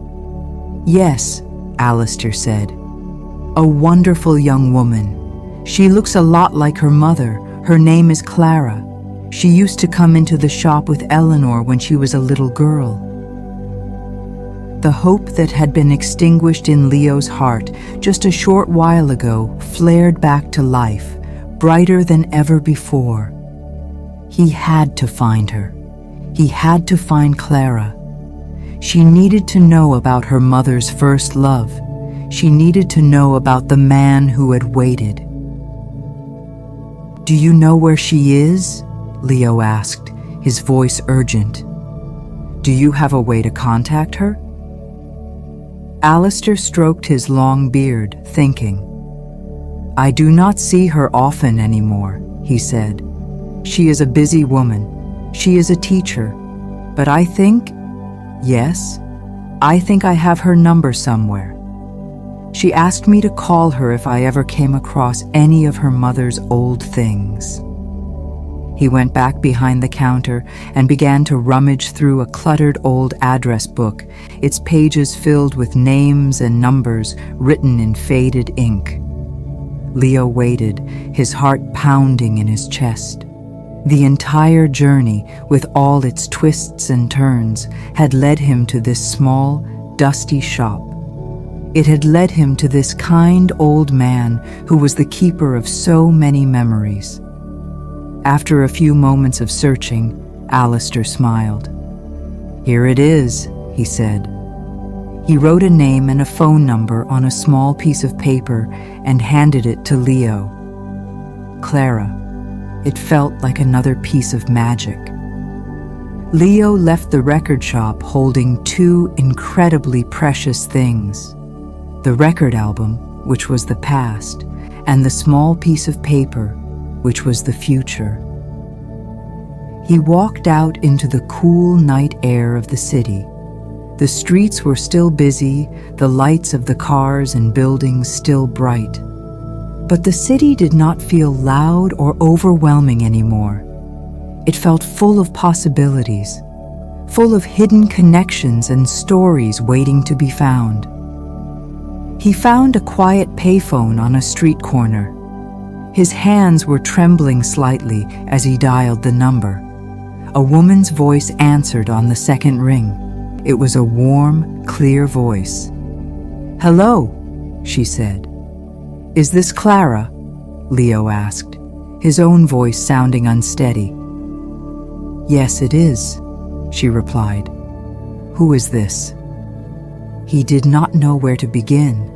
"Yes," Alistair said. "A wonderful young woman. She looks a lot like her mother. Her name is Clara. She used to come into the shop with Eleanor when she was a little girl." The hope that had been extinguished in Leo's heart just a short while ago flared back to life, brighter than ever before. He had to find her. He had to find Clara. She needed to know about her mother's first love. She needed to know about the man who had waited. "Do you know where she is?" Leo asked, his voice urgent. "Do you have a way to contact her?" Alistair stroked his long beard, thinking. "I do not see her often anymore," he said. "She is a busy woman. She is a teacher. But I think I have her number somewhere. She asked me to call her if I ever came across any of her mother's old things." He went back behind the counter and began to rummage through a cluttered old address book, its pages filled with names and numbers written in faded ink. Leo waited, his heart pounding in his chest. The entire journey, with all its twists and turns, had led him to this small, dusty shop. It had led him to this kind old man who was the keeper of so many memories. After a few moments of searching, Alistair smiled. "Here it is," he said. He wrote a name and a phone number on a small piece of paper and handed it to Leo. Clara. It felt like another piece of magic. Leo left the record shop holding two incredibly precious things: the record album, which was the past, and the small piece of paper, which was the future. He walked out into the cool night air of the city. The streets were still busy, the lights of the cars and buildings still bright. But the city did not feel loud or overwhelming anymore. It felt full of possibilities, full of hidden connections and stories waiting to be found. He found a quiet payphone on a street corner. His hands were trembling slightly as he dialed the number. A woman's voice answered on the second ring. It was a warm, clear voice. "Hello," she said. "Is this Clara?" Leo asked, his own voice sounding unsteady. "Yes, it is," she replied. "Who is this?" He did not know where to begin.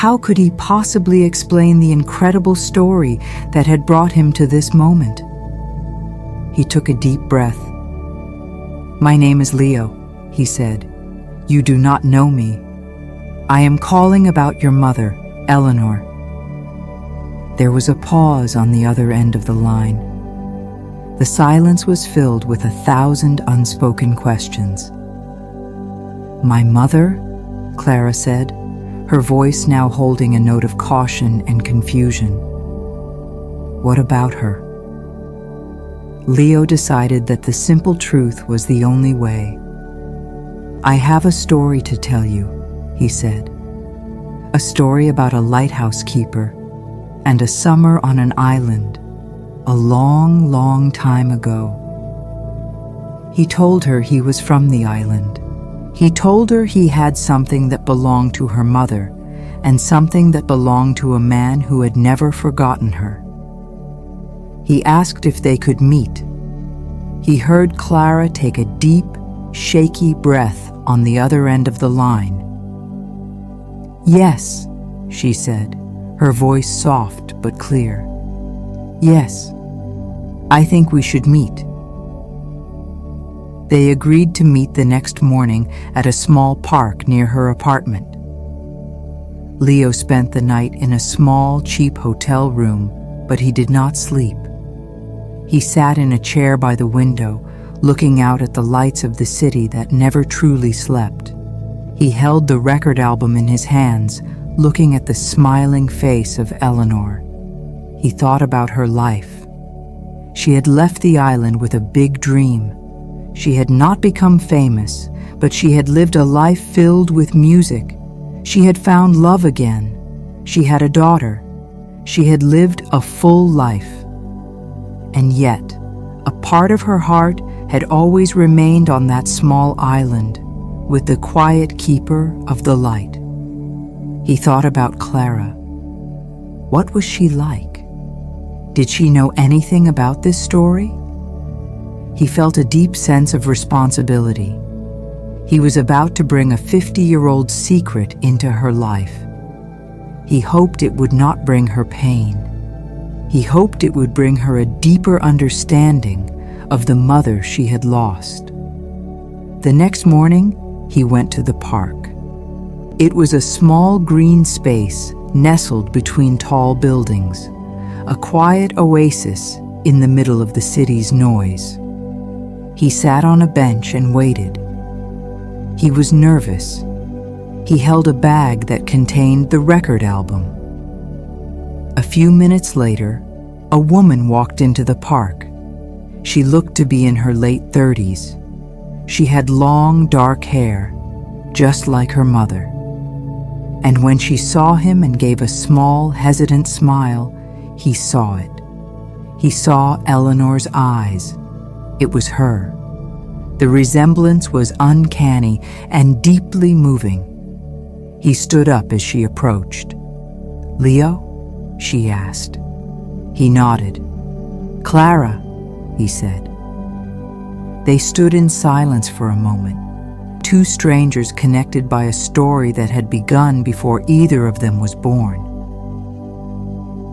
How could he possibly explain the incredible story that had brought him to this moment? He took a deep breath. "My name is Leo," he said. "You do not know me. I am calling about your mother, Eleanor." There was a pause on the other end of the line. The silence was filled with 1,000 unspoken questions. "My mother?" Clara said, her voice now holding a note of caution and confusion. "What about her?" Leo decided that the simple truth was the only way. "I have a story to tell you," he said. "A story about a lighthouse keeper and a summer on an island, a long, long time ago." He told her he was from the island. He told her he had something that belonged to her mother and something that belonged to a man who had never forgotten her. He asked if they could meet. He heard Clara take a deep, shaky breath on the other end of the line. "Yes," she said, her voice soft but clear. "Yes, I think we should meet." They agreed to meet the next morning at a small park near her apartment. Leo spent the night in a small, cheap hotel room, but he did not sleep. He sat in a chair by the window, looking out at the lights of the city that never truly slept. He held the record album in his hands, looking at the smiling face of Eleanor. He thought about her life. She had left the island with a big dream. She had not become famous, but she had lived a life filled with music. She had found love again. She had a daughter. She had lived a full life. And yet, a part of her heart had always remained on that small island, with the quiet keeper of the light. He thought about Clara. What was she like? Did she know anything about this story? He felt a deep sense of responsibility. He was about to bring a 50-year-old secret into her life. He hoped it would not bring her pain. He hoped it would bring her a deeper understanding of the mother she had lost. The next morning, he went to the park. It was a small green space nestled between tall buildings, a quiet oasis in the middle of the city's noise. He sat on a bench and waited. He was nervous. He held a bag that contained the record album. A few minutes later, a woman walked into the park. She looked to be in her late 30s. She had long, dark hair, just like her mother. And when she saw him and gave a small, hesitant smile, he saw it. He saw Eleanor's eyes. It was her. The resemblance was uncanny and deeply moving. He stood up as she approached. "Leo?" she asked. He nodded. "Clara," he said. They stood in silence for a moment, two strangers connected by a story that had begun before either of them was born.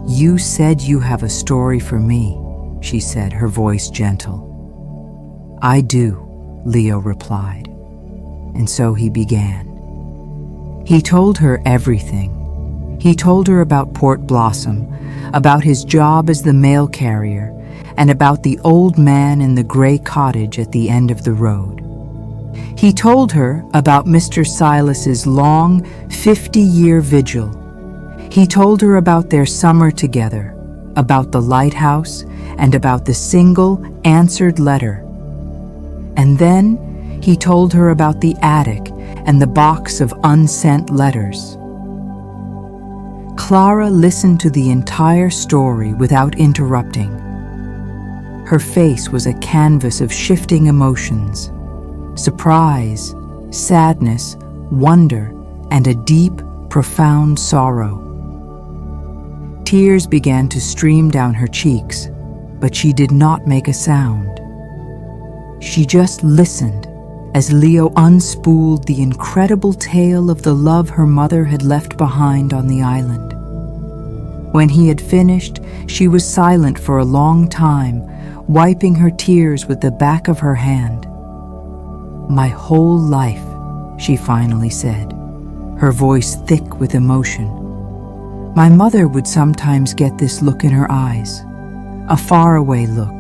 "You said you have a story for me," she said, her voice gentle. "I do," Leo replied. And so he began. He told her everything. He told her about Port Blossom, about his job as the mail carrier, and about the old man in the gray cottage at the end of the road. He told her about Mr. Silas's long 50-year vigil. He told her about their summer together, about the lighthouse, and about the single answered letter. And then he told her about the attic and the box of unsent letters. Clara listened to the entire story without interrupting. Her face was a canvas of shifting emotions: surprise, sadness, wonder, and a deep, profound sorrow. Tears began to stream down her cheeks, but she did not make a sound. She just listened as Leo unspooled the incredible tale of the love her mother had left behind on the island. When he had finished, she was silent for a long time, wiping her tears with the back of her hand. "My whole life," she finally said, her voice thick with emotion. "My mother would sometimes get this look in her eyes, a faraway look,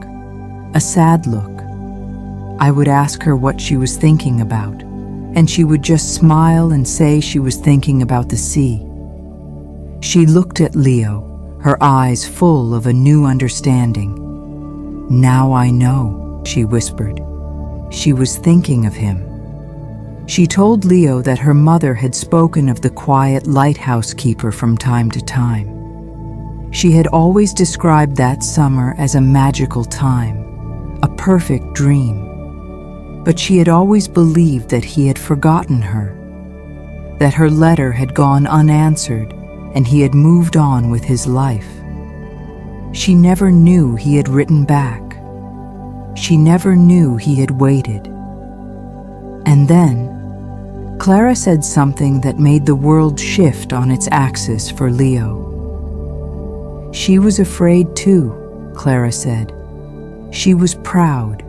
a sad look. I would ask her what she was thinking about, and she would just smile and say she was thinking about the sea." She looked at Leo, her eyes full of a new understanding. "Now I know," she whispered. She was thinking of him. She told Leo that her mother had spoken of the quiet lighthouse keeper from time to time. She had always described that summer as a magical time, a perfect dream. But she had always believed that he had forgotten her, that her letter had gone unanswered and he had moved on with his life. She never knew he had written back. She never knew he had waited. And then, Clara said something that made the world shift on its axis for Leo. She was afraid too, Clara said. She was proud.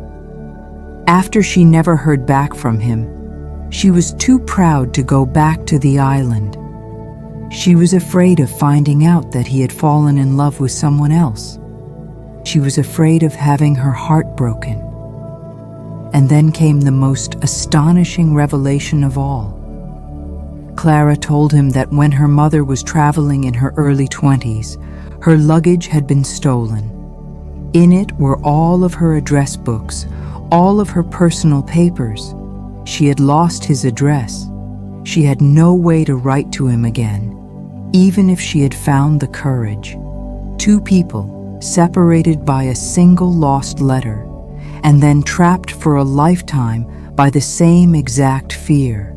After she never heard back from him, she was too proud to go back to the island. She was afraid of finding out that he had fallen in love with someone else. She was afraid of having her heart broken. And then came the most astonishing revelation of all. Clara told him that when her mother was traveling in her early 20s, her luggage had been stolen. In it were all of her address books, all of her personal papers. She had lost his address. She had no way to write to him again, even if she had found the courage. Two people separated by a single lost letter, and then trapped for a lifetime by the same exact fear.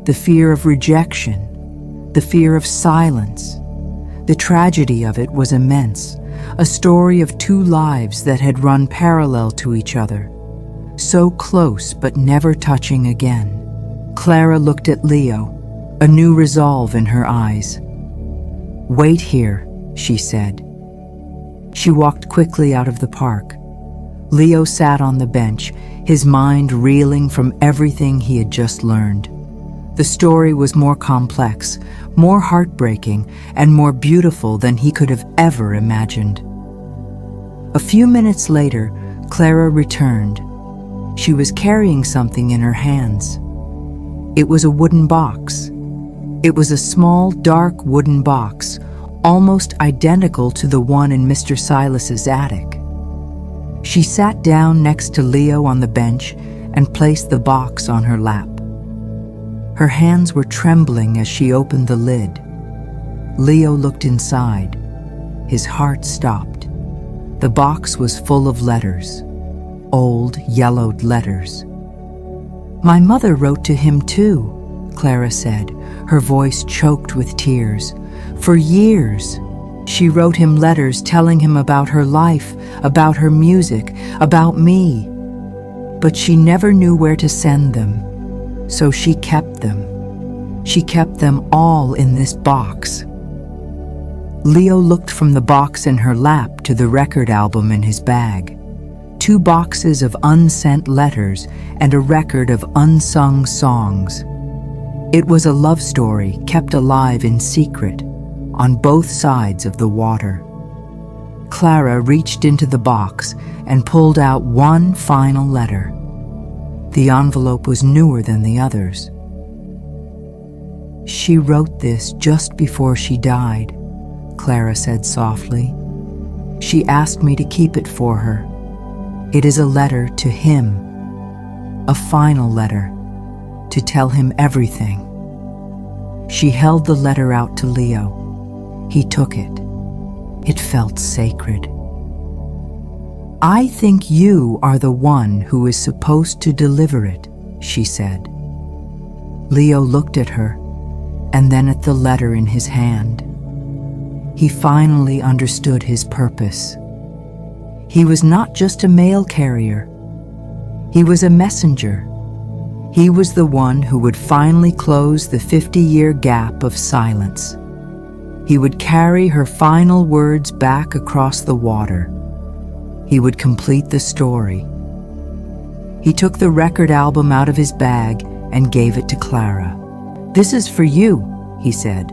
The fear of rejection, the fear of silence. The tragedy of it was immense, a story of two lives that had run parallel to each other, so close but never touching again. Clara looked at Leo, a new resolve in her eyes. "Wait here," she said. She walked quickly out of the park. Leo sat on the bench, his mind reeling from everything he had just learned. The story was more complex, more heartbreaking, and more beautiful than he could have ever imagined. A few minutes later, Clara returned. She was carrying something in her hands. It was a wooden box. It was a small, dark wooden box, almost identical to the one in Mr. Silas's attic. She sat down next to Leo on the bench and placed the box on her lap. Her hands were trembling as she opened the lid. Leo looked inside. His heart stopped. The box was full of letters, old, yellowed letters. "My mother wrote to him too," Clara said, her voice choked with tears. "For years, she wrote him letters telling him about her life, about her music, about me. But she never knew where to send them, so she kept them. She kept them all in this box." Leo looked from the box in her lap to the record album in his bag. 2 boxes of unsent letters and a record of unsung songs. It was a love story kept alive in secret, on both sides of the water. Clara reached into the box and pulled out one final letter. The envelope was newer than the others. "She wrote this just before she died," Clara said softly. "She asked me to keep it for her. It is a letter to him, a final letter, to tell him everything." She held the letter out to Leo. He took it. It felt sacred. "I think you are the one who is supposed to deliver it," she said. Leo looked at her, and then at the letter in his hand. He finally understood his purpose. He was not just a mail carrier. He was a messenger. He was the one who would finally close the 50-year gap of silence. He would carry her final words back across the water. He would complete the story. He took the record album out of his bag and gave it to Clara. "This is for you," he said.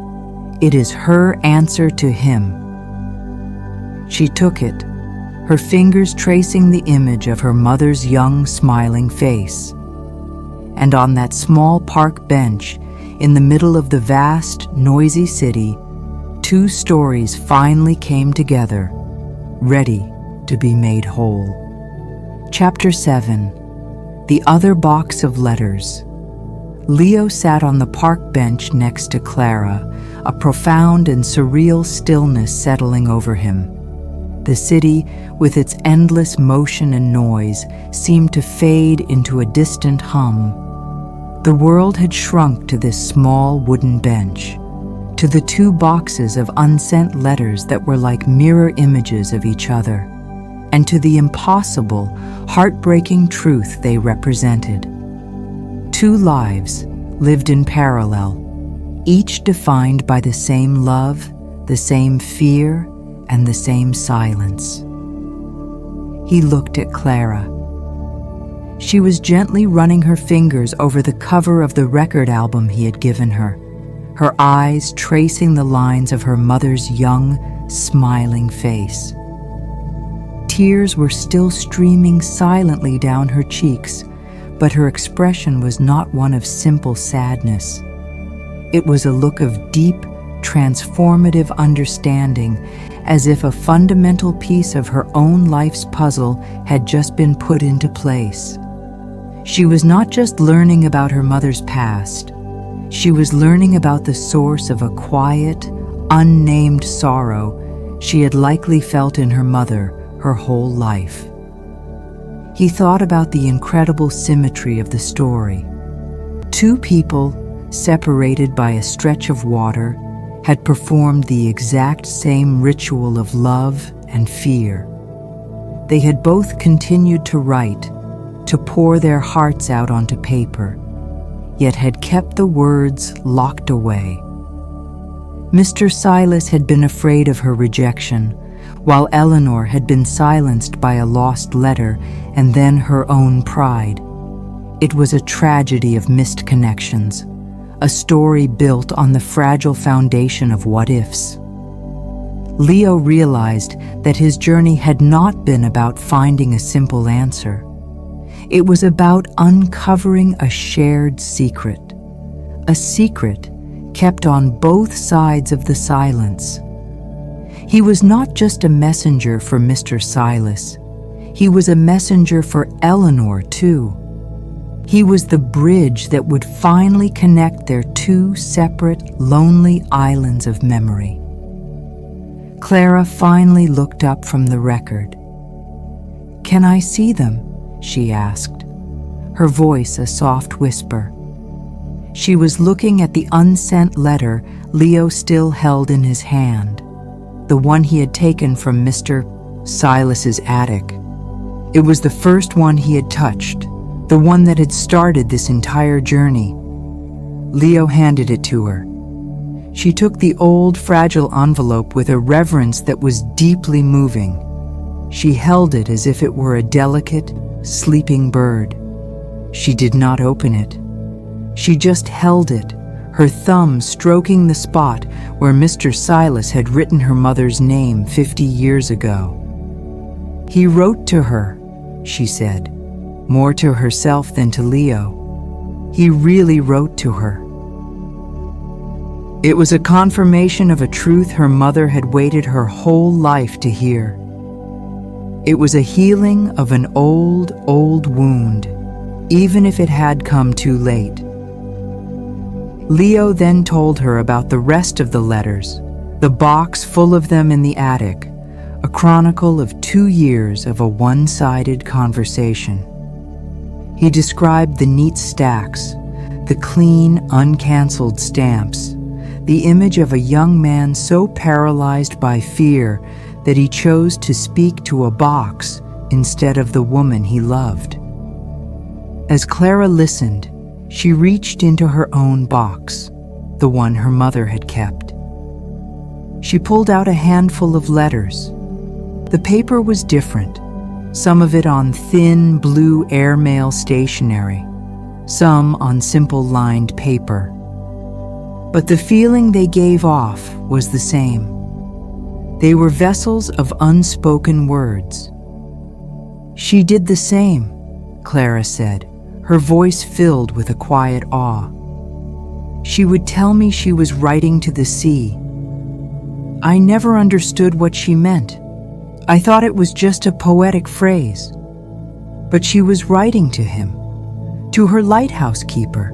"It is her answer to him." She took it, her fingers tracing the image of her mother's young, smiling face. And on that small park bench, in the middle of the vast, noisy city, two stories finally came together, ready to be made whole. Chapter 7. The Other Box of Letters. Leo sat on the park bench next to Clara, a profound and surreal stillness settling over him. The city, with its endless motion and noise, seemed to fade into a distant hum. The world had shrunk to this small wooden bench, to the two boxes of unsent letters that were like mirror images of each other, and to the impossible, heartbreaking truth they represented. Two lives lived in parallel, each defined by the same love, the same fear, and the same silence. He looked at Clara. She was gently running her fingers over the cover of the record album he had given her, her eyes tracing the lines of her mother's young, smiling face. Tears were still streaming silently down her cheeks, but her expression was not one of simple sadness. It was a look of deep, transformative understanding, as if a fundamental piece of her own life's puzzle had just been put into place. She was not just learning about her mother's past. She was learning about the source of a quiet, unnamed sorrow she had likely felt in her mother her whole life. He thought about the incredible symmetry of the story. Two people, separated by a stretch of water, had performed the exact same ritual of love and fear. They had both continued to write, to pour their hearts out onto paper, yet had kept the words locked away. Mr. Silas had been afraid of her rejection, while Eleanor had been silenced by a lost letter and then her own pride. It was a tragedy of missed connections, a story built on the fragile foundation of what-ifs. Leo realized that his journey had not been about finding a simple answer. It was about uncovering a shared secret, a secret kept on both sides of the silence. He was not just a messenger for Mr. Silas. He was a messenger for Eleanor, too. He was the bridge that would finally connect their two separate, lonely islands of memory. Clara finally looked up from the record. "Can I see them?" she asked, her voice a soft whisper. She was looking at the unsent letter Leo still held in his hand, the one he had taken from Mr. Silas's attic. It was the first one he had touched, the one that had started this entire journey. Leo handed it to her. She took the old, fragile envelope with a reverence that was deeply moving. She held it as if it were a delicate, sleeping bird. She did not open it. She just held it, her thumb stroking the spot where Mr. Silas had written her mother's name 50 years ago. "He wrote to her," she said, more to herself than to Leo. He really wrote to her. It was a confirmation of a truth her mother had waited her whole life to hear. It was a healing of an old, old wound, even if it had come too late. Leo then told her about the rest of the letters, The box full of them in the attic, a chronicle of 2 years of a one-sided conversation. He described the neat stacks, the clean, uncancelled stamps, the image of a young man so paralyzed by fear that he chose to speak to a box instead of the woman he loved. As Clara listened, she reached into her own box, the one her mother had kept. She pulled out a handful of letters. The paper was different, some of it on thin blue airmail stationery, some on simple lined paper. But the feeling they gave off was the same. They were vessels of unspoken words. "She did the same," Clara said, her voice filled with a quiet awe. "She would tell me she was writing to the sea. I never understood what she meant. I thought it was just a poetic phrase. But she was writing to him, to her lighthouse keeper."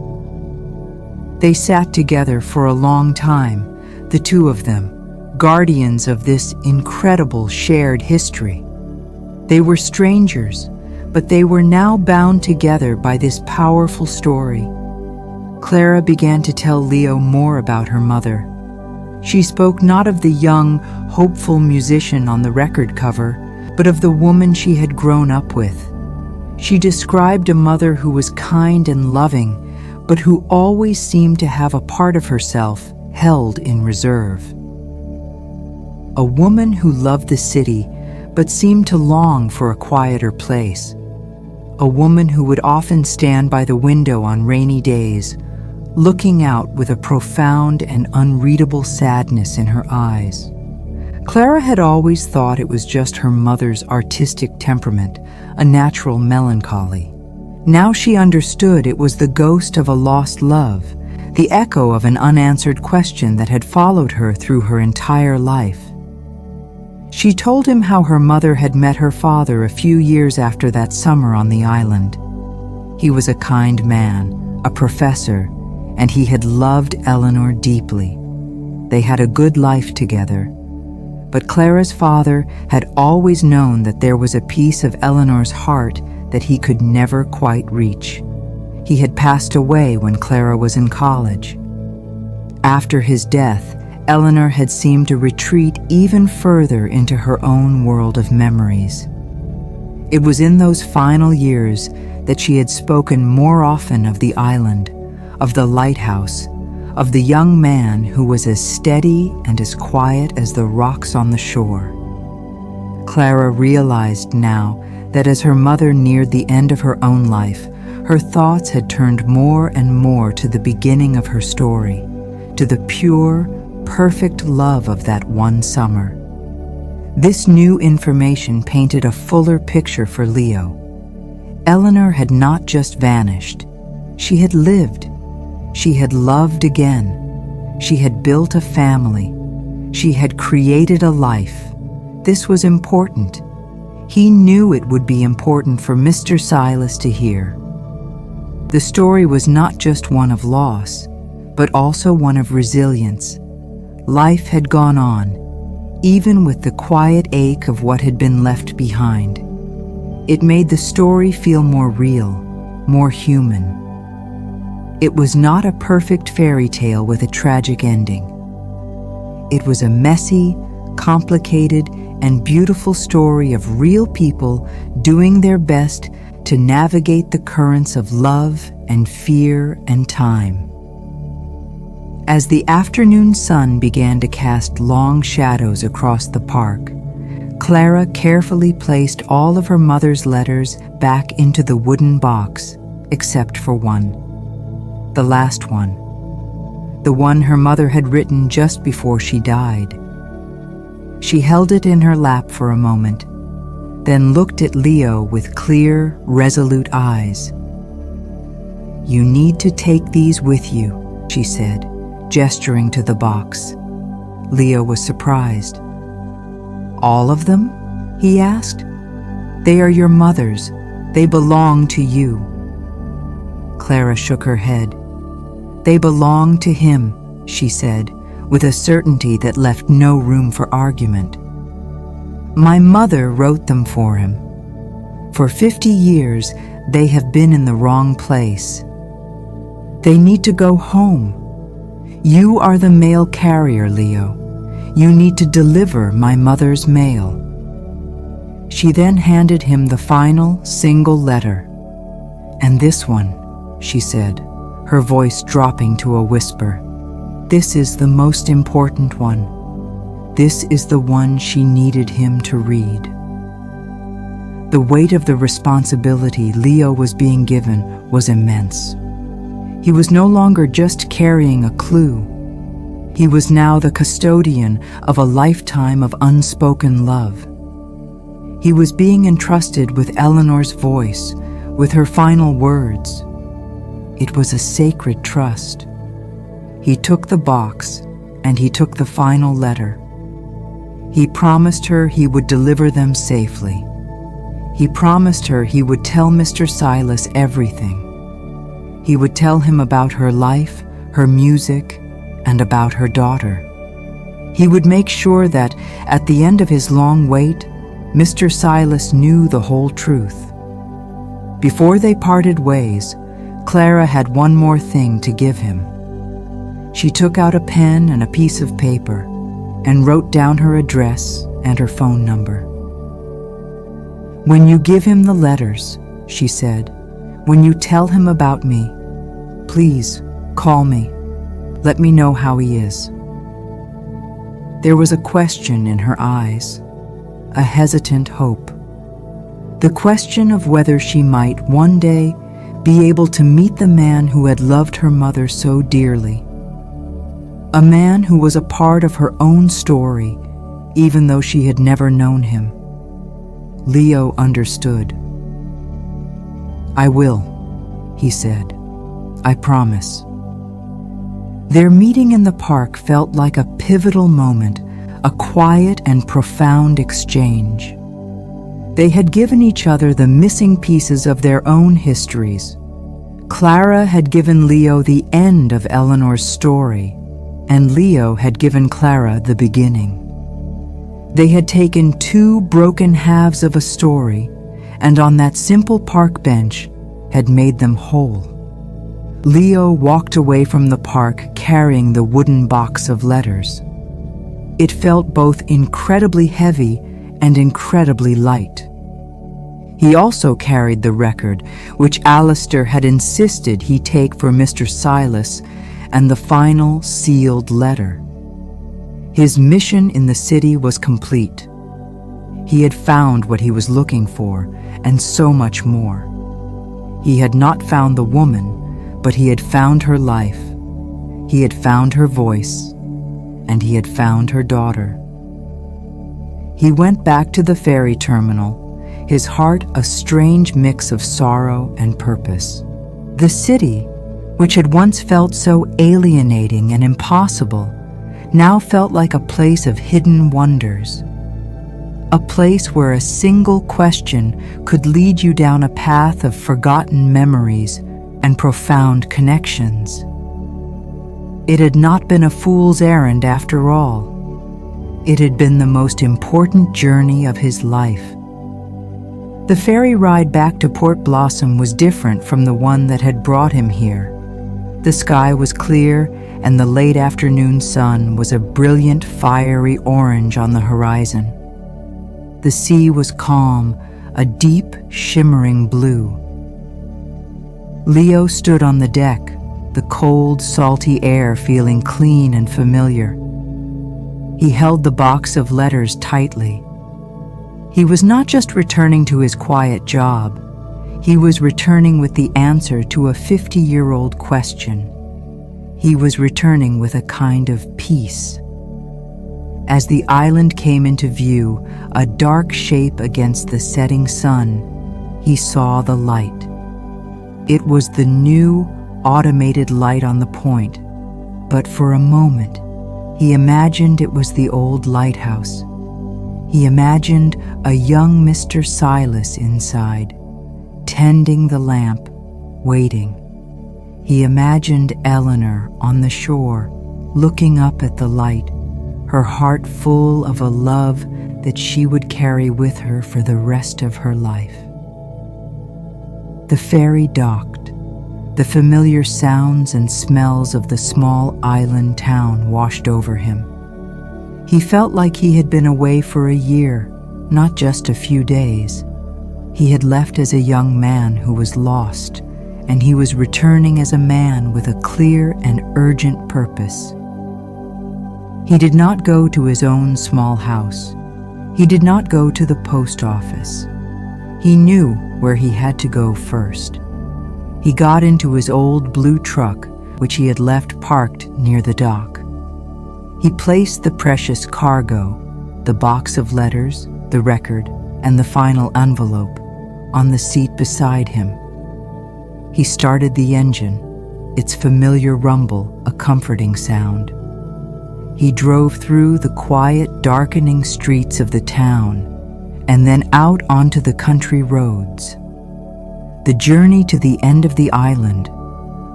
They sat together for a long time, the two of them, guardians of this incredible shared history. They were strangers, but they were now bound together by this powerful story. Clara began to tell Leo more about her mother. She spoke not of the young, hopeful musician on the record cover, but of the woman she had grown up with. She described a mother who was kind and loving, but who always seemed to have a part of herself held in reserve. A woman who loved the city, but seemed to long for a quieter place. A woman who would often stand by the window on rainy days, looking out with a profound and unreadable sadness in her eyes. Clara had always thought it was just her mother's artistic temperament, a natural melancholy. Now she understood it was the ghost of a lost love, the echo of an unanswered question that had followed her through her entire life. She told him how her mother had met her father a few years after that summer on the island. He was a kind man, a professor, and he had loved Eleanor deeply. They had a good life together. But Clara's father had always known that there was a piece of Eleanor's heart that he could never quite reach. He had passed away when Clara was in college. After his death, Eleanor had seemed to retreat even further into her own world of memories. It was in those final years that she had spoken more often of the island, of the lighthouse, of the young man who was as steady and as quiet as the rocks on the shore. Clara realized now that as her mother neared the end of her own life, her thoughts had turned more and more to the beginning of her story, to the pure, perfect love of that one summer. This new information painted a fuller picture for Leo. Eleanor had not just vanished. She had lived. She had loved again. She had built a family. She had created a life. This was important. He knew it would be important for Mr. Silas to hear. The story was not just one of loss, but also one of resilience. Life had gone on, even with the quiet ache of what had been left behind. It made the story feel more real, more human. It was not a perfect fairy tale with a tragic ending. It was a messy, complicated, and beautiful story of real people doing their best to navigate the currents of love and fear and time. As the afternoon sun began to cast long shadows across the park, Clara carefully placed all of her mother's letters back into the wooden box, except for one. The last one. The one her mother had written just before she died. She held it in her lap for a moment, then looked at Leo with clear, resolute eyes. "You need to take these with you," she said, gesturing to the box. Leo was surprised. "All of them?" he asked. "They are your mother's. They belong to you." Clara shook her head. "They belong to him," she said, with a certainty that left no room for argument. My mother wrote them for him. For 50 years, they have been in the wrong place. They need to go home. You are the mail carrier, Leo. You need to deliver my mother's mail. She then handed him the final, single letter. And this one, she said, her voice dropping to a whisper. This is the most important one. This is the one she needed him to read. The weight of the responsibility Leo was being given was immense. He was no longer just carrying a clue. He was now the custodian of a lifetime of unspoken love. He was being entrusted with Eleanor's voice, with her final words. It was a sacred trust. He took the box, and he took the final letter. He promised her he would deliver them safely. He promised her he would tell Mr. Silas everything. He would tell him about her life, her music, and about her daughter. He would make sure that, at the end of his long wait, Mr. Silas knew the whole truth. Before they parted ways, Clara had one more thing to give him. She took out a pen and a piece of paper and wrote down her address and her phone number. When you give him the letters, she said, when you tell him about me, please call me. Let me know how he is. There was a question in her eyes, a hesitant hope. The question of whether she might one day be able to meet the man who had loved her mother so dearly. A man who was a part of her own story, even though she had never known him. Leo understood. I will, he said. I promise. Their meeting in the park felt like a pivotal moment, a quiet and profound exchange. They had given each other the missing pieces of their own histories. Clara had given Leo the end of Eleanor's story, and Leo had given Clara the beginning. They had taken two broken halves of a story, and on that simple park bench had made them whole. Leo walked away from the park carrying the wooden box of letters. It felt both incredibly heavy and incredibly light. He also carried the record, which Alistair had insisted he take for Mr. Silas, and the final sealed letter. His mission in the city was complete. He had found what he was looking for, and so much more. He had not found the woman, but he had found her life. He had found her voice, and he had found her daughter. He went back to the ferry terminal, his heart a strange mix of sorrow and purpose. The city, which had once felt so alienating and impossible, now felt like a place of hidden wonders. A place where a single question could lead you down a path of forgotten memories and profound connections. It had not been a fool's errand after all. It had been the most important journey of his life. The ferry ride back to Port Blossom was different from the one that had brought him here. The sky was clear, and the late afternoon sun was a brilliant, fiery orange on the horizon. The sea was calm, a deep, shimmering blue. Leo stood on the deck, the cold, salty air feeling clean and familiar. He held the box of letters tightly. He was not just returning to his quiet job. He was returning with the answer to a 50-year-old question. He was returning with a kind of peace. As the island came into view, a dark shape against the setting sun, he saw the light. It was the new, automated light on the point, but for a moment, he imagined it was the old lighthouse. He imagined a young Mr. Silas inside, tending the lamp, waiting. He imagined Eleanor on the shore, looking up at the light, her heart full of a love that she would carry with her for the rest of her life. The ferry docked. The familiar sounds and smells of the small island town washed over him. He felt like he had been away for a year, not just a few days. He had left as a young man who was lost, and he was returning as a man with a clear and urgent purpose. He did not go to his own small house. He did not go to the post office. He knew where he had to go first. He got into his old blue truck, which he had left parked near the dock. He placed the precious cargo, the box of letters, the record, and the final envelope, on the seat beside him. He started the engine, its familiar rumble a comforting sound. He drove through the quiet, darkening streets of the town, and then out onto the country roads. The journey to the end of the island,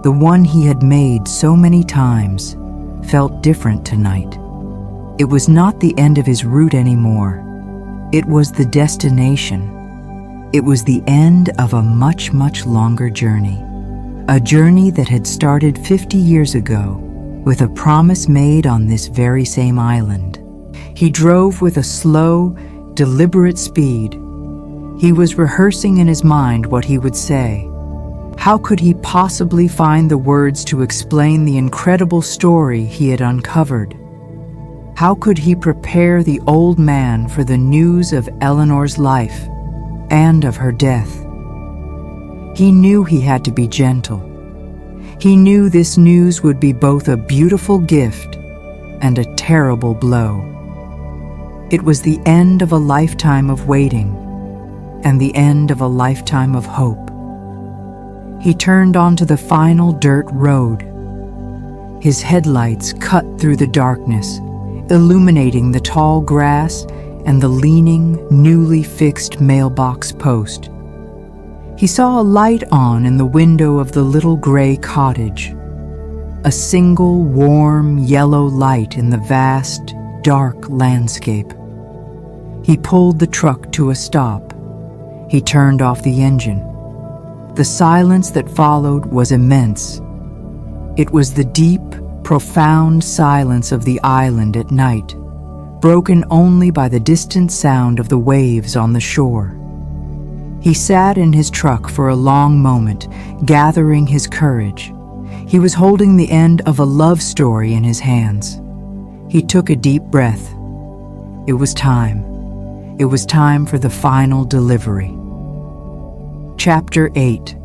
the one he had made so many times, felt different tonight. It was not the end of his route anymore. It was the destination. It was the end of a much, much longer journey. A journey that had started 50 years ago, with a promise made on this very same island. He drove with a slow, deliberate speed. He was rehearsing in his mind what he would say. How could he possibly find the words to explain the incredible story he had uncovered? How could he prepare the old man for the news of Eleanor's life and of her death? He knew he had to be gentle. He knew this news would be both a beautiful gift and a terrible blow. It was the end of a lifetime of waiting and the end of a lifetime of hope. He turned onto the final dirt road. His headlights cut through the darkness, illuminating the tall grass and the leaning, newly fixed mailbox post. He saw a light on in the window of the little gray cottage, a single warm yellow light in the vast, dark landscape. He pulled the truck to a stop. He turned off the engine. The silence that followed was immense. It was the deep, profound silence of the island at night, broken only by the distant sound of the waves on the shore. He sat in his truck for a long moment, gathering his courage. He was holding the end of a love story in his hands. He took a deep breath. It was time. It was time for the final delivery. Chapter 8.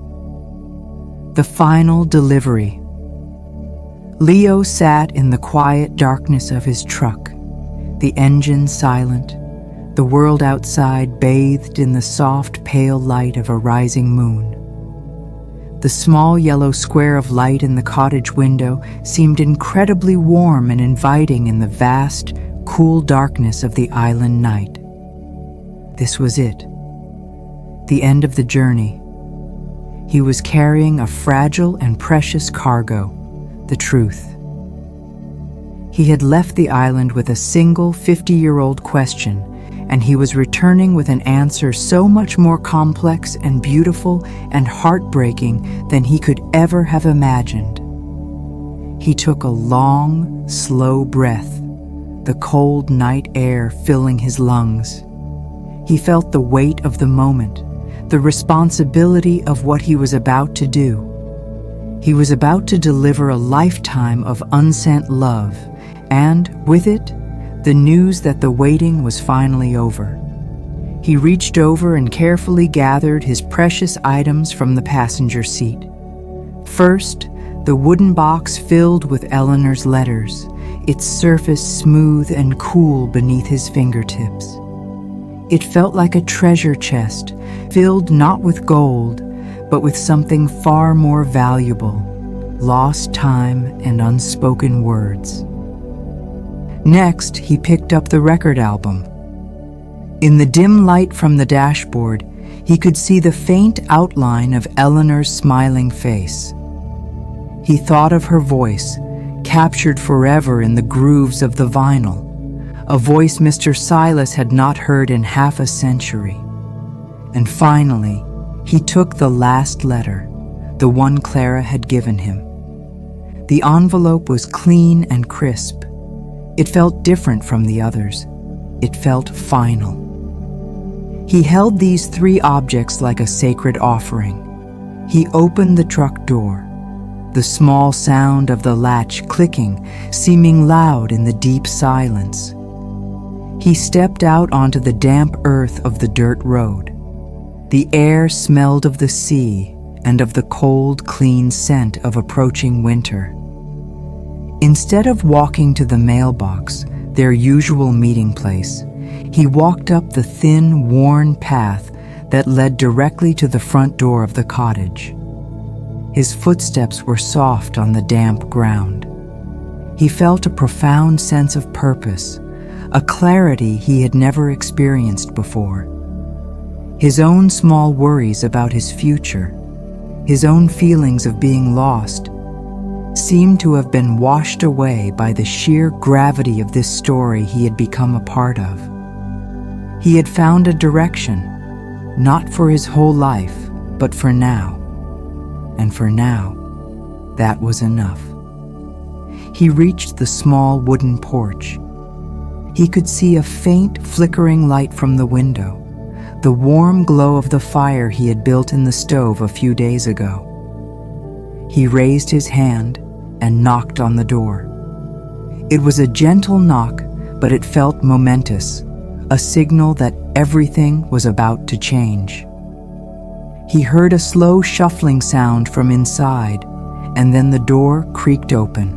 The Final Delivery. Leo sat in the quiet darkness of his truck, the engine silent, the world outside bathed in the soft, pale light of a rising moon. The small yellow square of light in the cottage window seemed incredibly warm and inviting in the vast, cool darkness of the island night. This was it. The end of the journey. He was carrying a fragile and precious cargo, the truth. He had left the island with a single 50-year-old question, and he was returning with an answer so much more complex and beautiful and heartbreaking than he could ever have imagined. He took a long, slow breath, the cold night air filling his lungs. He felt the weight of the moment, the responsibility of what he was about to do. He was about to deliver a lifetime of unsent love, and with it, the news that the waiting was finally over. He reached over and carefully gathered his precious items from the passenger seat. First, the wooden box filled with Eleanor's letters, its surface smooth and cool beneath his fingertips. It felt like a treasure chest, filled not with gold, but with something far more valuable, lost time and unspoken words. Next, he picked up the record album. In the dim light from the dashboard, he could see the faint outline of Eleanor's smiling face. He thought of her voice, captured forever in the grooves of the vinyl, a voice Mr. Silas had not heard in half a century. And finally, he took the last letter, the one Clara had given him. The envelope was clean and crisp. It felt different from the others. It felt final. He held these 3 objects like a sacred offering. He opened the truck door, the small sound of the latch clicking, seeming loud in the deep silence. He stepped out onto the damp earth of the dirt road. The air smelled of the sea and of the cold, clean scent of approaching winter. Instead of walking to the mailbox, their usual meeting place, he walked up the thin, worn path that led directly to the front door of the cottage. His footsteps were soft on the damp ground. He felt a profound sense of purpose, a clarity he had never experienced before. His own small worries about his future, his own feelings of being lost, seemed to have been washed away by the sheer gravity of this story he had become a part of. He had found a direction, not for his whole life, but for now. And for now, that was enough. He reached the small wooden porch. He could see a faint, flickering light from the window, the warm glow of the fire he had built in the stove a few days ago. He raised his hand and knocked on the door. It was a gentle knock, but it felt momentous, a signal that everything was about to change. He heard a slow shuffling sound from inside, and then the door creaked open.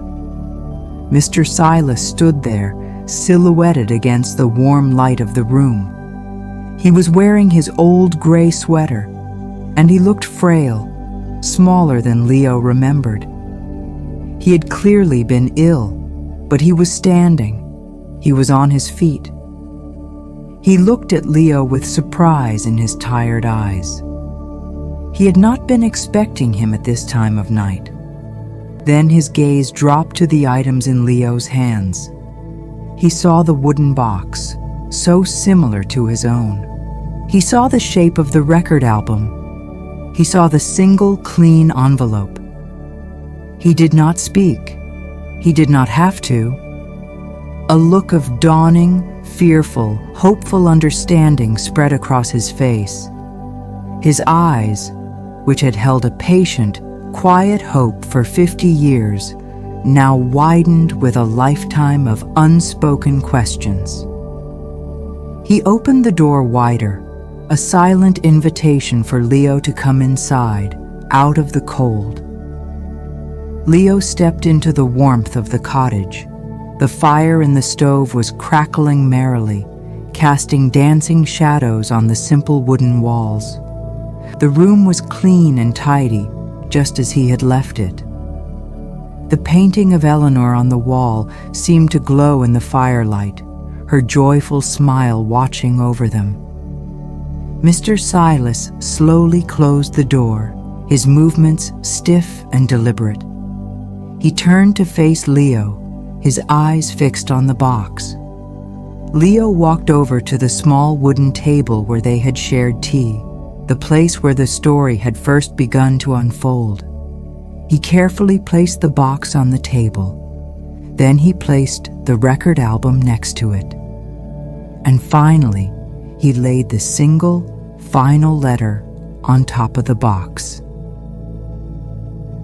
Mr. Silas stood there, silhouetted against the warm light of the room. He was wearing his old gray sweater, and he looked frail, smaller than Leo remembered. He had clearly been ill, but he was standing. He was on his feet. He looked at Leo with surprise in his tired eyes. He had not been expecting him at this time of night. Then his gaze dropped to the items in Leo's hands. He saw the wooden box, so similar to his own. He saw the shape of the record album. He saw the single, clean envelope. He did not speak. He did not have to. A look of dawning, fearful, hopeful understanding spread across his face. His eyes, which had held a patient, quiet hope for 50 years, now widened with a lifetime of unspoken questions. He opened the door wider, a silent invitation for Leo to come inside, out of the cold. Leo stepped into the warmth of the cottage. The fire in the stove was crackling merrily, casting dancing shadows on the simple wooden walls. The room was clean and tidy, just as he had left it. The painting of Eleanor on the wall seemed to glow in the firelight, her joyful smile watching over them. Mr. Silas slowly closed the door, his movements stiff and deliberate. He turned to face Leo, his eyes fixed on the box. Leo walked over to the small wooden table where they had shared tea, the place where the story had first begun to unfold. He carefully placed the box on the table. Then he placed the record album next to it. And finally, he laid the single, final letter on top of the box.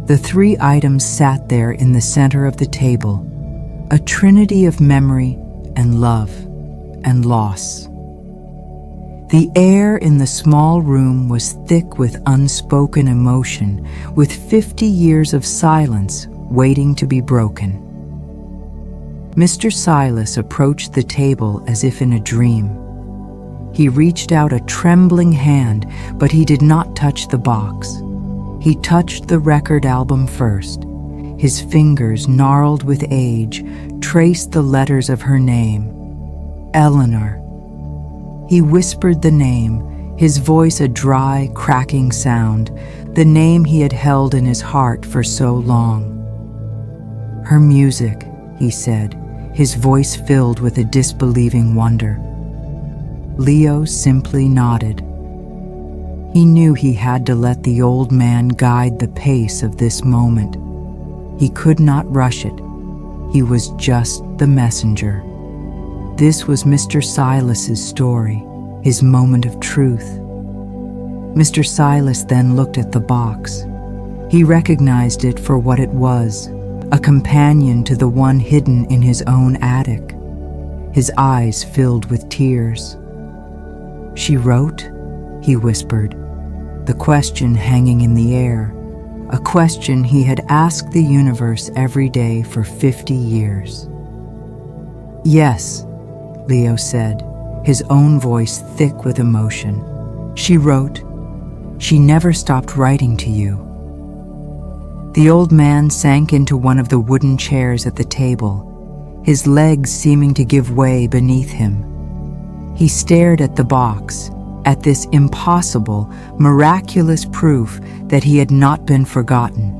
The 3 items sat there in the center of the table, a trinity of memory and love and loss. The air in the small room was thick with unspoken emotion, with 50 years of silence waiting to be broken. Mr. Silas approached the table as if in a dream. He reached out a trembling hand, but he did not touch the box. He touched the record album first. His fingers, gnarled with age, traced the letters of her name, Eleanor. He whispered the name, his voice a dry, cracking sound, the name he had held in his heart for so long. "Her music," he said, his voice filled with a disbelieving wonder. Leo simply nodded. He knew he had to let the old man guide the pace of this moment. He could not rush it. He was just the messenger. This was Mr. Silas's story, his moment of truth. Mr. Silas then looked at the box. He recognized it for what it was, a companion to the one hidden in his own attic. His eyes filled with tears. "She wrote?" he whispered, the question hanging in the air, a question he had asked the universe every day for 50 years. "Yes," Leo said, his own voice thick with emotion. "She wrote. She never stopped writing to you." The old man sank into one of the wooden chairs at the table, his legs seeming to give way beneath him. He stared at the box, at this impossible, miraculous proof that he had not been forgotten,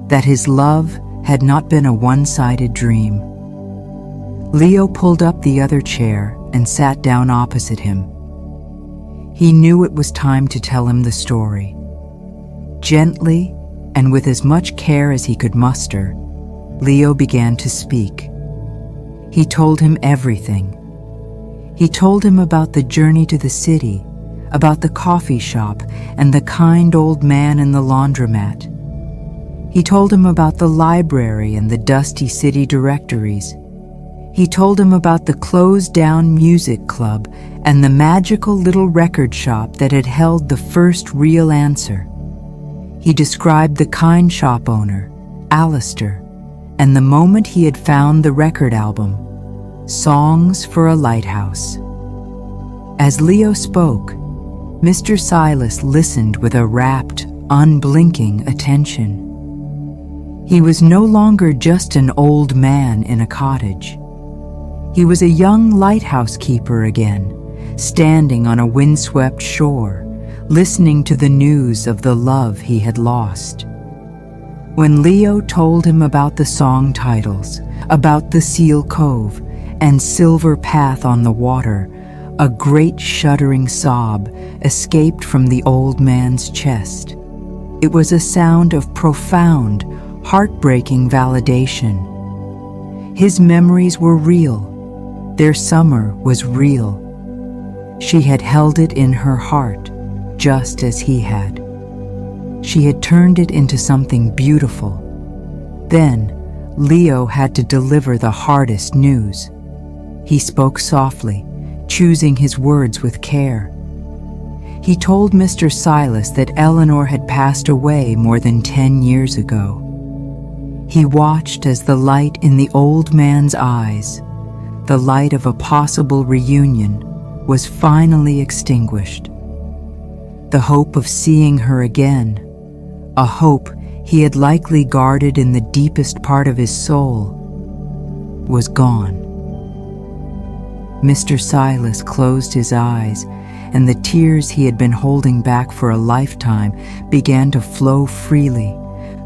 that his love had not been a one-sided dream. Leo pulled up the other chair and sat down opposite him. He knew it was time to tell him the story. Gently, and with as much care as he could muster, Leo began to speak. He told him everything. He told him about the journey to the city, about the coffee shop and the kind old man in the laundromat. He told him about the library and the dusty city directories. He told him about the closed-down music club and the magical little record shop that had held the first real answer. He described the kind shop owner, Alistair, and the moment he had found the record album, Songs for a Lighthouse. As Leo spoke, Mr. Silas listened with a rapt, unblinking attention. He was no longer just an old man in a cottage. He was a young lighthouse keeper again, standing on a windswept shore, listening to the news of the love he had lost. When Leo told him about the song titles, about the Seal Cove and Silver Path on the water, a great shuddering sob escaped from the old man's chest. It was a sound of profound, heartbreaking validation. His memories were real. Their summer was real. She had held it in her heart, just as he had. She had turned it into something beautiful. Then, Leo had to deliver the hardest news. He spoke softly, choosing his words with care. He told Mr. Silas that Eleanor had passed away more than 10 years ago. He watched as the light in the old man's eyes, the light of a possible reunion, was finally extinguished. The hope of seeing her again, a hope he had likely guarded in the deepest part of his soul, was gone. Mr. Silas closed his eyes, and the tears he had been holding back for a lifetime began to flow freely,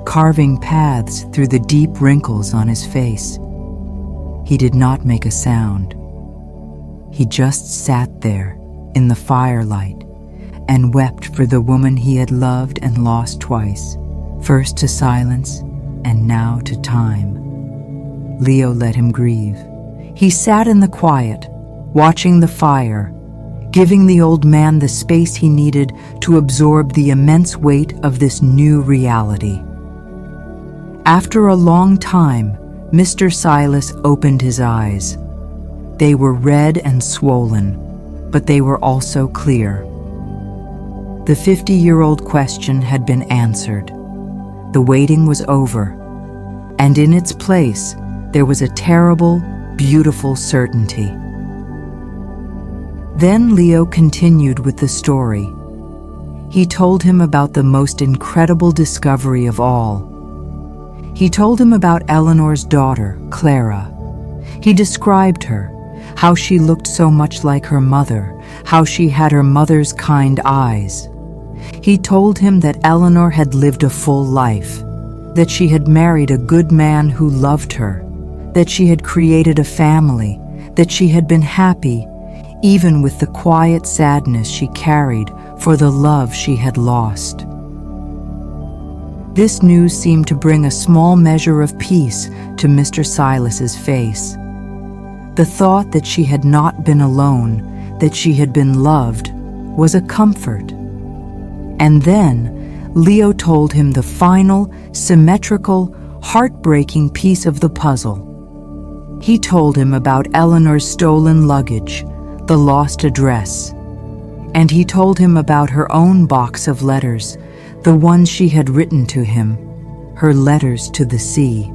carving paths through the deep wrinkles on his face. He did not make a sound. He just sat there in the firelight and wept for the woman he had loved and lost twice, first to silence and now to time. Leo let him grieve. He sat in the quiet, watching the fire, giving the old man the space he needed to absorb the immense weight of this new reality. After a long time, Mr. Silas opened his eyes. They were red and swollen, but they were also clear. The 50-year-old question had been answered. The waiting was over, and in its place, there was a terrible, beautiful certainty. Then Leo continued with the story. He told him about the most incredible discovery of all. He told him about Eleanor's daughter, Clara. He described her, how she looked so much like her mother, how she had her mother's kind eyes. He told him that Eleanor had lived a full life, that she had married a good man who loved her, that she had created a family, that she had been happy, even with the quiet sadness she carried for the love she had lost. This news seemed to bring a small measure of peace to Mr. Silas's face. The thought that she had not been alone, that she had been loved, was a comfort. And then Leo told him the final, symmetrical, heartbreaking piece of the puzzle. He told him about Eleanor's stolen luggage, the lost address, and he told him about her own box of letters, the ones she had written to him, her letters to the sea.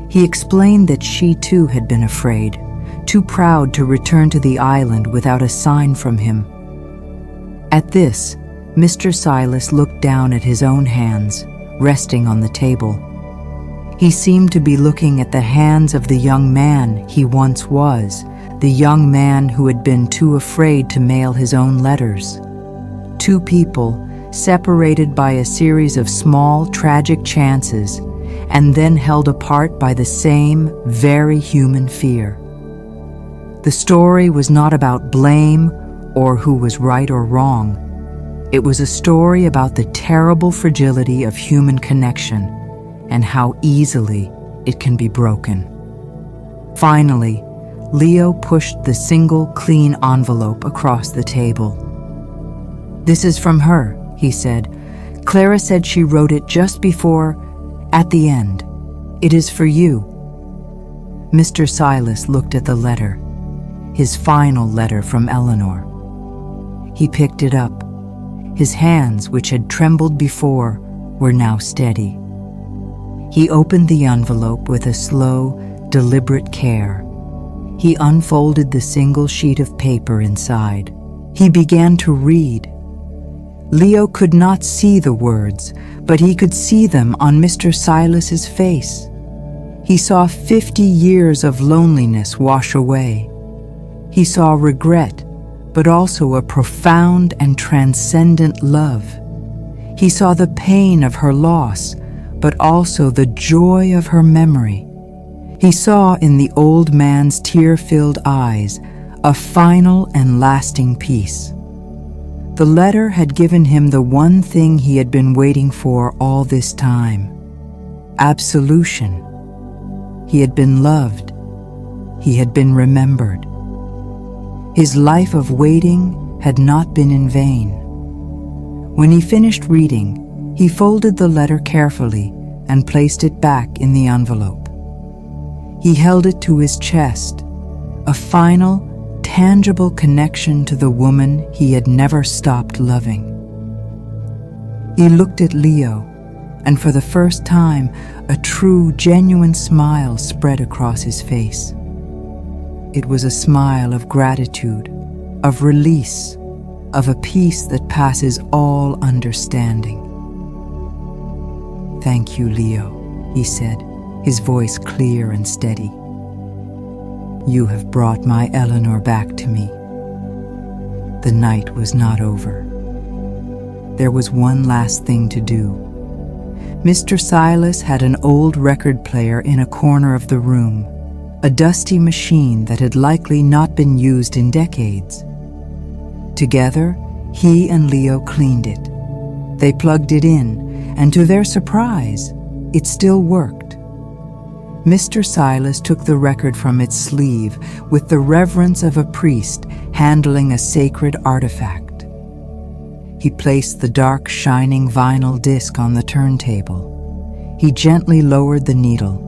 He explained that she too had been afraid, too proud to return to the island without a sign from him. At this, Mr. Silas looked down at his own hands, resting on the table. He seemed to be looking at the hands of the young man he once was, the young man who had been too afraid to mail his own letters. Two people, separated by a series of small, tragic chances, and then held apart by the same, very human fear. The story was not about blame or who was right or wrong. It was a story about the terrible fragility of human connection and how easily it can be broken. Finally, Leo pushed the single, clean envelope across the table. "This is from her," he said. "Clara said she wrote it just before, at the end. It is for you." Mr. Silas looked at the letter, his final letter from Eleanor. He picked it up. His hands, which had trembled before, were now steady. He opened the envelope with a slow, deliberate care. He unfolded the single sheet of paper inside. He began to read. Leo could not see the words, but he could see them on Mr. Silas's face. He saw 50 years of loneliness wash away. He saw regret, but also a profound and transcendent love. He saw the pain of her loss, but also the joy of her memory. He saw in the old man's tear-filled eyes a final and lasting peace. The letter had given him the one thing he had been waiting for all this time: absolution. He had been loved. He had been remembered. His life of waiting had not been in vain. When he finished reading, he folded the letter carefully and placed it back in the envelope. He held it to his chest, a final, tangible connection to the woman he had never stopped loving. He looked at Leo, and for the first time, a true, genuine smile spread across his face. It was a smile of gratitude, of release, of a peace that passes all understanding. "Thank you, Leo," he said, his voice clear and steady. "You have brought my Eleanor back to me." The night was not over. There was one last thing to do. Mr. Silas had an old record player in a corner of the room, a dusty machine that had likely not been used in decades. Together, he and Leo cleaned it. They plugged it in, and to their surprise, it still worked. Mr. Silas took the record from its sleeve with the reverence of a priest handling a sacred artifact. He placed the dark, shining vinyl disc on the turntable. He gently lowered the needle.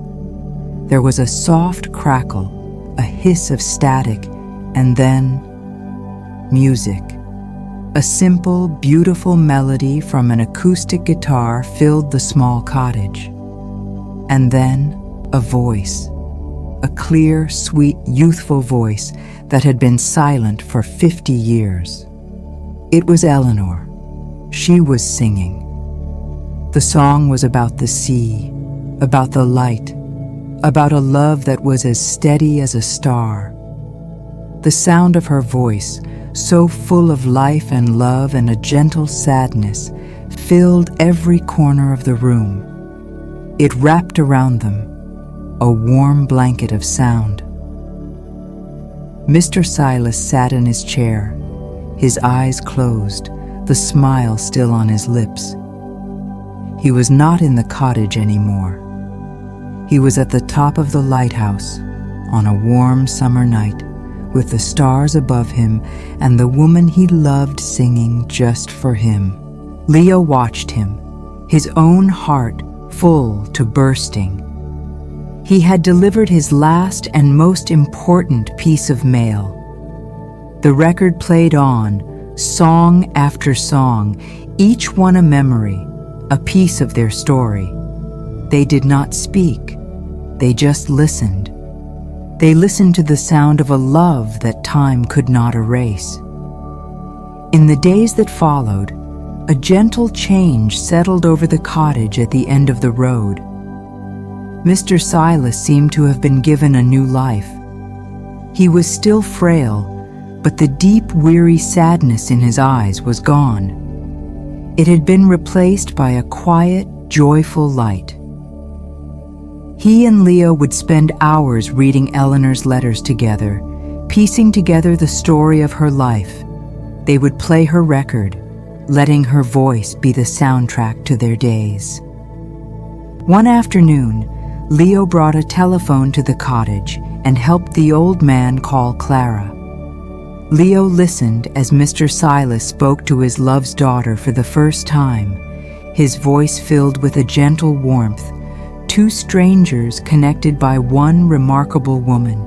There was a soft crackle, a hiss of static, and then music. A simple, beautiful melody from an acoustic guitar filled the small cottage. And then a voice, a clear, sweet, youthful voice that had been silent for 50 years. It was Eleanor. She was singing. The song was about the sea, about the light, about a love that was as steady as a star. The sound of her voice, so full of life and love and a gentle sadness, filled every corner of the room. It wrapped around them, a warm blanket of sound. Mr. Silas sat in his chair, his eyes closed, the smile still on his lips. He was not in the cottage anymore. He was at the top of the lighthouse on a warm summer night, with the stars above him and the woman he loved singing just for him. Leo watched him, his own heart full to bursting. He had delivered his last and most important piece of mail. The record played on, song after song, each one a memory, a piece of their story. They did not speak, they just listened. They listened to the sound of a love that time could not erase. In the days that followed, a gentle change settled over the cottage at the end of the road. Mr. Silas seemed to have been given a new life. He was still frail, but the deep, weary sadness in his eyes was gone. It had been replaced by a quiet, joyful light. He and Leo would spend hours reading Eleanor's letters together, piecing together the story of her life. They would play her record, letting her voice be the soundtrack to their days. One afternoon, Leo brought a telephone to the cottage and helped the old man call Clara. Leo listened as Mr. Silas spoke to his love's daughter for the first time, his voice filled with a gentle warmth, two strangers connected by one remarkable woman.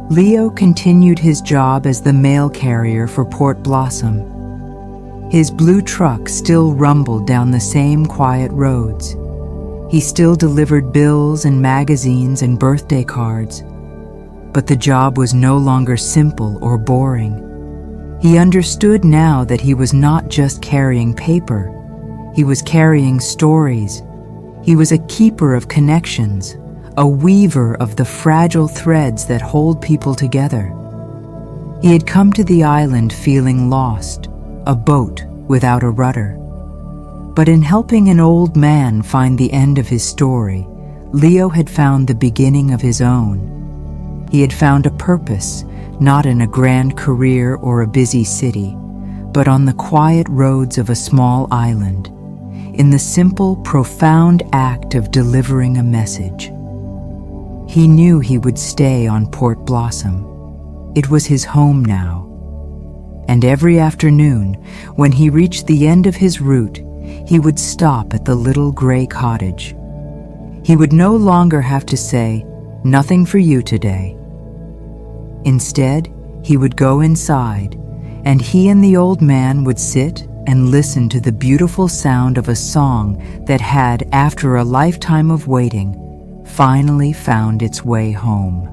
Leo continued his job as the mail carrier for Port Blossom. His blue truck still rumbled down the same quiet roads. He still delivered bills and magazines and birthday cards. But the job was no longer simple or boring. He understood now that he was not just carrying paper. He was carrying stories. He was a keeper of connections, a weaver of the fragile threads that hold people together. He had come to the island feeling lost, a boat without a rudder. But in helping an old man find the end of his story, Leo had found the beginning of his own. He had found a purpose, not in a grand career or a busy city, but on the quiet roads of a small island, in the simple, profound act of delivering a message. He knew he would stay on Port Blossom. It was his home now. And every afternoon, when he reached the end of his route, he would stop at the little gray cottage. He would no longer have to say, "Nothing for you today." Instead, he would go inside, and he and the old man would sit and listen to the beautiful sound of a song that had, after a lifetime of waiting, finally found its way home.